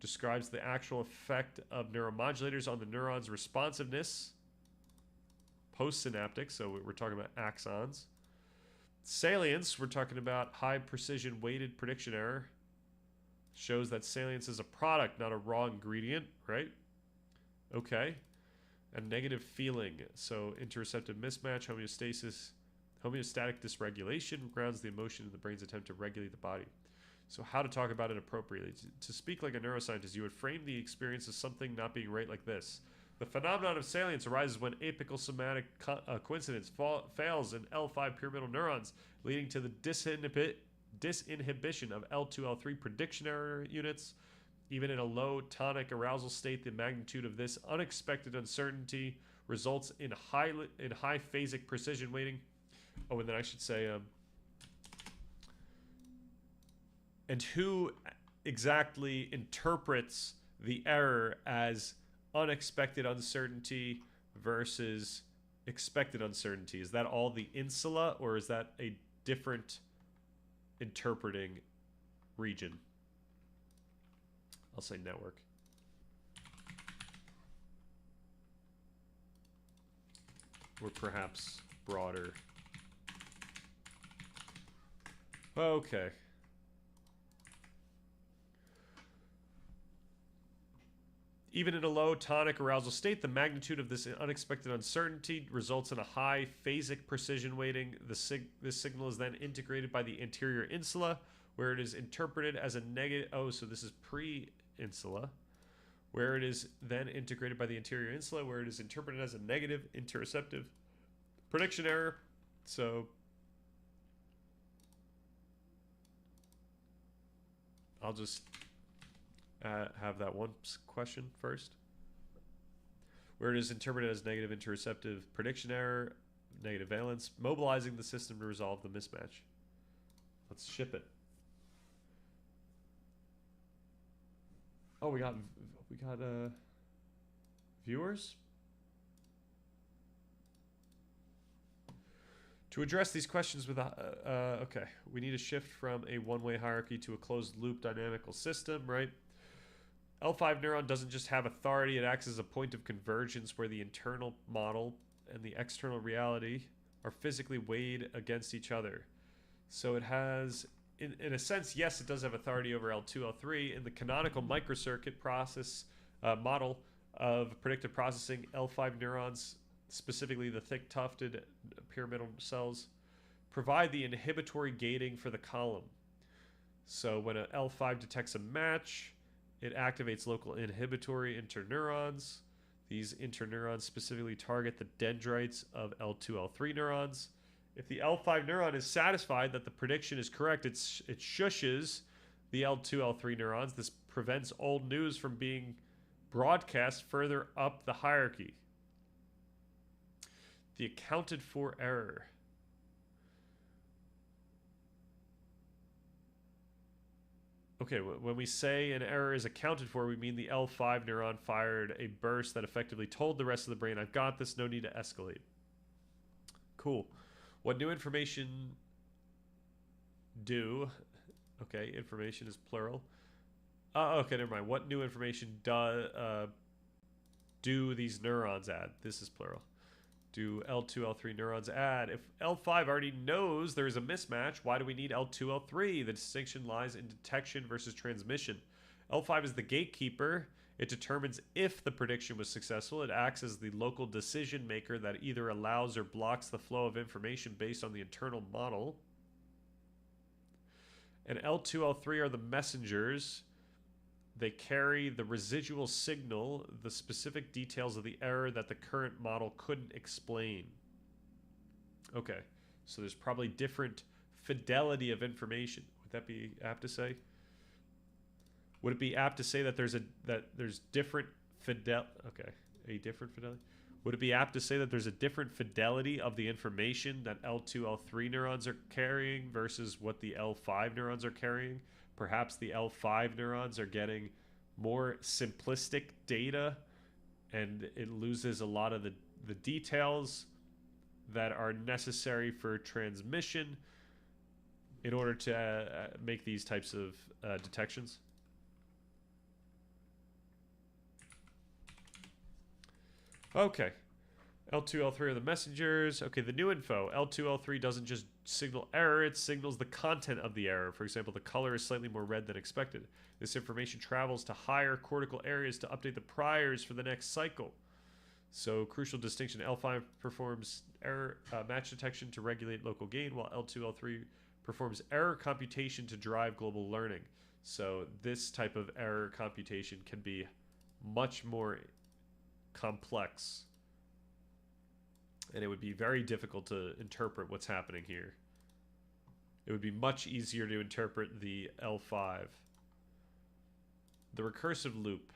Describes the actual effect of neuromodulators on the neuron's responsiveness. Postsynaptic, so we're talking about axons. Salience, we're talking about high precision weighted prediction error. Shows that salience is a product, not a raw ingredient, right? Okay. And negative feeling. So interoceptive mismatch, homeostatic dysregulation grounds the emotion in the brain's attempt to regulate the body. So how to talk about it appropriately. To speak like a neuroscientist, you would frame the experience as something not being right like this. The phenomenon of salience arises when apical somatic coincidence fails in L5 pyramidal neurons, leading to the disinhibition of L2, L3 prediction error units. Even in a low tonic arousal state, the magnitude of this unexpected uncertainty results in high phasic precision weighting. Oh, and then I should say, and who exactly interprets the error as unexpected uncertainty versus expected uncertainty. Is that all the insula, or is that a different interpreting region? I'll say network. Or perhaps broader. Okay. Even in a low tonic arousal state, the magnitude of this unexpected uncertainty results in a high phasic precision weighting. This signal is then integrated by the anterior insula, where it is interpreted as a negative. Oh, so this is pre-insula, where it is then integrated by the anterior insula, where it is interpreted as a negative interoceptive prediction error. So I'll just have that one question first. Where it is interpreted as negative interoceptive prediction error, negative valence, mobilizing the system to resolve the mismatch. Let's ship it. Oh, we got viewers. To address these questions with okay, we need a shift from a one-way hierarchy to a closed-loop dynamical system, right? L5 neuron doesn't just have authority, it acts as a point of convergence where the internal model and the external reality are physically weighed against each other. So it has, in a sense, yes, it does have authority over L2, L3. In the canonical microcircuit process model of predictive processing, L5 neurons, specifically the thick tufted pyramidal cells, provide the inhibitory gating for the column. So when an L5 detects a match, it activates local inhibitory interneurons. These interneurons specifically target the dendrites of L2, L3 neurons. If the L5 neuron is satisfied that the prediction is correct, it shushes the L2, L3 neurons. This prevents old news from being broadcast further up the hierarchy. The accounted for error. Okay, when we say an error is accounted for, we mean the L5 neuron fired a burst that effectively told the rest of the brain, I've got this, no need to escalate. Cool. What new information do... Okay, information is plural. Okay, never mind. What new information do these neurons add? This is plural. Do L2, L3 neurons add? If L5 already knows there is a mismatch, why do we need L2, L3? The distinction lies in detection versus transmission. L5 is the gatekeeper. It determines if the prediction was successful. It acts as the local decision maker that either allows or blocks the flow of information based on the internal model. And L2, L3 are the messengers. They carry the residual signal, the specific details of the error that the current model couldn't explain. Okay, so there's probably different fidelity of information. Would that be apt to say? Would it be apt to say that there's different different fidelity? Would it be apt to say that there's a different fidelity of the information that L2, L3 neurons are carrying versus what the L5 neurons are carrying? Perhaps the L5 neurons are getting more simplistic data and it loses a lot of the details that are necessary for transmission in order to make these types of detections. Okay. L2, L3 are the messengers. Okay, the new info. L2, L3 doesn't just signal error, it signals the content of the error. For example, the color is slightly more red than expected. This information travels to higher cortical areas to update the priors for the next cycle. So, crucial distinction. L5 performs error match detection to regulate local gain, while L2, L3 performs error computation to drive global learning. So, this type of error computation can be much more complex. And it would be very difficult to interpret what's happening here. It would be much easier to interpret the L5. The recursive loop.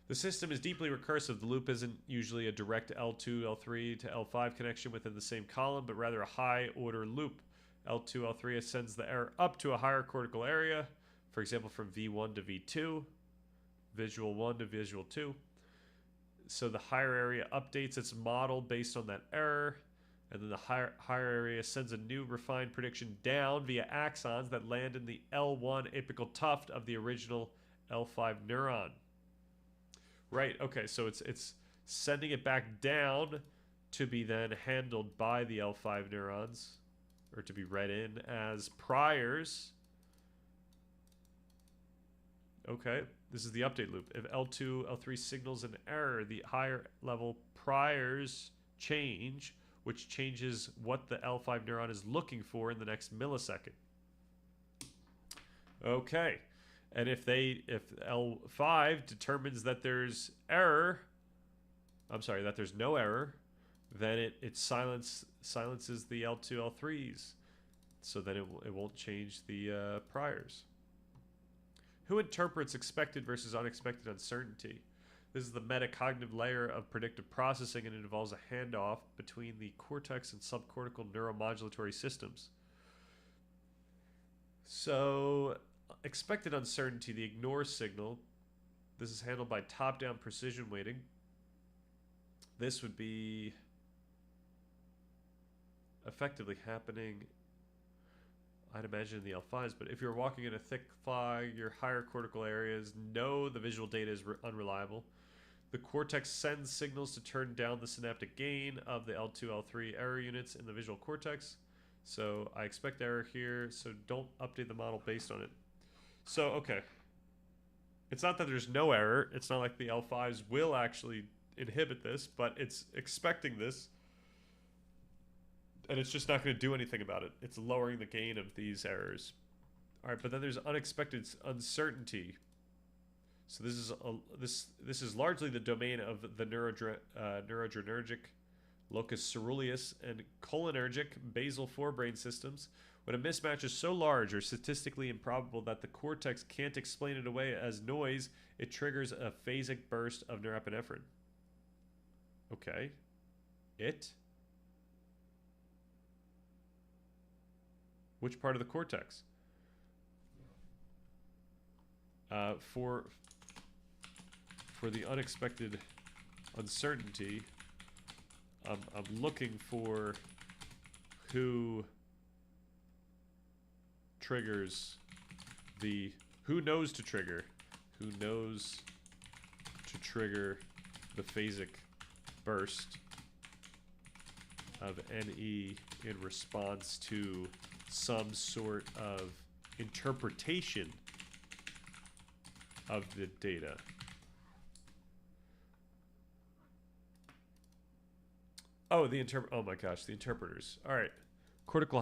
The system is deeply recursive. The loop isn't usually a direct L2, L3 to L5 connection within the same column, but rather a high-order loop. L2, L3 sends the error up to a higher cortical area, for example, from V1 to V2, visual 1 to visual 2. So the higher area updates its model based on that error, and then the higher area sends a new refined prediction down via axons that land in the L1 apical tuft of the original L5 neuron. Right, okay, so it's sending it back down to be then handled by the L5 neurons, or to be read in as priors. Okay, this is the update loop. If L2, L3 signals an error, the higher level priors change, which changes what the L5 neuron is looking for in the next millisecond. Okay, and if L5 determines that there's error, that there's no error, then it silences the L2, L3s, so then it won't change the priors. Who interprets expected versus unexpected uncertainty? This is the metacognitive layer of predictive processing, and it involves a handoff between the cortex and subcortical neuromodulatory systems. So, expected uncertainty, the ignore signal. This is handled by top-down precision weighting. This would be effectively happening, I'd imagine, in the L5s, but if you're walking in a thick fog, your higher cortical areas know the visual data is unreliable. The cortex sends signals to turn down the synaptic gain of the L2, L3 error units in the visual cortex. So I expect error here, so don't update the model based on it. So, okay. It's not that there's no error. It's not like the L5s will actually inhibit this, but it's expecting this. And it's just not going to do anything about it. It's lowering the gain of these errors. All right, but then there's unexpected uncertainty. So this is largely the domain of the neuroadrenergic, locus ceruleus, and cholinergic basal forebrain systems. When a mismatch is so large or statistically improbable that the cortex can't explain it away as noise, it triggers a phasic burst of norepinephrine. Okay. Which part of the cortex? For the unexpected uncertainty, I'm looking for who triggers who knows to trigger the phasic burst of NE in response to some sort of interpretation of the data. Oh, oh my gosh, the interpreters. All right. Cortical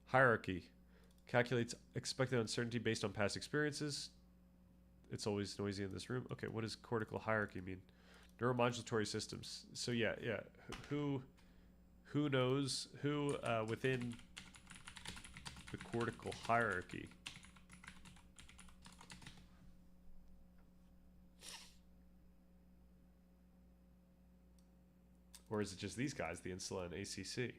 hierarchy calculates expected uncertainty based on past experiences. It's always noisy in this room. Okay, what does cortical hierarchy mean? Neuromodulatory systems. So yeah. Who knows who within the cortical hierarchy? Or is it just these guys, the insula and ACC?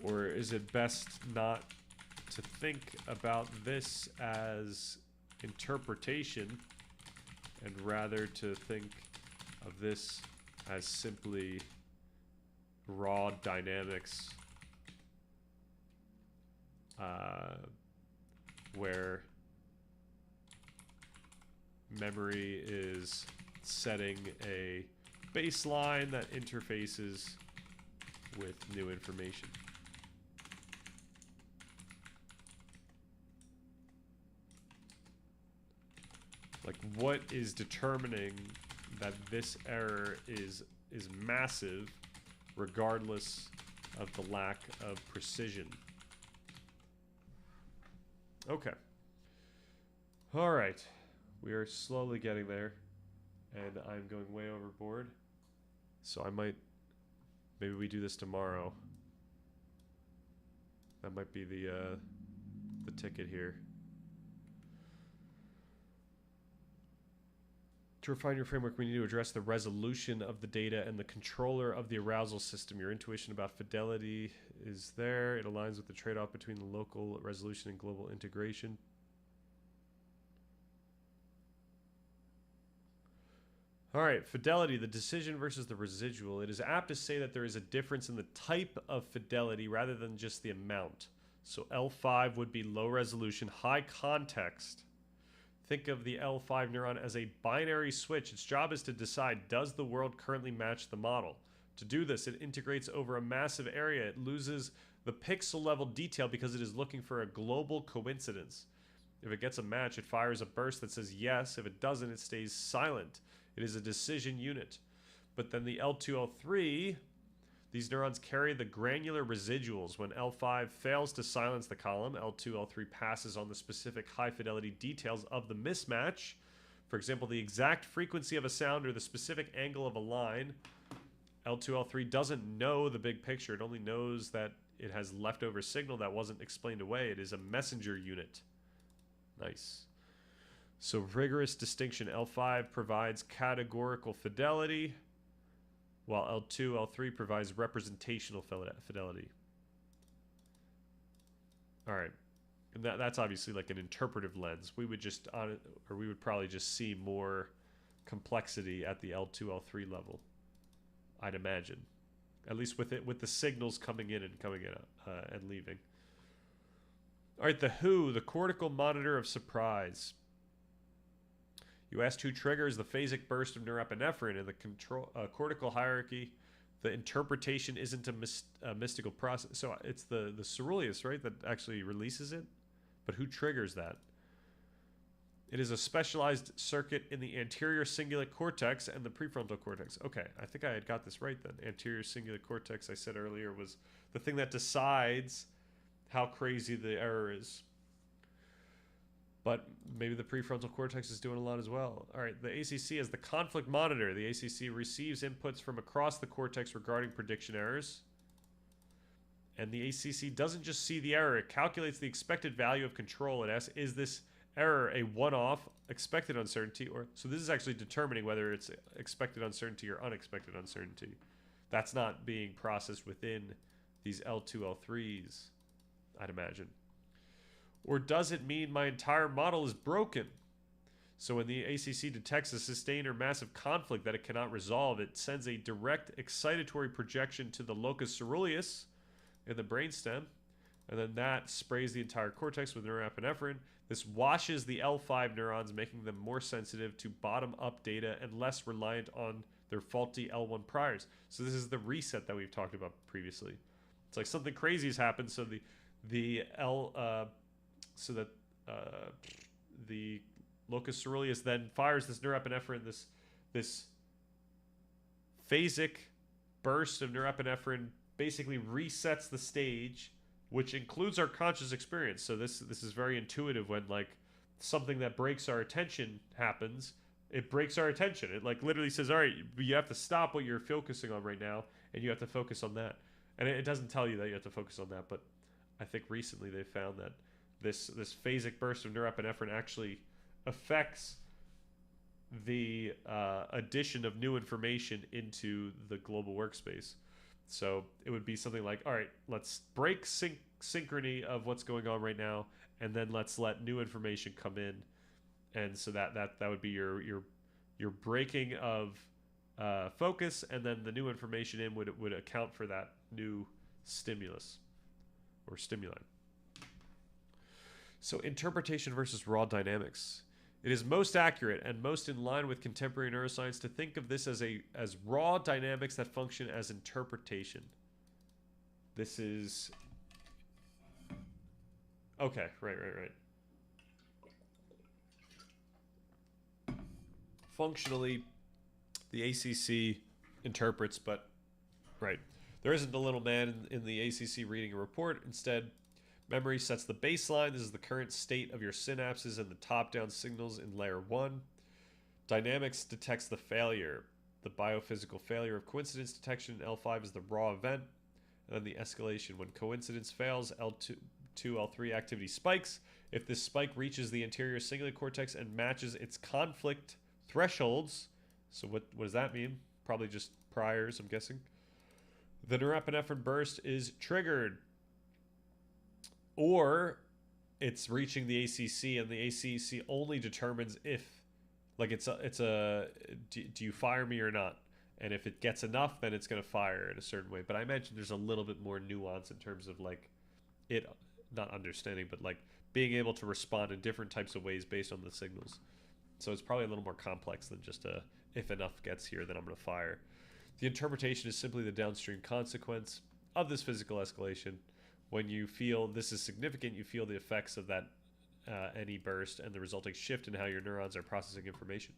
Or is it best not to think about this as interpretation and rather to think of this as simply raw dynamics, where memory is setting a baseline that interfaces with new information? Like, what is determining that this error is massive regardless of the lack of precision? Okay. All right. We are slowly getting there, and I'm going way overboard. So maybe we do this tomorrow. That might be the ticket here. To refine your framework, we need to address the resolution of the data and the controller of the arousal system. Your intuition about fidelity is there. It aligns with the trade-off between the local resolution and global integration. All right, fidelity, the decision versus the residual. It is apt to say that there is a difference in the type of fidelity rather than just the amount. So L5 would be low resolution, high context. Think of the L5 neuron as a binary switch. Its job is to decide, does the world currently match the model? To do this, it integrates over a massive area. It loses the pixel level detail because it is looking for a global coincidence. If it gets a match, it fires a burst that says yes. If it doesn't, it stays silent. It is a decision unit. But then the L2, L3, these neurons carry the granular residuals. When L5 fails to silence the column, L2, L3 passes on the specific high fidelity details of the mismatch. For example, the exact frequency of a sound or the specific angle of a line. L2, L3 doesn't know the big picture. It only knows that it has leftover signal that wasn't explained away. It is a messenger unit. Nice. So rigorous distinction. L5 provides categorical fidelity, while L2, L3 provides representational fidelity. All right. And that's obviously like an interpretive lens. We would just, we would probably just see more complexity at the L2, L3 level, I'd imagine. At least with it, with the signals coming in and and leaving. All right, the WHO, the cortical monitor of surprise. You asked who triggers the phasic burst of norepinephrine in the cortical hierarchy. The interpretation isn't a mystical process. So it's the ceruleus, right, that actually releases it? But who triggers that? It is a specialized circuit in the anterior cingulate cortex and the prefrontal cortex. Okay, I think I had got this right then. Anterior cingulate cortex, I said earlier, was the thing that decides how crazy the error is. But maybe the prefrontal cortex is doing a lot as well. All right, the ACC is the conflict monitor. The ACC receives inputs from across the cortex regarding prediction errors. And the ACC doesn't just see the error, it calculates the expected value of control. It asks, is this error a one-off expected uncertainty? Or so this is actually determining whether it's expected uncertainty or unexpected uncertainty. That's not being processed within these L2, L3s, I'd imagine. Or does it mean my entire model is broken? So when the ACC detects a sustained or massive conflict that it cannot resolve, it sends a direct excitatory projection to the locus ceruleus in the brainstem, and then that sprays the entire cortex with norepinephrine. This washes the L5 neurons, making them more sensitive to bottom-up data and less reliant on their faulty L1 priors. So this is the reset that we've talked about previously. It's like something crazy has happened, so the locus ceruleus then fires this norepinephrine, this phasic burst of norepinephrine basically resets the stage, which includes our conscious experience. So this is very intuitive. When like something that breaks our attention happens, it breaks our attention. It like literally says, all right, you have to stop what you're focusing on right now, and you have to focus on that. And it doesn't tell you that you have to focus on that, but I think recently they found that this phasic burst of norepinephrine actually affects the addition of new information into the global workspace. So it would be something like, all right, let's break synchrony of what's going on right now, and then let's let new information come in. And so that would be your breaking of focus, and then the new information in would account for that new stimulus or stimuli. So interpretation versus raw dynamics. It is most accurate and most in line with contemporary neuroscience to think of this as raw dynamics that function as interpretation. This is okay, right. Functionally, the ACC interprets, but right. There isn't a little man in the ACC reading a report. Instead, memory sets the baseline. This is the current state of your synapses and the top-down signals in layer 1. Dynamics detects the failure. The biophysical failure of coincidence detection in L5 is the raw event. And then the escalation. When coincidence fails, L2, L3 activity spikes. If this spike reaches the anterior cingulate cortex and matches its conflict thresholds. So what does that mean? Probably just priors, I'm guessing. The norepinephrine burst is triggered. Or it's reaching the ACC, and the ACC only determines if, like, do you fire me or not? And if it gets enough, then it's going to fire in a certain way. But I imagine there's a little bit more nuance in terms of, like, it, not understanding, but, like, being able to respond in different types of ways based on the signals. So it's probably a little more complex than just if enough gets here, then I'm going to fire. The interpretation is simply the downstream consequence of this physical escalation. When you feel this is significant, you feel the effects of that any burst and the resulting shift in how your neurons are processing information.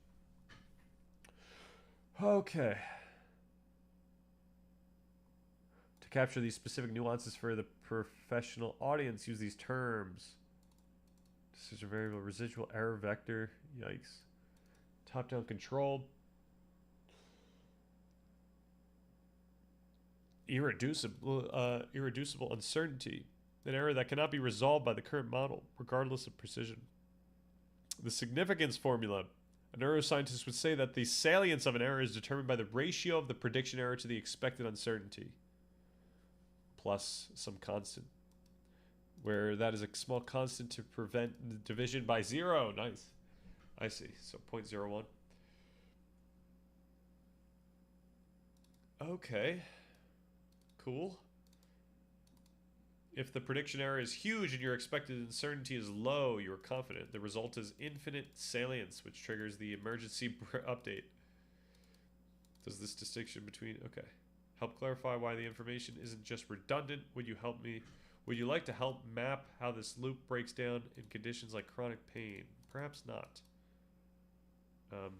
Okay. To capture these specific nuances for the professional audience, use these terms. Decision variable, residual error vector. Yikes. Top-down control. Irreducible uncertainty. An error that cannot be resolved by the current model, regardless of precision. The significance formula. A neuroscientist would say that the salience of an error is determined by the ratio of the prediction error to the expected uncertainty, plus some constant, where that is a small constant to prevent division by 0. Nice. I see. So 0.01. Okay. Cool. If the prediction error is huge and your expected uncertainty is low, you are confident. The result is infinite salience, which triggers the emergency update. Does this distinction between... Okay. Help clarify why the information isn't just redundant. Would you help me... Would you like to help map how this loop breaks down in conditions like chronic pain? Perhaps not. All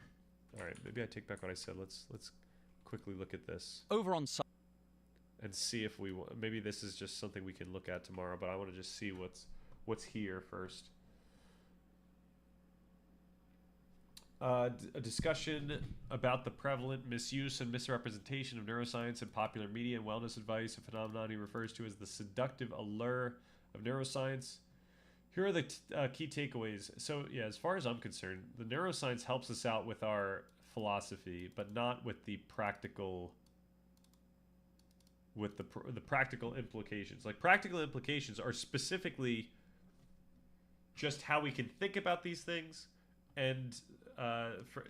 right, maybe I take back what I said. Let's quickly look at this. Over on And see if we maybe this is just something we can look at tomorrow, but I want to just see what's here first. A discussion about the prevalent misuse and misrepresentation of neuroscience in popular media and wellness advice, a phenomenon he refers to as the seductive allure of neuroscience. Here are the key takeaways. So yeah, as far as I'm concerned, the neuroscience helps us out with our philosophy, but not with the practical. With the practical implications. Like, practical implications are specifically just how we can think about these things, and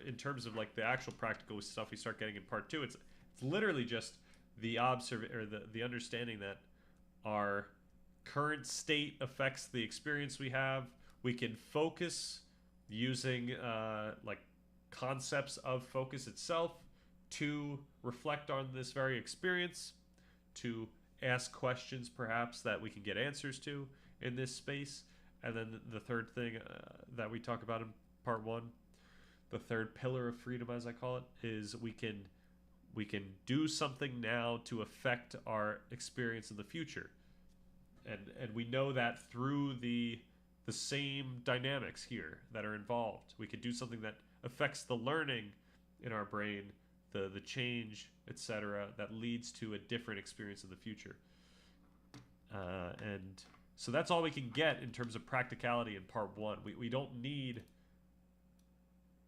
in terms of, like, the actual practical stuff we start getting in part 2, it's literally just the the understanding that our current state affects the experience we have. We can focus using like concepts of focus itself to reflect on this very experience, to ask questions perhaps that we can get answers to in this space. And then the third thing that we talk about in part 1, the third pillar of freedom, as I call it, is we can do something now to affect our experience in the future. And we know that through the same dynamics here that are involved. We could do something that affects the learning in our brain, the change, etc., that leads to a different experience in the future. And so that's all we can get in terms of practicality in part 1. We don't need,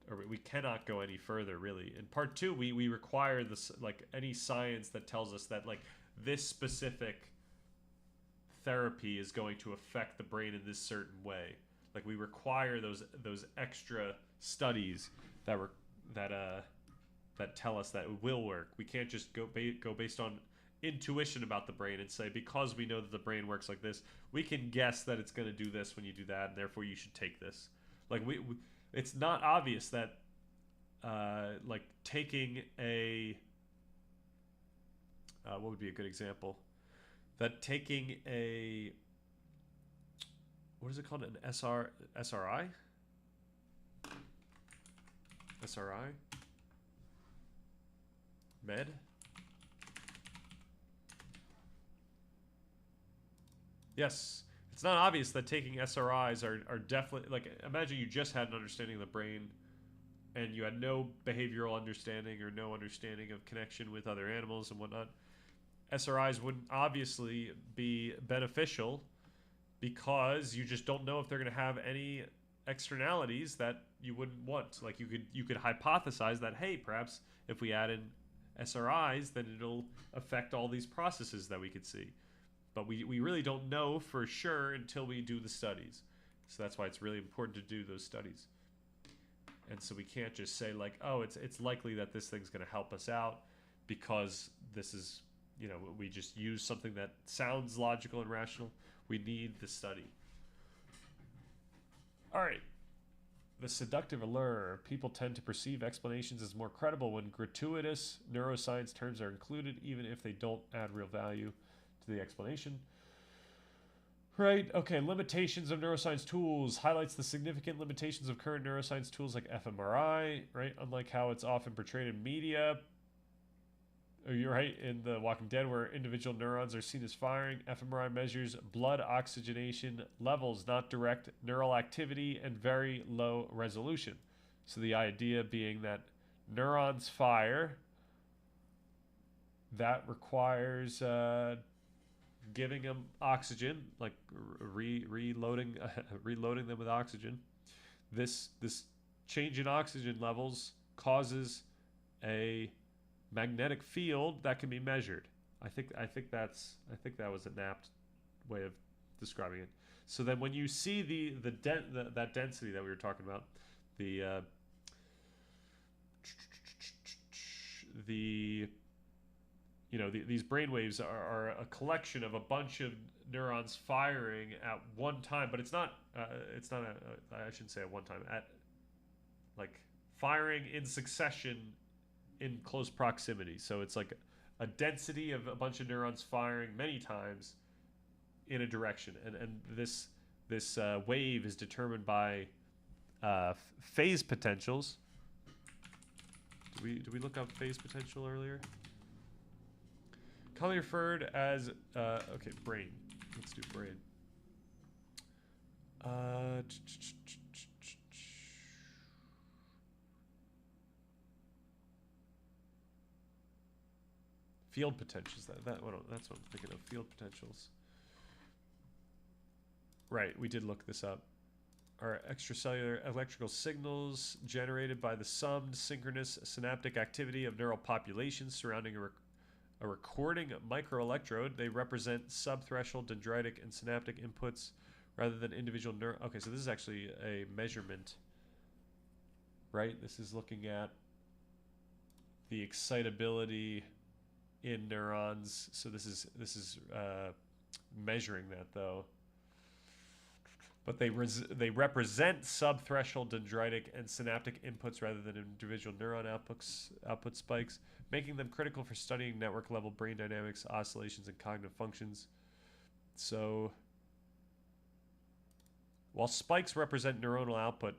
or we cannot go any further, really. In part 2, we require this, like, any science that tells us that, like, this specific therapy is going to affect the brain in this certain way. Like, we require those extra studies that tell us that it will work. We can't just go based on intuition about the brain and say, because we know that the brain works like this, we can guess that it's going to do this when you do that, and therefore you should take this. Like, it's not obvious that like taking a what would be a good example? That taking a, what is it called? An SRI? SRI? Med? Yes. It's not obvious that taking SRIs are definitely, like, imagine you just had an understanding of the brain and you had no behavioral understanding or no understanding of connection with other animals and whatnot. SRIs wouldn't obviously be beneficial because you just don't know if they're going to have any externalities that you wouldn't want. Like you could hypothesize that, hey, perhaps if we add in SRIs, then it'll affect all these processes that we could see. But we really don't know for sure until we do the studies. So that's why it's really important to do those studies. And so we can't just say like, oh, it's likely that this thing's going to help us out because this is, you know, we just use something that sounds logical and rational. We need the study. All right. The seductive allure. People tend to perceive explanations as more credible when gratuitous neuroscience terms are included, even if they don't add real value to the explanation. Right, okay, limitations of neuroscience tools highlights the significant limitations of current neuroscience tools like fMRI, right? Unlike how it's often portrayed in media, you're right, in The Walking Dead, where individual neurons are seen as firing, fMRI measures blood oxygenation levels, not direct neural activity, and very low resolution. So the idea being that neurons fire, that requires giving them oxygen, like reloading reloading them with oxygen. This change in oxygen levels causes a magnetic field that can be measured. I think that was an apt way of describing it. So then when you see that density that we were talking about, these brain waves are a collection of a bunch of neurons firing at one time, but I shouldn't say at one time, at like firing in succession in close proximity. So it's like a density of a bunch of neurons firing many times in a direction, and this wave is determined by phase potentials. Did we look up phase potential earlier? Commonly referred as okay, brain. Let's do brain. Field potentials. That's what I'm thinking of. Field potentials. Right, we did look this up. Are extracellular electrical signals generated by the summed synchronous synaptic activity of neural populations surrounding a recording microelectrode. They represent subthreshold dendritic and synaptic inputs rather than individual Okay, so this is actually a measurement, right? This is looking at the excitability in neurons. So this is measuring that though. But they represent subthreshold dendritic and synaptic inputs rather than individual neuron output spikes, making them critical for studying network-level brain dynamics, oscillations, and cognitive functions. So, while spikes represent neuronal output,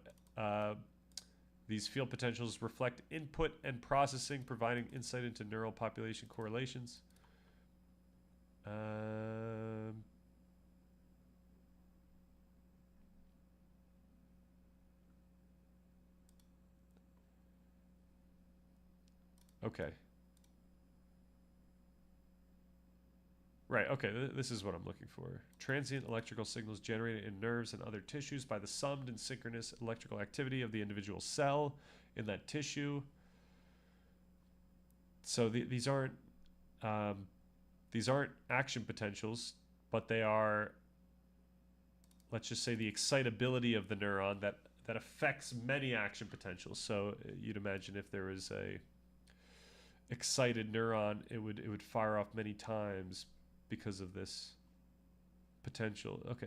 these field potentials reflect input and processing, providing insight into neural population correlations. Okay. Right, okay, this is what I'm looking for. Transient electrical signals generated in nerves and other tissues by the summed and synchronous electrical activity of the individual cell in that tissue. So these aren't action potentials, but they are, let's just say, the excitability of the neuron that affects many action potentials. So you'd imagine if there was a excited neuron, it would fire off many times because of this potential. Okay,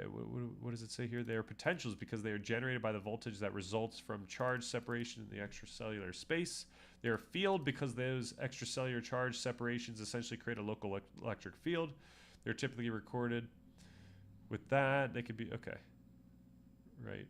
what does it say here? They are potentials because they are generated by the voltage that results from charge separation in the extracellular space. They are field because those extracellular charge separations essentially create a local electric field. They're typically recorded with that. They could be, okay, right.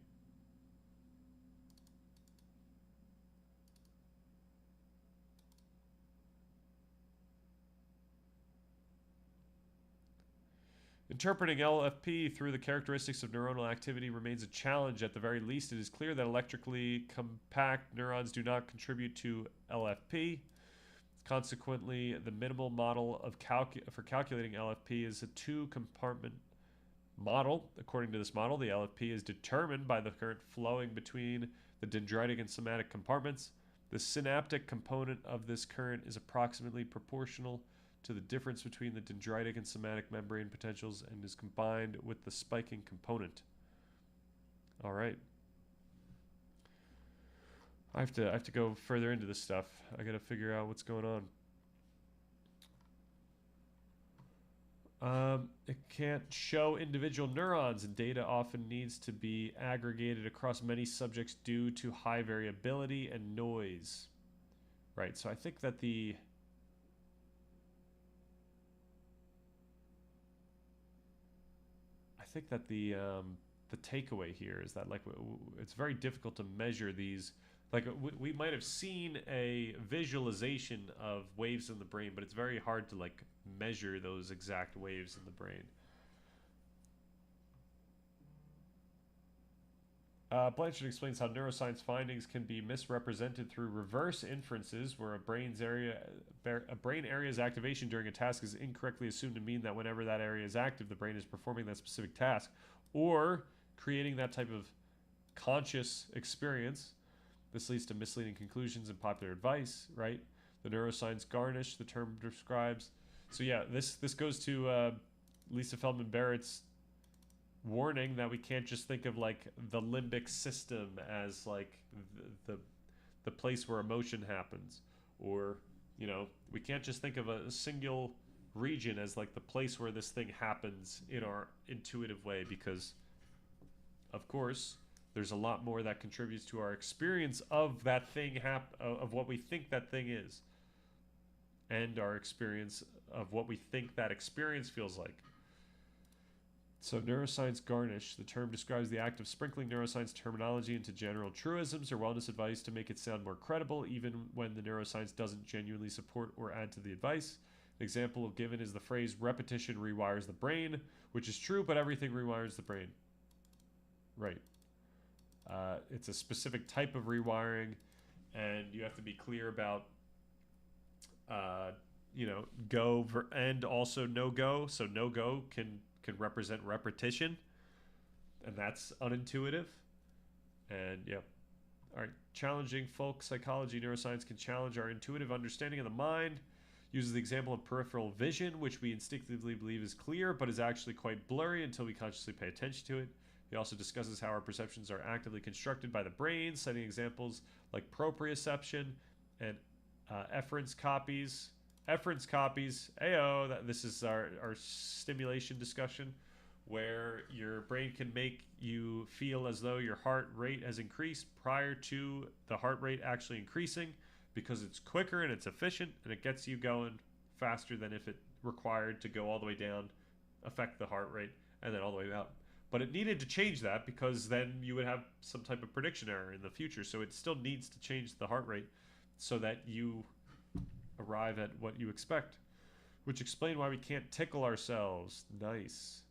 Interpreting LFP through the characteristics of neuronal activity remains a challenge. At the very least, it is clear that electrically compact neurons do not contribute to LFP. Consequently, the minimal model of for calculating LFP is a two-compartment model. According to this model, the LFP is determined by the current flowing between the dendritic and somatic compartments. The synaptic component of this current is approximately proportional to the difference between the dendritic and somatic membrane potentials and is combined with the spiking component. All right. I have to go further into this stuff. I got to figure out what's going on. It can't show individual neurons, and data often needs to be aggregated across many subjects due to high variability and noise. Right, so I think that the takeaway here is that, like, it's very difficult to measure these. Like, we might have seen a visualization of waves in the brain, but it's very hard to, like, measure those exact waves in the brain. Blanchard explains how neuroscience findings can be misrepresented through reverse inferences, where a brain area's activation during a task is incorrectly assumed to mean that whenever that area is active, the brain is performing that specific task, or creating that type of conscious experience. This leads to misleading conclusions and popular advice, right? The neuroscience garnish, the term describes. So yeah, this goes to Lisa Feldman Barrett's warning that we can't just think of, like, the limbic system as, like, the place where emotion happens, or, you know, we can't just think of a single region as, like, the place where this thing happens in our intuitive way, because, of course, there's a lot more that contributes to our experience of that thing, of what we think that thing is, and our experience of what we think that experience feels like. So neuroscience garnish, the term describes the act of sprinkling neuroscience terminology into general truisms or wellness advice to make it sound more credible, even when the neuroscience doesn't genuinely support or add to the advice. An example given is the phrase repetition rewires the brain, which is true, but everything rewires the brain. Right. It's a specific type of rewiring, and you have to be clear about, you know, go and also no go. So no go can represent repetition, and that's unintuitive. And yeah. All right. Challenging folk psychology neuroscience can challenge our intuitive understanding of the mind. Uses the example of peripheral vision, which we instinctively believe is clear, but is actually quite blurry until we consciously pay attention to it. He also discusses how our perceptions are actively constructed by the brain, citing examples like proprioception and efference copies. Efference copies, this is our stimulation discussion, where your brain can make you feel as though your heart rate has increased prior to the heart rate actually increasing, because it's quicker and it's efficient, and it gets you going faster than if it required to go all the way down, affect the heart rate, and then all the way up. But it needed to change that, because then you would have some type of prediction error in the future. So it still needs to change the heart rate so that you arrive at what you expect, which explain why we can't tickle ourselves. Nice.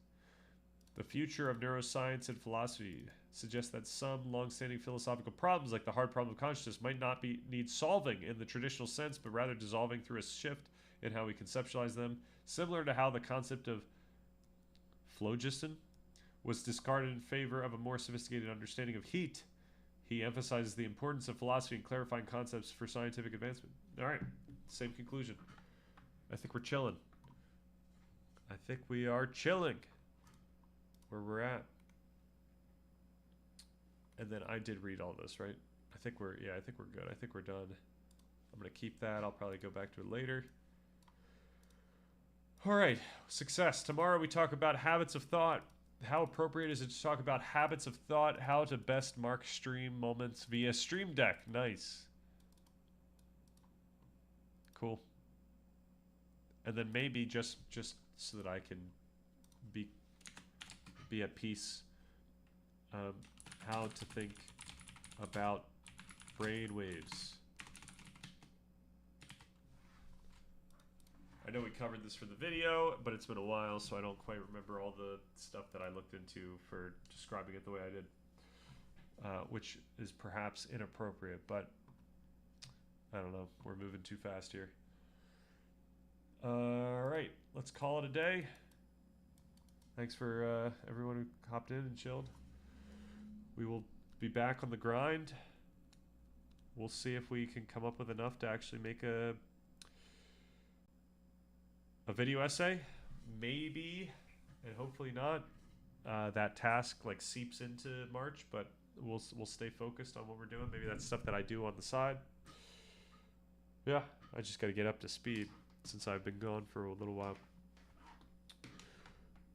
The future of neuroscience and philosophy suggests that some long-standing philosophical problems, like the hard problem of consciousness, might not need solving in the traditional sense, but rather dissolving through a shift in how we conceptualize them, similar to how the concept of phlogiston was discarded in favor of a more sophisticated understanding of heat. He emphasizes the importance of philosophy in clarifying concepts for scientific advancement. All right, same conclusion. I think we're chilling. I think we are chilling where we're at. And then I did read all this, right? I think we're good. I think we're done. I'm going to keep that. I'll probably go back to it later. All right, success. Tomorrow we talk about habits of thought. How appropriate is it to talk about habits of thought? How to best mark stream moments via Stream Deck. Nice. Cool. And then maybe just so that I can be at peace, how to think about brain waves. I know we covered this for the video, but it's been a while, so I don't quite remember all the stuff that I looked into for describing it the way I did, which is perhaps inappropriate, but I don't know. We're moving too fast here. All right, let's call it a day. Thanks for everyone who hopped in and chilled. We will be back on the grind. We'll see if we can come up with enough to actually make a video essay. Maybe, and hopefully not. That task like seeps into March, but we'll stay focused on what we're doing. Maybe that's stuff that I do on the side. Yeah, I just got to get up to speed since I've been gone for a little while.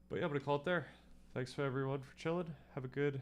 But yeah, I'm gonna call it there. Thanks for everyone for chilling. Have a good